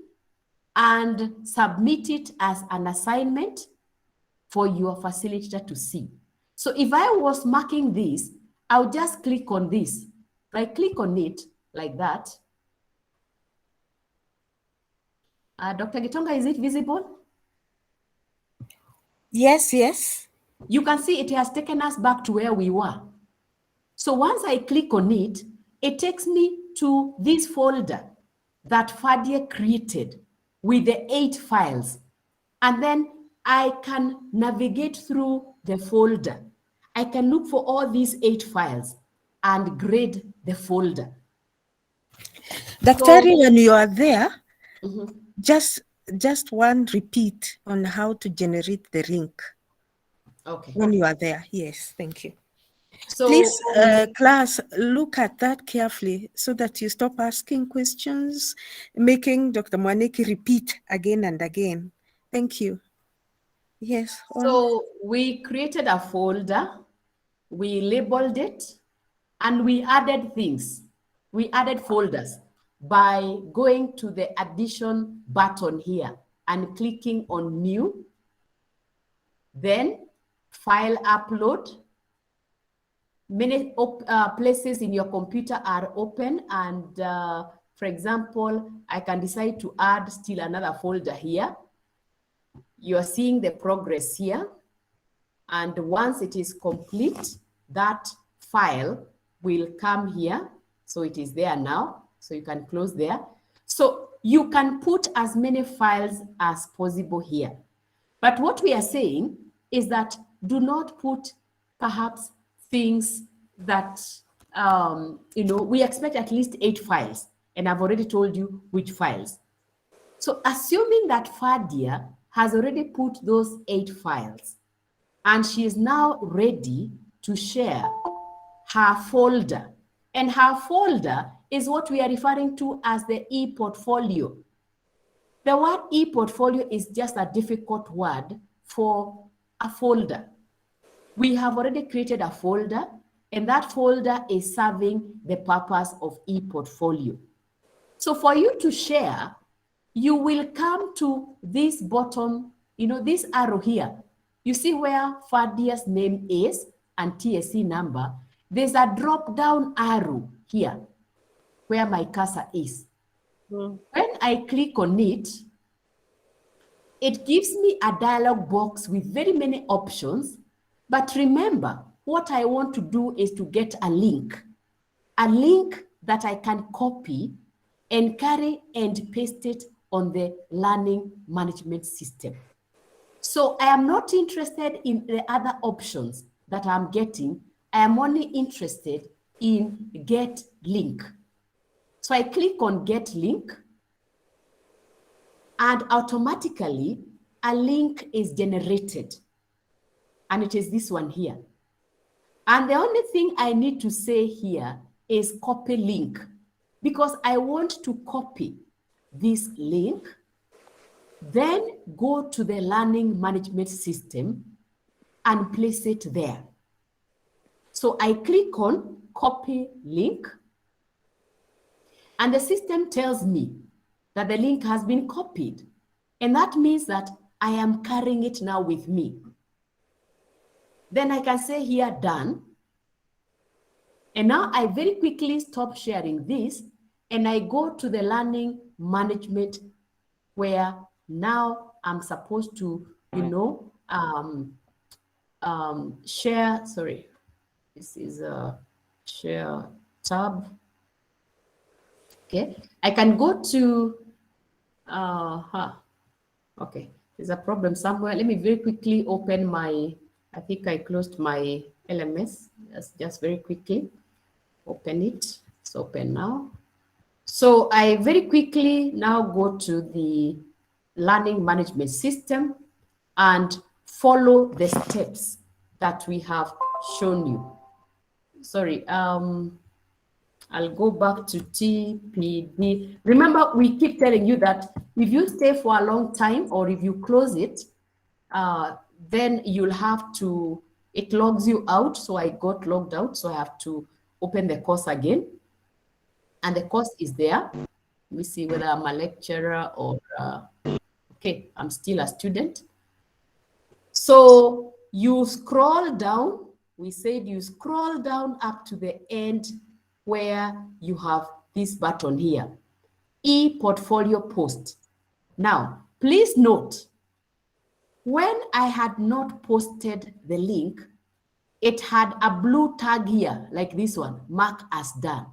and submit it as an assignment for your facilitator to see. So if I was marking this, I'll just click on this. If I click on it like that, Dr. Gitonga, is it visible? Yes, yes. You can see it has taken us back to where we were. So once I click on it, it takes me to this folder that Fadia created with the 8 files. And then I can navigate through the folder. I can look for all these 8 files and grade the folder. Dr. When you are there, Mhm. just one repeat on how to generate the link. Okay. When you are there, yes, thank you. So, please, class, look at that carefully so that you stop asking questions, making Dr. Mwaniki repeat again and again. Thank you. Yes. So we created a folder, we labeled it, and we added things. We added folders by going to the addition button here and clicking on new, then file upload. Many places in your computer are open, and for example, I can decide to add still another folder here. You are seeing the progress here, and once it is complete, that file will come here. So it is there now, so you can close there. So you can put as many files as possible here. But what we are saying is that do not put perhaps things that, we expect at least 8 files, and I've already told you which files. So assuming that Fadia has already put those 8 files, and she is now ready to share her folder, and her folder is what we are referring to as the e-portfolio. The word e-portfolio is just a difficult word for a folder. We have already created a folder, and that folder is serving the purpose of e-portfolio. So for you to share, you will come to this bottom, this arrow here. You see where Fadia's name is and TSC number. There's a drop-down arrow here where my cursor is. When I click on it, it gives me a dialog box with very many options. But remember, what I want to do is to get a link that I can copy and carry and paste it on the learning management system. So I am not interested in the other options that I'm getting. I am only interested in get link. So I click on get link, and automatically a link is generated. And it is this one here. And the only thing I need to say here is copy link, because I want to copy this link, then go to the learning management system and place it there. So I click on copy link, and the system tells me that the link has been copied. And that means that I am carrying it now with me. Then I can say here, done. And now I very quickly stop sharing this and I go to the learning management where now I'm supposed to, share, sorry, this is a share tab. Okay, I can go to, okay, there's a problem somewhere. Let me very quickly open my, I think I closed my LMS, just very quickly, open it, it's open now. So I very quickly now go to the learning management system and follow the steps that we have shown you. Sorry, I'll go back to TPD. Remember, we keep telling you that if you stay for a long time or if you close it, then you'll have to, it logs you out. So I got logged out, so I have to open the course again. And the course is there. Let me see whether I'm a lecturer or, okay, I'm still a student. So you scroll down, we said you scroll down up to the end where you have this button here, e-portfolio post. Now, please note, when I had not posted the link, it had a blue tag here, like this one, mark as done.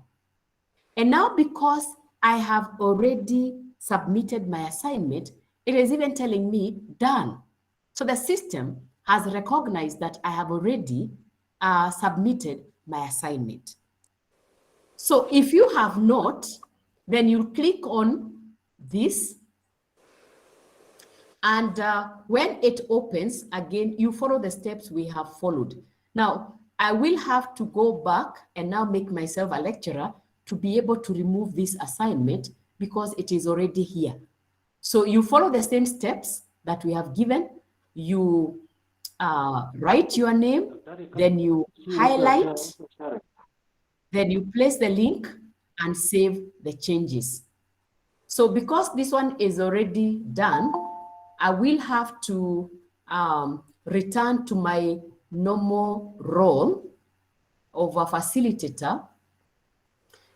And now because I have already submitted my assignment, it is even telling me done. So the system has recognized that I have already submitted my assignment. So if you have not, then you click on this. And when it opens, again, you follow the steps we have followed. Now, I will have to go back and now make myself a lecturer to be able to remove this assignment because it is already here. So you follow the same steps that we have given. You write your name, then you highlight, then you place the link and save the changes. So because this one is already done, I will have to return to my normal role of a facilitator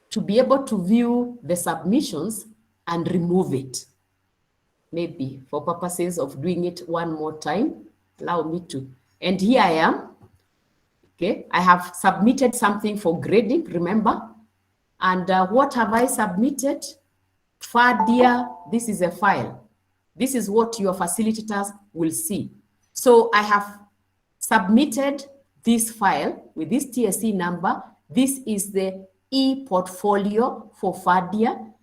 to be able to view the submissions and remove it. Maybe for purposes of doing it one more time, allow me to. And here I am. Okay, I have submitted something for grading, remember? And what have I submitted? FADIA, this is a file. This is what your facilitators will see. So I have submitted this file with this TSC number. This is the e-portfolio for FADIA.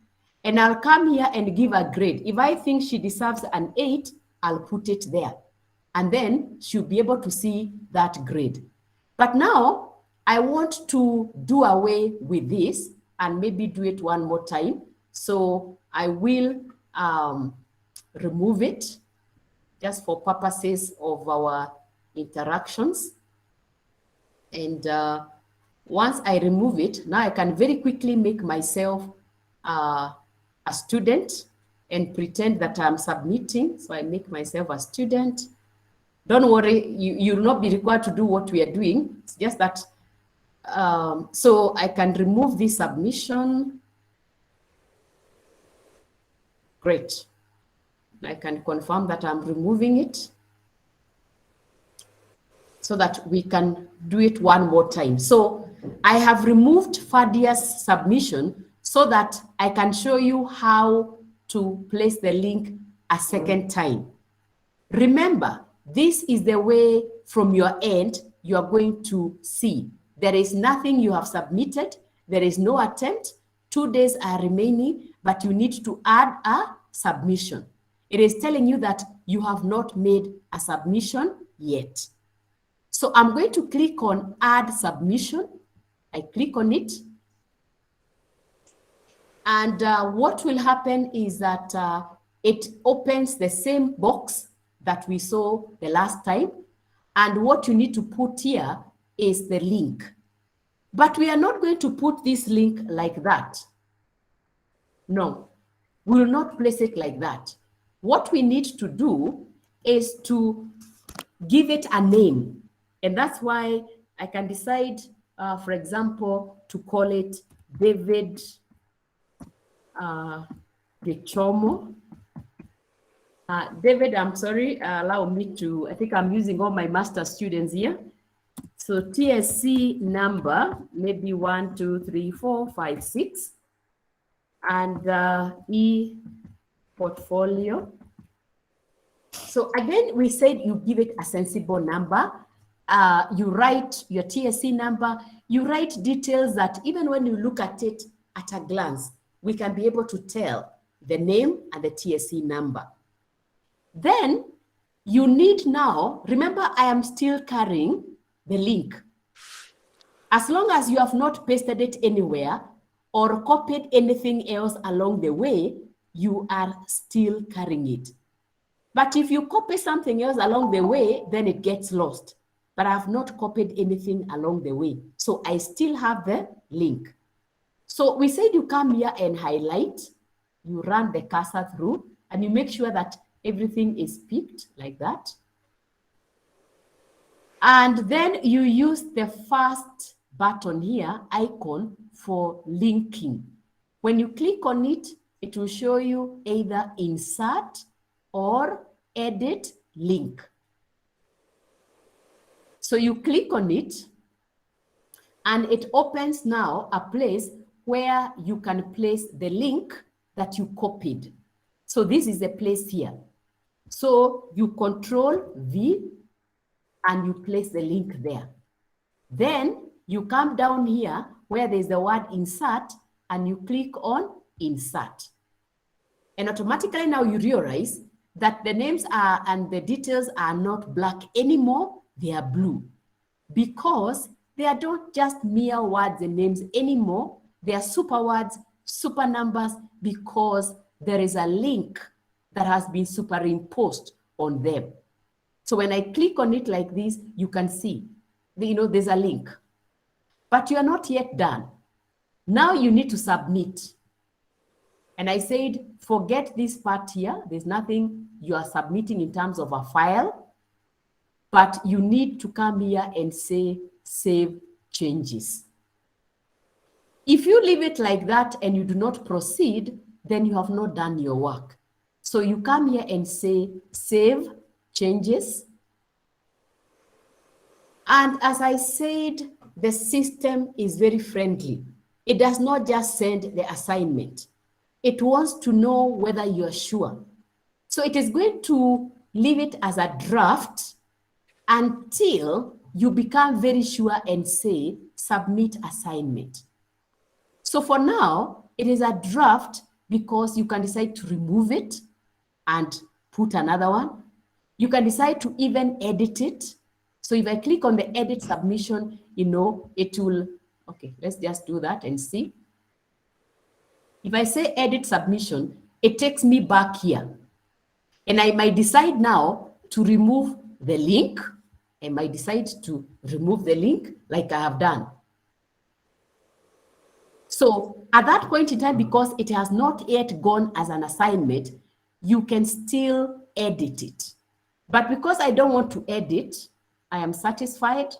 And I'll come here and give a grade. If I think she deserves an 8, I'll put it there. And then she'll be able to see that grade. But now I want to do away with this and maybe do it one more time. So I will remove it just for purposes of our interactions. And once I remove it, now I can very quickly make myself a student and pretend that I'm submitting. So I make myself a student. Don't worry, you'll not be required to do what we are doing. It's just that, so I can remove this submission. Great. I can confirm that I'm removing it so that we can do it one more time. So I have removed FADIA's submission so that I can show you how to place the link a second time. Remember, this is the way from your end you are going to see. There is nothing you have submitted. There is no attempt. 2 days are remaining, but you need to add a submission. It is telling you that you have not made a submission yet. So I'm going to click on add submission. I click on it. And what will happen is that it opens the same box that we saw the last time. And what you need to put here is the link. But we are not going to put this link like that. No, we will not place it like that. What we need to do is to give it a name. And that's why I can decide, for example, to call it David Gichomo. David, I'm sorry, allow me to, I think I'm using all my master students here. So TSC number, maybe 1, 2, 3, 4, 5, 6. And e-portfolio. So again, we said you give it a sensible number. You write your TSC number. You write details that even when you look at it at a glance, we can be able to tell the name and the TSC number. Then you need now, remember I am still carrying the link. As long as you have not pasted it anywhere or copied anything else along the way, you are still carrying it. But if you copy something else along the way, then it gets lost. But I have not copied anything along the way. So I still have the link. So we said you come here and highlight, you run the cursor through, and you make sure that everything is picked like that. And then you use the first button here, icon, for linking. When you click on it, it will show you either insert or edit link. So you click on it, and it opens now a place where you can place the link that you copied. So this is the place here. So you Control V and you place the link there. Then you come down here where there's the word insert and you click on insert. And automatically now you realize that the names are and the details are not black anymore, they are blue. Because they are not just mere words and names anymore, they are super words, super numbers, because there is a link that has been superimposed on them. So when I click on it like this, you can see, there's a link. But you are not yet done. Now you need to submit. And I said, forget this part here. There's nothing you are submitting in terms of a file, but you need to come here and say, save changes. If you leave it like that and you do not proceed, then you have not done your work. So you come here and say, save changes. And as I said, the system is very friendly. It does not just send the assignment. It wants to know whether you are sure. So it is going to leave it as a draft until you become very sure and say, submit assignment. So for now, it is a draft because you can decide to remove it and put another one. You can decide to even edit it. So if I click on the edit submission, it will, okay, let's just do that and see. If I say edit submission, it takes me back here. And I might decide now to remove the link. I might decide to remove the link like I have done. So at that point in time, because it has not yet gone as an assignment, you can still edit it. But because I don't want to edit, I am satisfied,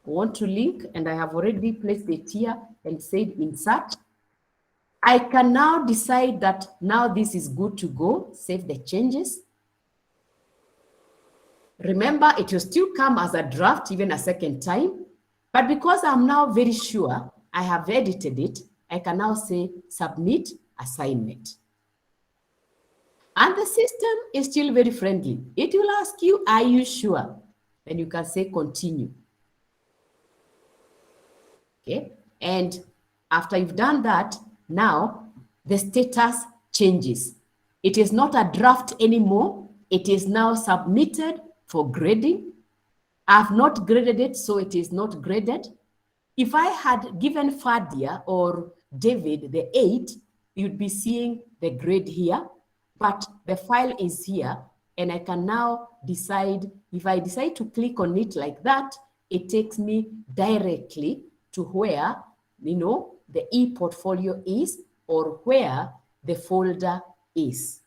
I want to link, and I have already placed it here and said insert. I can now decide that now this is good to go, save the changes. Remember, it will still come as a draft even a second time, but because I'm now very sure I have edited it, I can now say submit assignment. And the system is still very friendly. It will ask you, are you sure? Then you can say continue. Okay, and after you've done that, now the status changes. It is not a draft anymore. It is now submitted for grading. I've not graded it, so it is not graded. If I had given Fadia or David the 8, you'd be seeing the grade here, but the file is here and I can now decide, if I decide to click on it like that, it takes me directly to where, you know, the e-portfolio is, or where the folder is.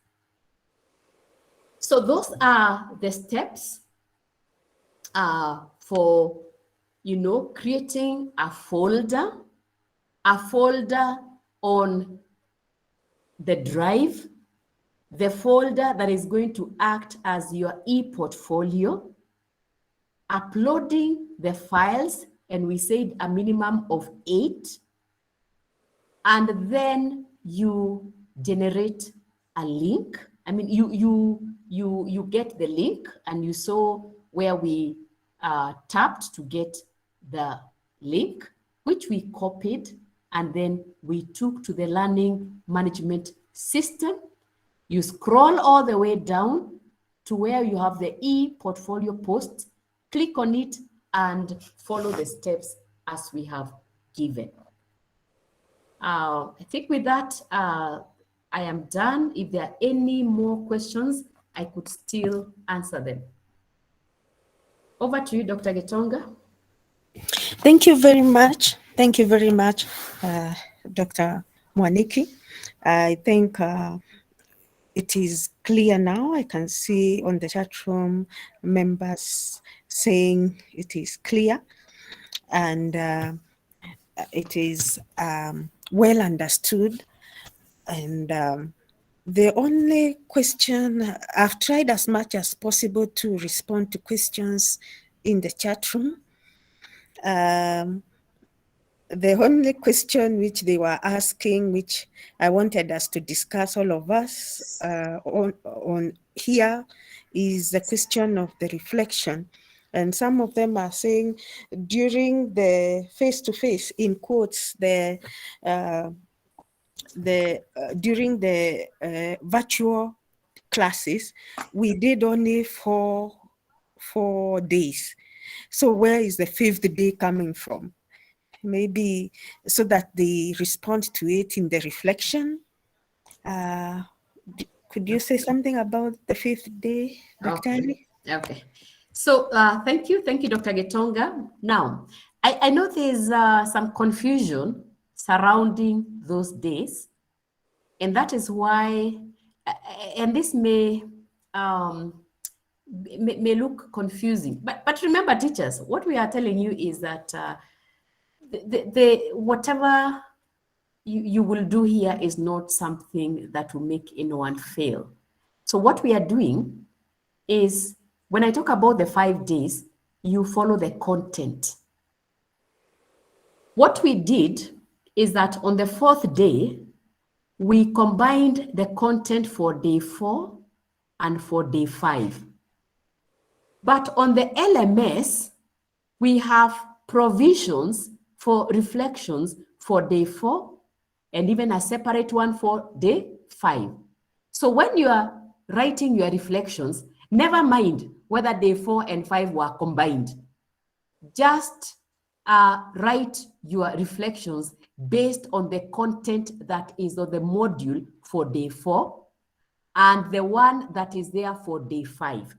So those are the steps for, you know, creating a folder on the drive, the folder that is going to act as your e-portfolio, uploading the files, and we said a minimum of 8, and then you generate a link. I mean, you get the link, and you saw where we tapped to get the link, which we copied, and then we took to the learning management system. You scroll all the way down to where you have the e-portfolio post, click on it, and follow the steps as we have given. I think with that, I am done. If there are any more questions, I could still answer them. Over to you, Dr. Getonga. Thank you very much. Thank you very much, Dr. Mwaniki. I think it is clear now. I can see on the chat room members saying it is clear, and it is well understood. And the only question, I've tried as much as possible to respond to questions in the chat room. The only question which they were asking, which I wanted us to discuss, all of us on here, is the question of the reflection. And some of them are saying during the face-to-face, in quotes, during the virtual classes, we did only 4 days. So where is the 5th day coming from? Maybe so that they respond to it in the reflection. Could you say something about the 5th day, Dr. Ali? Okay. So thank you, Dr. Getonga. Now, I know there's some confusion surrounding those days, and that is why, and this may look confusing, but remember, teachers, what we are telling you is that whatever you will do here is not something that will make anyone fail. So what we are doing is, when I talk about the 5 days, you follow the content. What we did is that on the 4th day, we combined the content for day 4 and for day 5. But on the LMS, we have provisions for reflections for day 4 and even a separate one for day 5. So when you are writing your reflections, never mind whether day 4 and 5 were combined. Just write your reflections based on the content that is on the module for day 4 and the one that is there for day 5.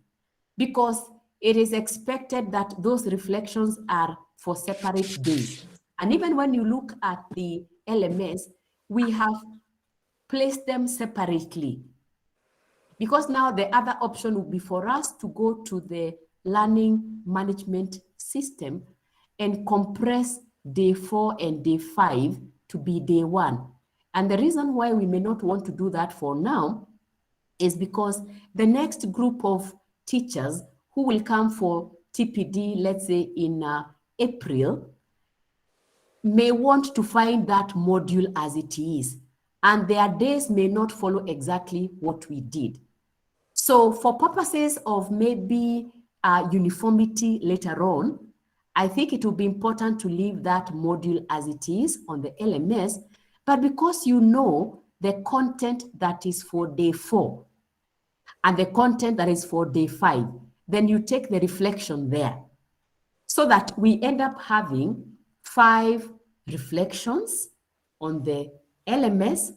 Because it is expected that those reflections are for separate days. And even when you look at the LMS, we have placed them separately. Because now the other option would be for us to go to the learning management system and compress day 4 and day 5 to be day 1. And the reason why we may not want to do that for now is because the next group of teachers who will come for TPD, let's say in April, may want to find that module as it is, and their days may not follow exactly what we did. So for purposes of maybe uniformity later on, I think it will be important to leave that module as it is on the LMS, but because you know the content that is for day 4 and the content that is for day 5, then you take the reflection there, so that we end up having 5 reflections on the LMS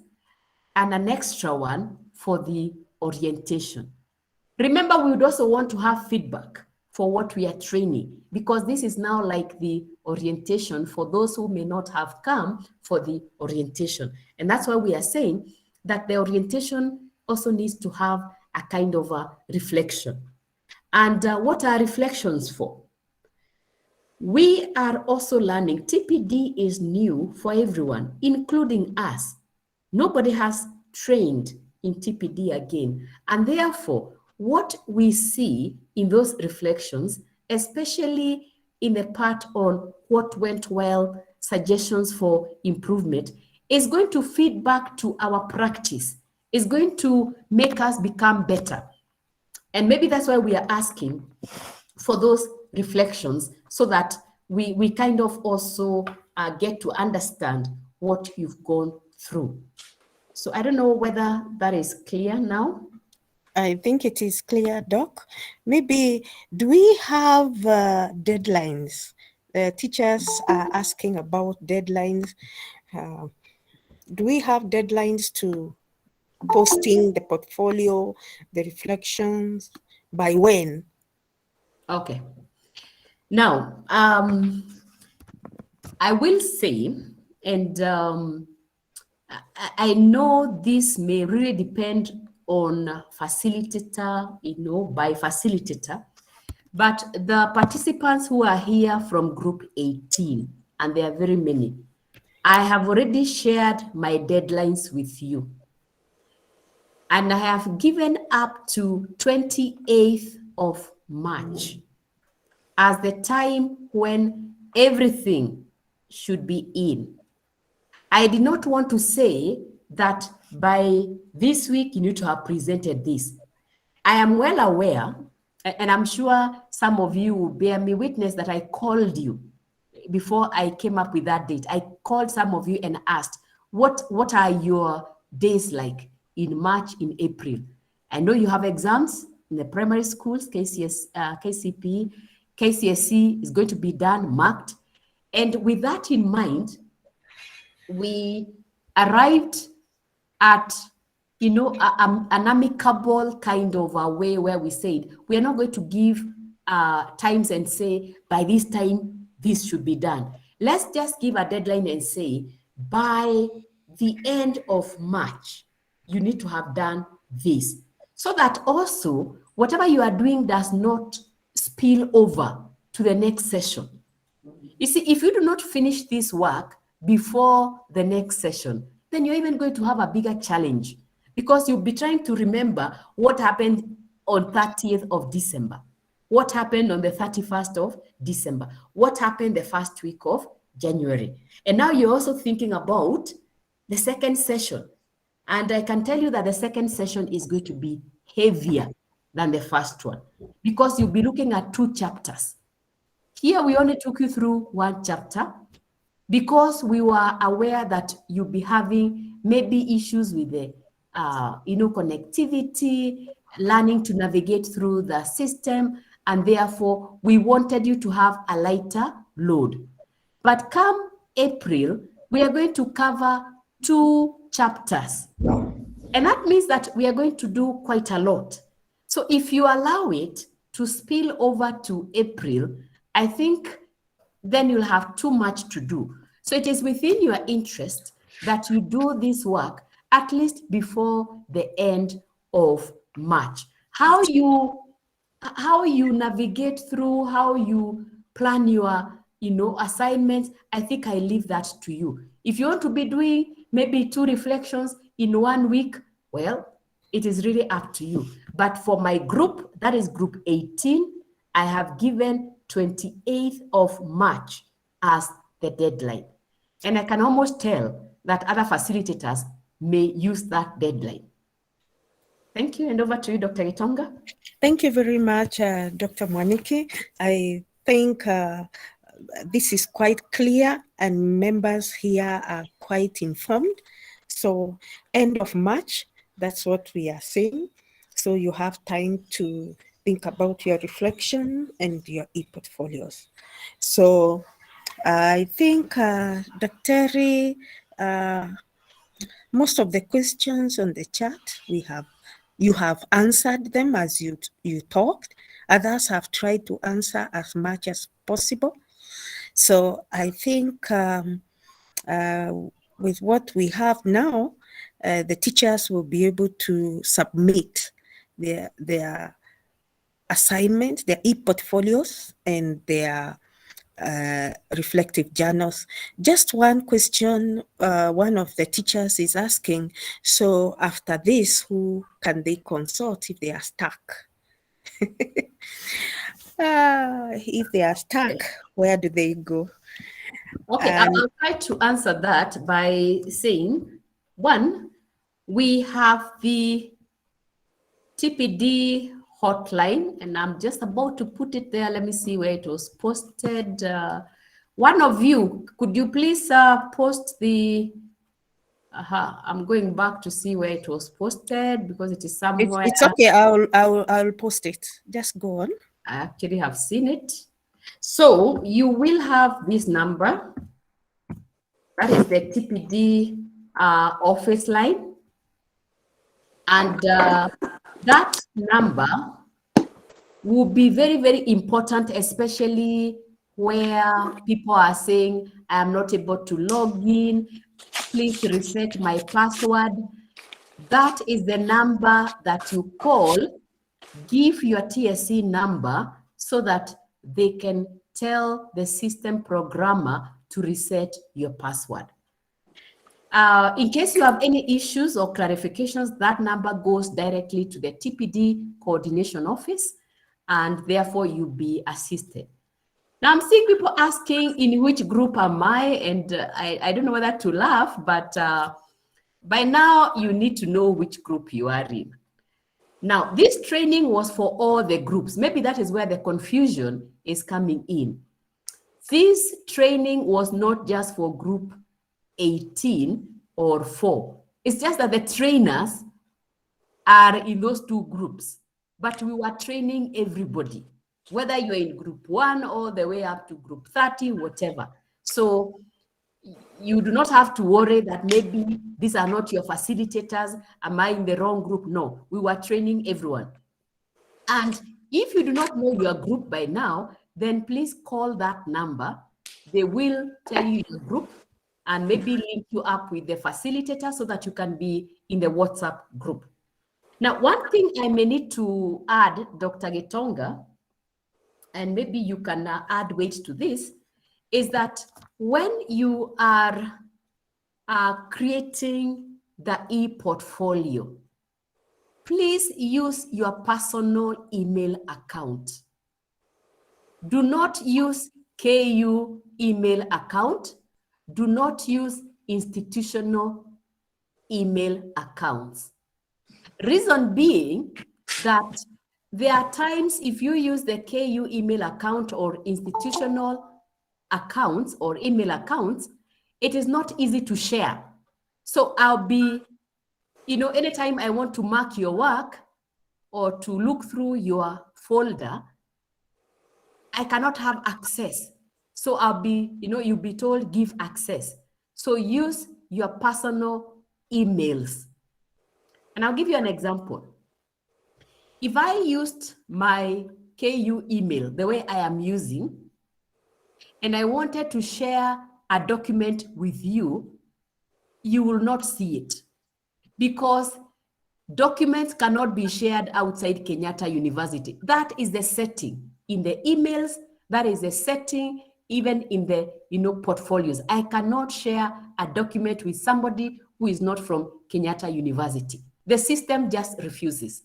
and an extra one for the orientation. Remember, we would also want to have feedback for what we are training, because this is now like the orientation for those who may not have come for the orientation. And that's why we are saying that the orientation also needs to have a kind of a reflection. And what are reflections for? We are also learning. TPD is new for everyone, including us. Nobody has trained in TPD again. And therefore, what we see in those reflections, especially in the part on what went well, suggestions for improvement, is going to feed back to our practice. It's going to make us become better. And maybe that's why we are asking for those reflections, so that we kind of also get to understand what you've gone through. So I don't know whether that is clear now. I think it is clear, Doc. Maybe, do we have deadlines? Teachers are asking about deadlines. Do we have deadlines to posting the portfolio, the reflections, by when? Okay. Now, I will say, and I know this may really depend on facilitator, by facilitator, but the participants who are here from group 18, and there are very many, I have already shared my deadlines with you. And I have given up to 28th of March as the time when everything should be in. I did not want to say that by this week you need to have presented this. I am well aware, and I'm sure some of you will bear me witness, that I called you before I came up with that date. I called some of you and asked, what are your days like in March, in April? I know you have exams in the primary schools, KCP, KCSE is going to be done, marked. And with that in mind, we arrived at an amicable kind of a way where we said we are not going to give times and say by this time this should be done. Let's just give a deadline and say by the end of March you need to have done this, so that also whatever you are doing does not spill over to the next session. You see, if you do not finish this work before the next session, then you're even going to have a bigger challenge, because you'll be trying to remember what happened on 30th of December, what happened on the 31st of December, what happened the first week of January. And now you're also thinking about the second session. And I can tell you that the second session is going to be heavier than the first one, because you'll be looking at 2 chapters. Here we only took you through 1 chapter, because we were aware that you'll be having maybe issues with the connectivity, learning to navigate through the system, and therefore we wanted you to have a lighter load. But come April, we are going to cover 2 chapters. And that means that we are going to do quite a lot. So if you allow it to spill over to April, I think then you'll have too much to do. So it is within your interest that you do this work at least before the end of March. How you navigate through, how you plan your assignments, I think I leave that to you. If you want to be doing maybe 2 reflections in 1 week, well, it is really up to you. But for my group, that is group 18, I have given 28th of March as the deadline. And I can almost tell that other facilitators may use that deadline. Thank you, and over to you, Dr. Gitonga. Thank you very much, Dr. Mwaniki. I think this is quite clear and members here are quite informed. So end of March, that's what we are saying. So you have time to think about your reflection and your e-portfolios. So I think, Dr. Most of the questions on the chat we have You have answered them as you talked. Others have tried to answer as much as possible. So I think with what we have now, the teachers will be able to submit their assignments, their e-portfolios, and their reflective journals. Just one question one of the teachers is asking, so after this, who can they consult if they are stuck? If they are stuck, where do they go? Okay, I'll try to answer that by saying, one, we have the TPD hotline, and I'm just about to put it there. Let me see where it was posted. One of you, could you please post the, I'm going back to see where it was posted because it is somewhere. It's okay, I'll post it. Just go on. I actually have seen it. So you will have this number. That is the TPD office line. And that number will be very, very important, especially where people are saying, I am not able to log in. Please reset my password. That is the number that you call. Give your TSC number so that they can tell the system programmer to reset your password. In case you have any issues or clarifications, that number goes directly to the TPD coordination office, and therefore you'll be assisted. Now I'm seeing people asking in which group am I, and I don't know whether to laugh, but by now you need to know which group you are in. Now, this training was for all the groups. Maybe that is where the confusion is coming in. This training was not just for group 18 or 4. It's just that the trainers are in those two groups, but we were training everybody, whether you're in group 1 all the way up to group 30, whatever. So you do not have to worry that maybe these are not your facilitators. Am I in the wrong group? No, we were training everyone. And if you do not know your group by now, then please call that number. They will tell you your group and maybe link you up with the facilitator so that you can be in the WhatsApp group. Now, one thing I may need to add, Dr. Gitonga, and maybe you can add weight to this, is that when you are creating the e-portfolio, please use your personal email account. Do not use KU email account. Do not use institutional email accounts. Reason being that there are times if you use the KU email account or institutional accounts or email accounts, it is not easy to share. So I'll be, anytime I want to mark your work or to look through your folder, I cannot have access. So I'll be, you'll be told give access. So use your personal emails. And I'll give you an example. If I used my KU email the way I am using, and I wanted to share a document with you, you will not see it because documents cannot be shared outside Kenyatta University. That is the setting in the emails. That is the setting even in the portfolios. I cannot share a document with somebody who is not from Kenyatta University. The system just refuses.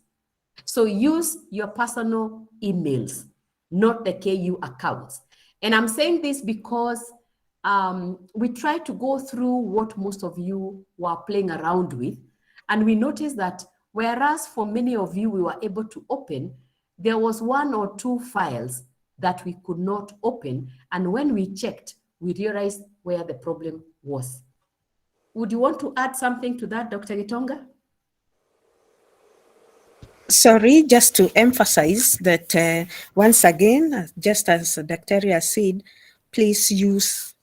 So use your personal emails, not the KU accounts. And I'm saying this because we try to go through what most of you were playing around with. And we noticed that whereas for many of you we were able to open, there was 1 or 2 files that we could not open. And when we checked, we realized where the problem was. Would you want to add something to that, Dr. Gitonga? Sorry, just to emphasize that once again, just as Dr. Ria said, please use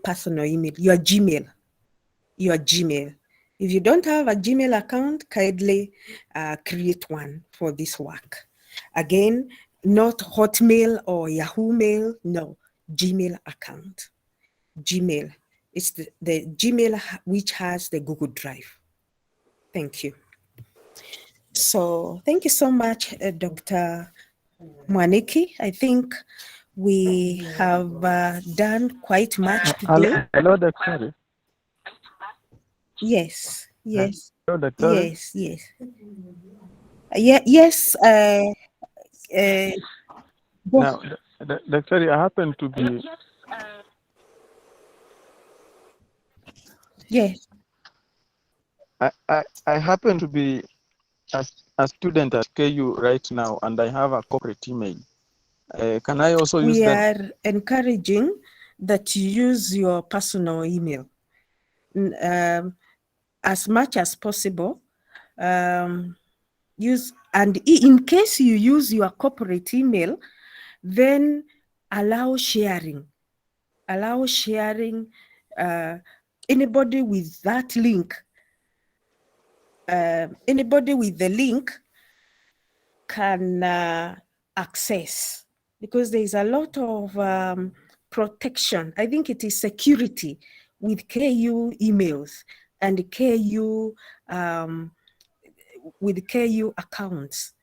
personal email, your Gmail. If you don't have a Gmail account, kindly create one for this work. Again, not Hotmail or Yahoo Mail, no, Gmail account. Gmail. It's the Gmail which has the Google Drive. Thank you. So thank you so much, Dr. Mwaniki. I think we have done quite much today. Hello, Doctor. Yes, yes, Hello, Doctor. yes, yes. Yes. Now, Doctor, I happen to be. Yes. I happen to be a student at KU right now, and I have a corporate email. Can I also use We that? are encouraging that you use your personal email as much as possible. And in case you use your corporate email, then allow sharing. Allow sharing. Anybody with that link, anybody with the link can access, because there is a lot of protection. I think it is security with KU emails and KU with KU accounts.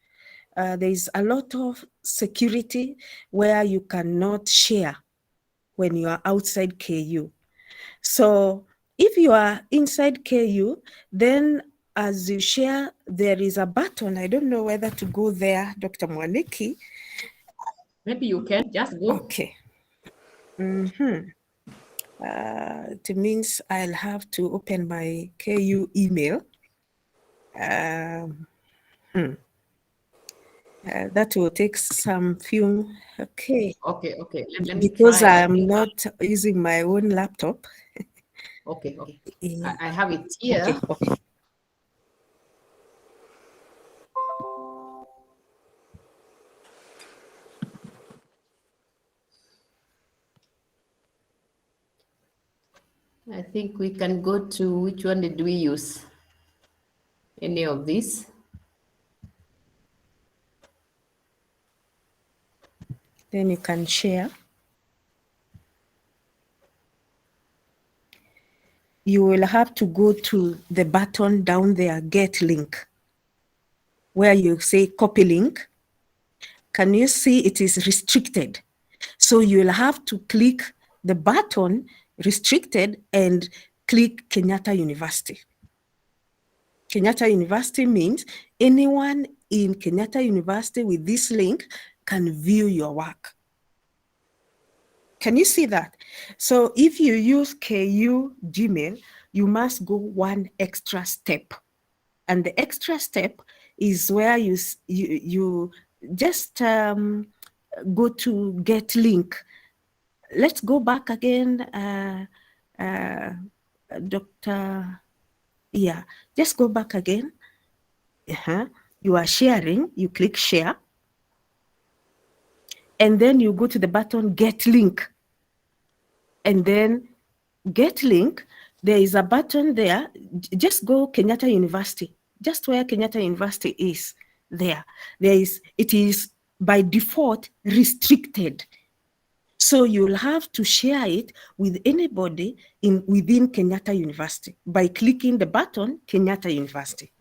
There is a lot of security where you cannot share when you are outside KU. So if you are inside KU, then as you share, there is a button. I don't know whether to go there, Dr. Mwaniki. Maybe you can just go. Okay. It means I'll have to open my KU email. That will take some few, okay. Okay. Let me Because try. I'm not using my own laptop. Okay. I have it here. Okay. I think we can go to, which one did we use? Any of these? Then you can share. You will have to go to the button down there, get link, where you say copy link. Can you see it is restricted? So you'll have to click the button restricted and click Kenyatta University. Kenyatta University means anyone in Kenyatta University with this link can view your work. Can you see that? So if you use KU Gmail, you must go one extra step. And the extra step is where you just go to get link. Let's go back again, Dr. Yeah, just go back again. You are sharing, you click share. And then you go to the button get link. And then get link, there is a button there. Just go Kenyatta University, just where Kenyatta University is there. It is by default restricted. So you'll have to share it with anybody within Kenyatta University by clicking the button Kenyatta University.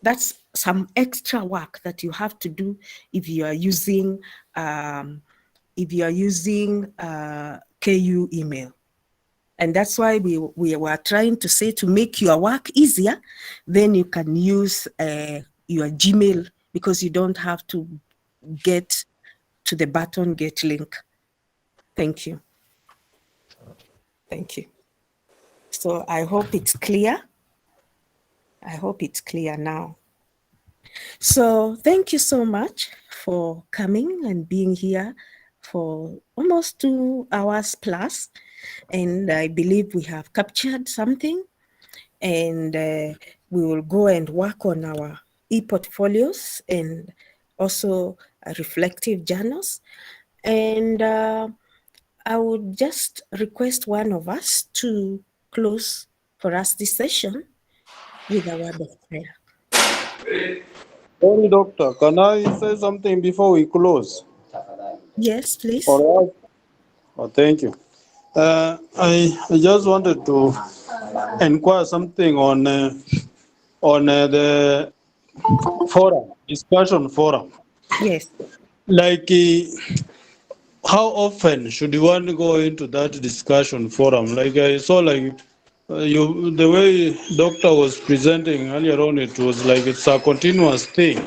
That's some extra work that you have to do if you are using KU email. And that's why we were trying to say, to make your work easier, then you can use your Gmail, because you don't have to get to the button get link. Thank you. Thank you. So I hope it's clear. I hope it's clear now. So thank you so much for coming and being here for almost 2 hours plus. And I believe we have captured something, and we will go and work on our e-portfolios and also reflective journals. And I would just request one of us to close for us this session with a word of prayer. Sorry, Doctor, can I say something before we close? Yes, please. All right. Oh, thank you. I just wanted to inquire something on the forum, discussion forum. Yes. Like, how often should one go into that discussion forum? Like I saw, like the way Doctor was presenting earlier on, it was like it's a continuous thing.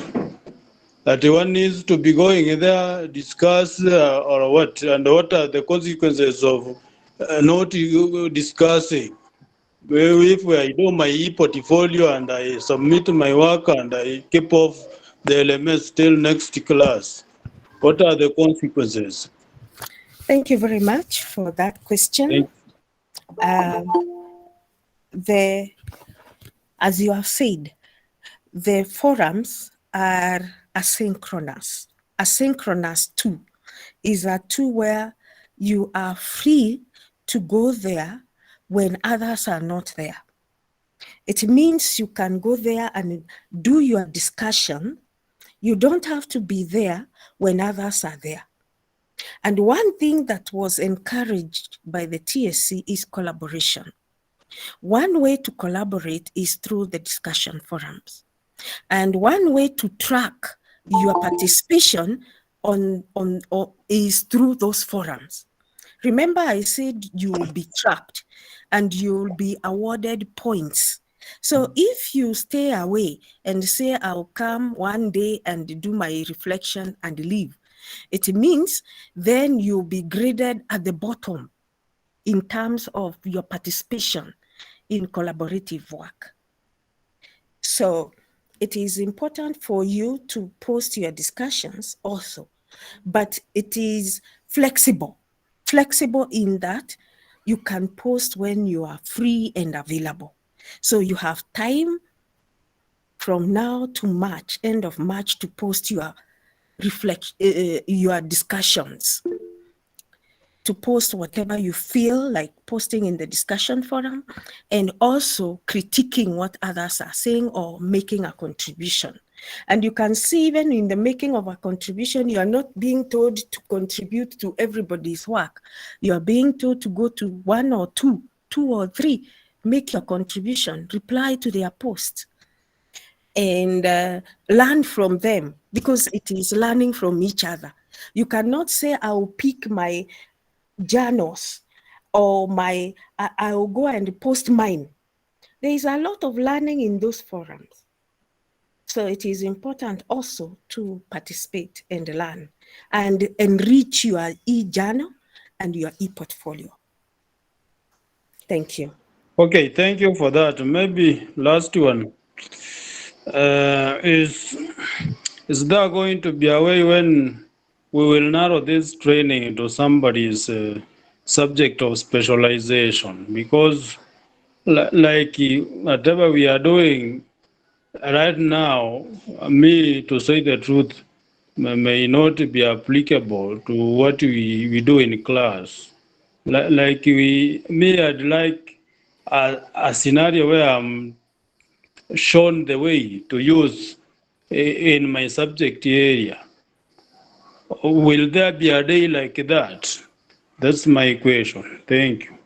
That one needs to be going there, discuss or what, and what are the consequences of not discussing. Well, if I do my e-portfolio and I submit my work and I keep off the LMS till next class, what are the consequences? Thank you very much for that question. As you have said, the forums are asynchronous. Asynchronous too is a tool where you are free to go there when others are not there. It means you can go there and do your discussion. You don't have to be there when others are there. And one thing that was encouraged by the TSC is collaboration. One way to collaborate is through the discussion forums. And one way to track your participation is through those forums. Remember, I said you will be tracked and you'll be awarded points. So if you stay away and say, I'll come one day and do my reflection and leave, it means then you'll be graded at the bottom in terms of your participation in collaborative work. So it is important for you to post your discussions also, but it is flexible in that you can post when you are free and available. So you have time from now to March, end of March, to post your discussions, to post whatever you feel like posting in the discussion forum, and also critiquing what others are saying or making a contribution. And you can see even in the making of a contribution, you are not being told to contribute to everybody's work. You are being told to go to one or two or three, make your contribution, reply to their post, and learn from them, because it is learning from each other. You cannot say, I'll pick my journals or I'll go and post mine. There is a lot of learning in those forums. So it is important also to participate and learn and enrich your e-journal and your e-portfolio. Thank you. Okay, thank you for that. Maybe last one. Is there going to be a way when we will narrow this training to somebody's subject of specialization? Because like whatever we are doing right now, me, to say the truth, may not be applicable to what we do in class. I'd like a scenario where I'm shown the way to use in my subject area. Will there be a day like that? That's my question. Thank you.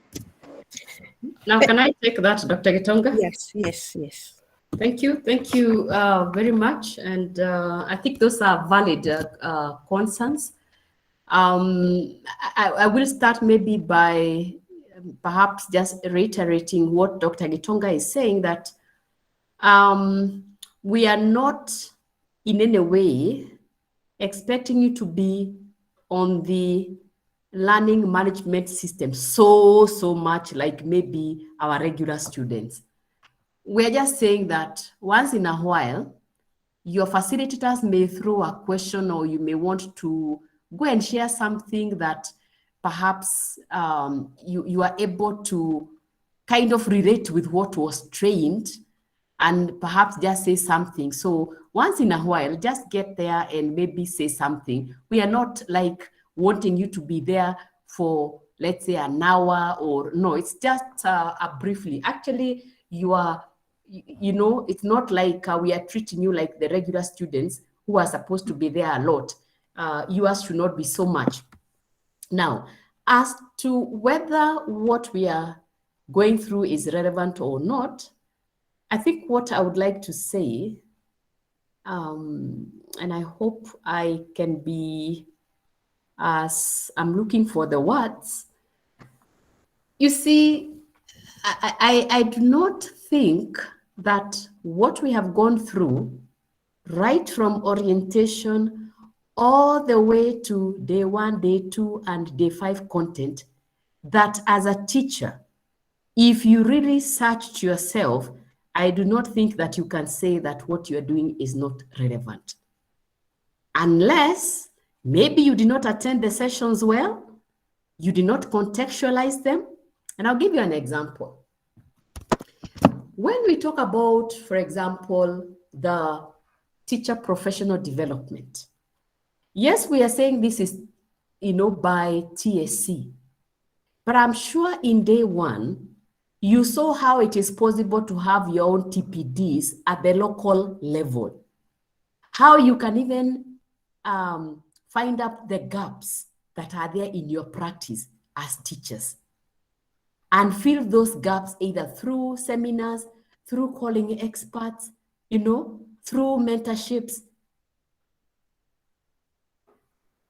Now, can I take that, Dr. Gitonga? Yes. Thank you very much. And I think those are valid concerns. I will start maybe by perhaps just reiterating what Dr. Gitonga is saying, that we are not in any way expecting you to be on the learning management system so much like maybe our regular students. We're just saying that once in a while, your facilitators may throw a question, or you may want to go and share something that perhaps you are able to kind of relate with what was trained, and perhaps just say something. So once in a while, just get there and maybe say something. We are not like wanting you to be there for let's say an hour, or no, it's just briefly. Actually, you are, you know, it's not like we are treating you like the regular students who are supposed to be there a lot. Yours should not be so much. Now, as to whether what we are going through is relevant or not, I think what I would like to say, and I hope I can be, as I'm looking for the words, you see, I do not think that what we have gone through, right from orientation all the way to day 1, day 2, and day 5 content, that as a teacher, if you really searched yourself, I do not think that you can say that what you're doing is not relevant. Unless maybe you did not attend the sessions well, you did not contextualize them. And I'll give you an example. When we talk about, for example, the teacher professional development, yes, we are saying this is, you know, by TSC, but I'm sure in day 1, you saw how it is possible to have your own TPDs at the local level. How you can even find out the gaps that are there in your practice as teachers, and fill those gaps either through seminars, through calling experts, you know, through mentorships.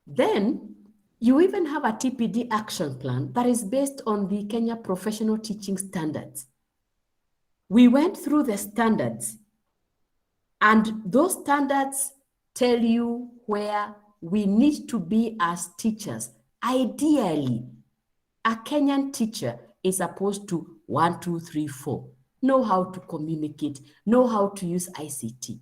Then you even have a TPD action plan that is based on the Kenya Professional Teaching Standards. We went through the standards, and those standards tell you where we need to be as teachers. Ideally, a Kenyan teacher is supposed to 1, 2, 3, 4, know how to communicate, know how to use ICT.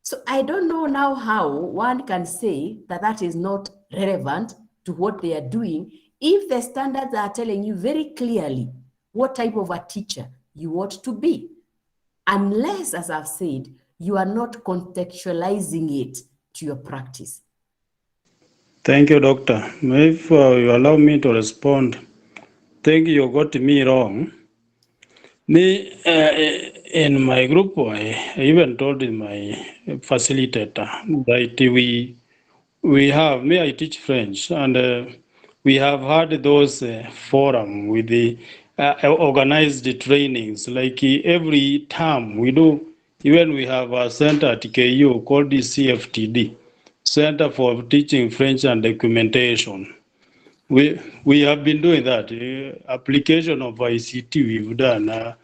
So I don't know now how one can say that that is not relevant to what they are doing if the standards are telling you very clearly what type of a teacher you ought to be. Unless, as I've said, you are not contextualizing it to your practice. Thank you, Doctor. If you allow me to respond, think you got me wrong. Me, in my group, I even told my facilitator that we have, me, I teach French, and we have had those forum with the organized trainings, like every term we do. Even we have a center at KU called the CFTD, Center for Teaching French and Documentation. We have been doing that. Application of ICT we've done.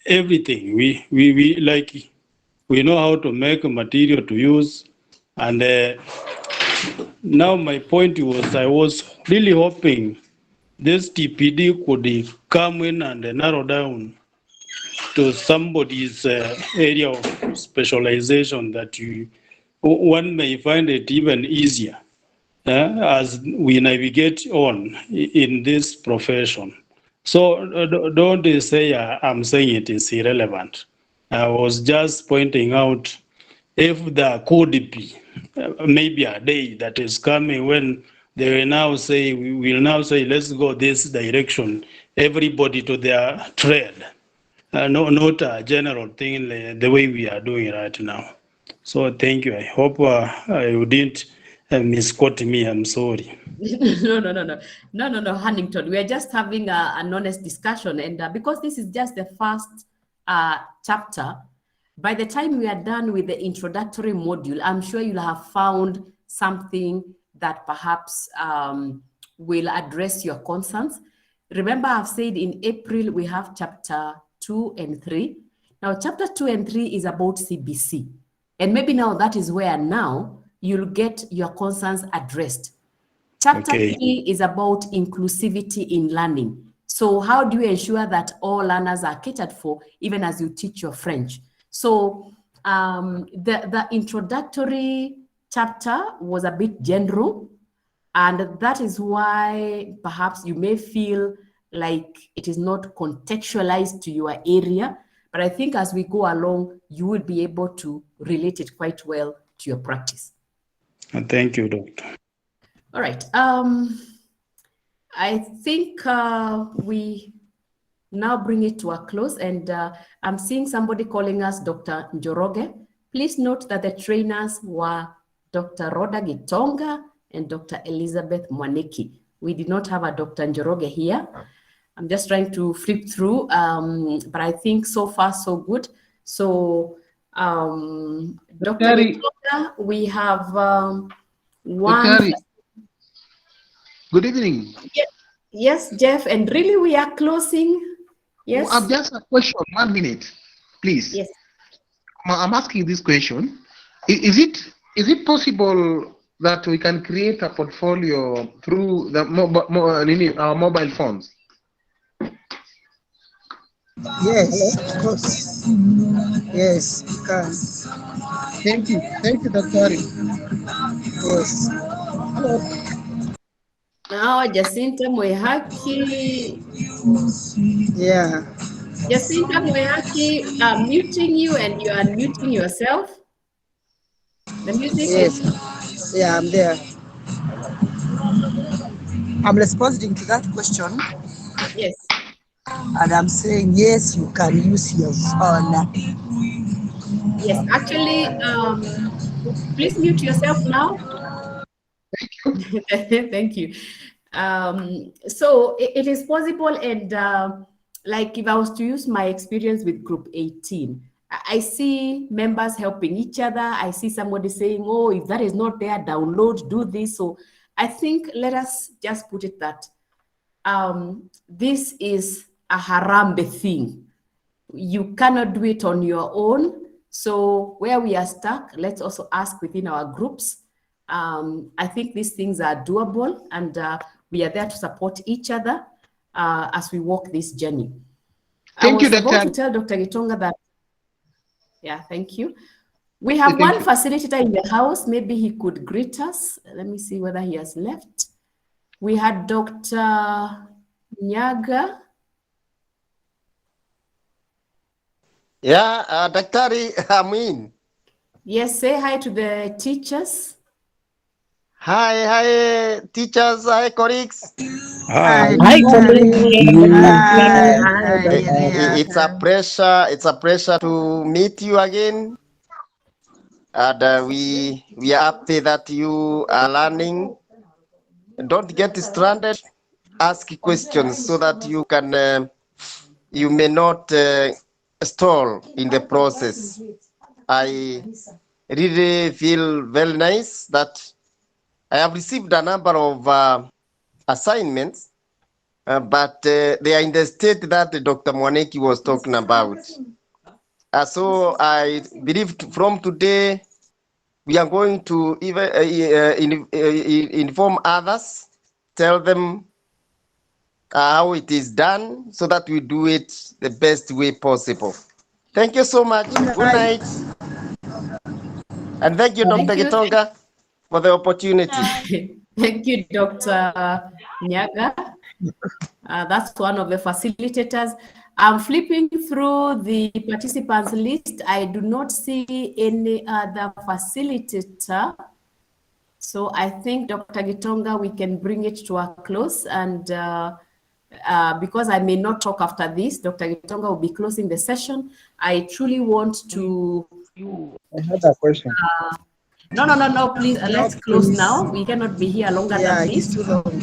Everything. We like, we know how to make material to use. And now my point was, I was really hoping this TPD could come in and narrow down to somebody's area of specialization that one may find it even easier as we navigate on in this profession. So don't say I'm saying it is irrelevant. I was just pointing out if there could be maybe a day that is coming when they will now say, we will now say, let's go this direction, everybody to their trade. No, not a general thing the way we are doing right now. So thank you. I hope you didn't misquote me. I'm sorry. No, Huntington. We are just having an honest discussion, and because this is just the first chapter, by the time we are done with the introductory module, I'm sure you'll have found something that perhaps will address your concerns. Remember, I've said in April we have chapter 2 and 3. Now, chapter 2 and 3 is about CBC, and maybe now that is where now you'll get your concerns addressed. Chapter 3 is about inclusivity in learning. So how do you ensure that all learners are catered for, even as you teach your French? So the introductory chapter was a bit general, and that is why perhaps you may feel like it is not contextualized to your area. But I think as we go along, you will be able to relate it quite well to your practice. Thank you, Doctor. All right. I think we now bring it to a close, and I'm seeing somebody calling us Dr. Njoroge. Please note that the trainers were Dr. Rhoda Gitonga and Dr. Elizabeth Mwaniki. We did not have a Dr. Njoroge here. I'm just trying to flip through, but I think so far so good. So Dr. Gitonga, we have one. Dr. Good evening. Yes, Jeff, and really we are closing. Yes. I've just a question, 1 minute, please. Yes. I'm asking this question. Is it possible that we can create a portfolio through the our mobile phones? Yes, of course. Yes, you can. Thank you, Dr. Of course. Hello. Now, Jacinta Mwehaki. Yeah. Jacinta Mwehaki, I'm muting you and you are unmuting yourself. The music Yes. is... Yeah, I'm there. I'm responding to that question. Yes. And I'm saying, yes, you can use your phone. Yes, actually, please mute yourself now. Thank you. Thank you. So it is possible, and like if I was to use my experience with Group 18, I see members helping each other. I see somebody saying, oh, if that is not there, download, do this. So I think let us just put it that this is a Harambe thing. You cannot do it on your own. So where we are stuck, let's also ask within our groups. I think these things are doable, and we are there to support each other as we walk this journey. Thank you, I was about Dr. to tell Dr. Gitonga that, yeah, thank you. We have one facilitator in the house. Maybe he could greet us. Let me see whether he has left. We had Dr. Nyaga. Yeah, Daktari, I'm in. Yes, say hi to the teachers. Hi, teachers, hi, colleagues. Hi, Hi, It's a pleasure to meet you again. And we are happy that you are learning. Don't get stranded. Ask questions so that you can, you may not stall in the process. I really feel very nice that I have received a number of assignments, but they are in the state that Dr. Mwaneki was talking about. So I believe from today, we are going to even inform others, tell them how it is done so that we do it the best way possible. Thank you so much. Good night. And thank you, Dr. Gitonga, for the opportunity. Thank you, Dr. Nyaga. That's one of the facilitators. I'm flipping through the participants list. I do not see any other facilitator. So I think, Dr. Gitonga, we can bring it to a close. And because I may not talk after this, Dr. Gitonga will be closing the session. I truly want to... I had a question. No, please, let's close now. We cannot be here longer than this. It's too long.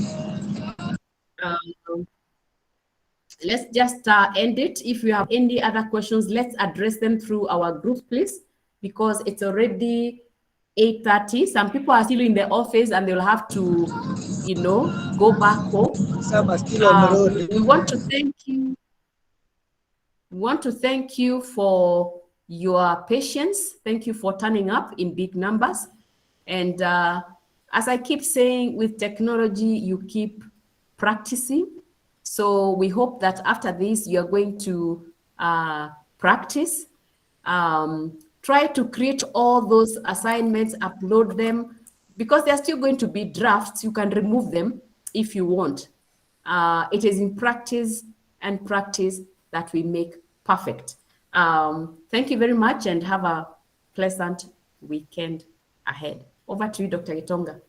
Let's just end it. If you have any other questions, let's address them through our group, please, because it's already 8:30. Some people are still in the office and they'll have to, go back home. Some are still on the road. We want to thank you. We want to thank you for your patience. Thank you for turning up in big numbers. And as I keep saying, with technology, you keep practicing. So we hope that after this, you're going to practice. Try to create all those assignments, upload them, because they're still going to be drafts. You can remove them if you want. It is in practice and practice that we make perfect. Thank you very much and have a pleasant weekend ahead. Over to you, Dr. Gitonga.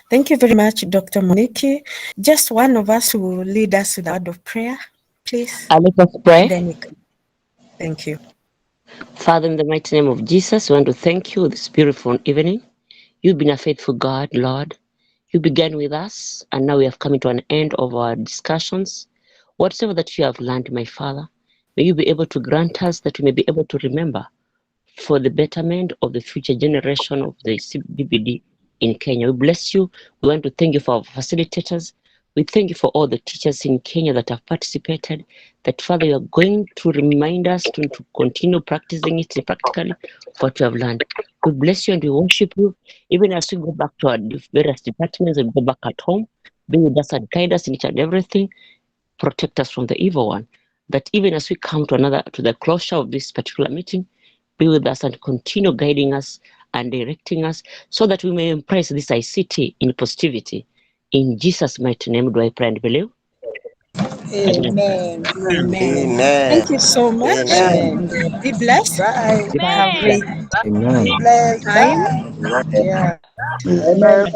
Thank you very much, Dr. Monique. Just one of us will lead us with a word of prayer, please. Let us pray. Then we can. Thank you. Father, in the mighty name of Jesus, we want to thank you this beautiful evening. You've been a faithful God, Lord. You began with us, and now we have come to an end of our discussions. Whatever that you have learned, my Father, may you be able to grant us that we may be able to remember for the betterment of the future generation of the CBBD in Kenya. We bless you. We want to thank you for our facilitators. We thank you for all the teachers in Kenya that have participated, that Father, you are going to remind us to continue practicing it practically, what you have learned. We bless you and we worship you, even as we go back to our various departments and go back at home. Be with us and guide us in each and everything. Protect us from the evil one. That even as we come to the closure of this particular meeting, be with us and continue guiding us and directing us so that we may embrace this ICT in positivity. In Jesus' mighty name do I pray and believe. Amen. Amen. Thank you so much. Amen. Be blessed. Bye. Have a great Be blessed. time. Bye. Yeah. Amen.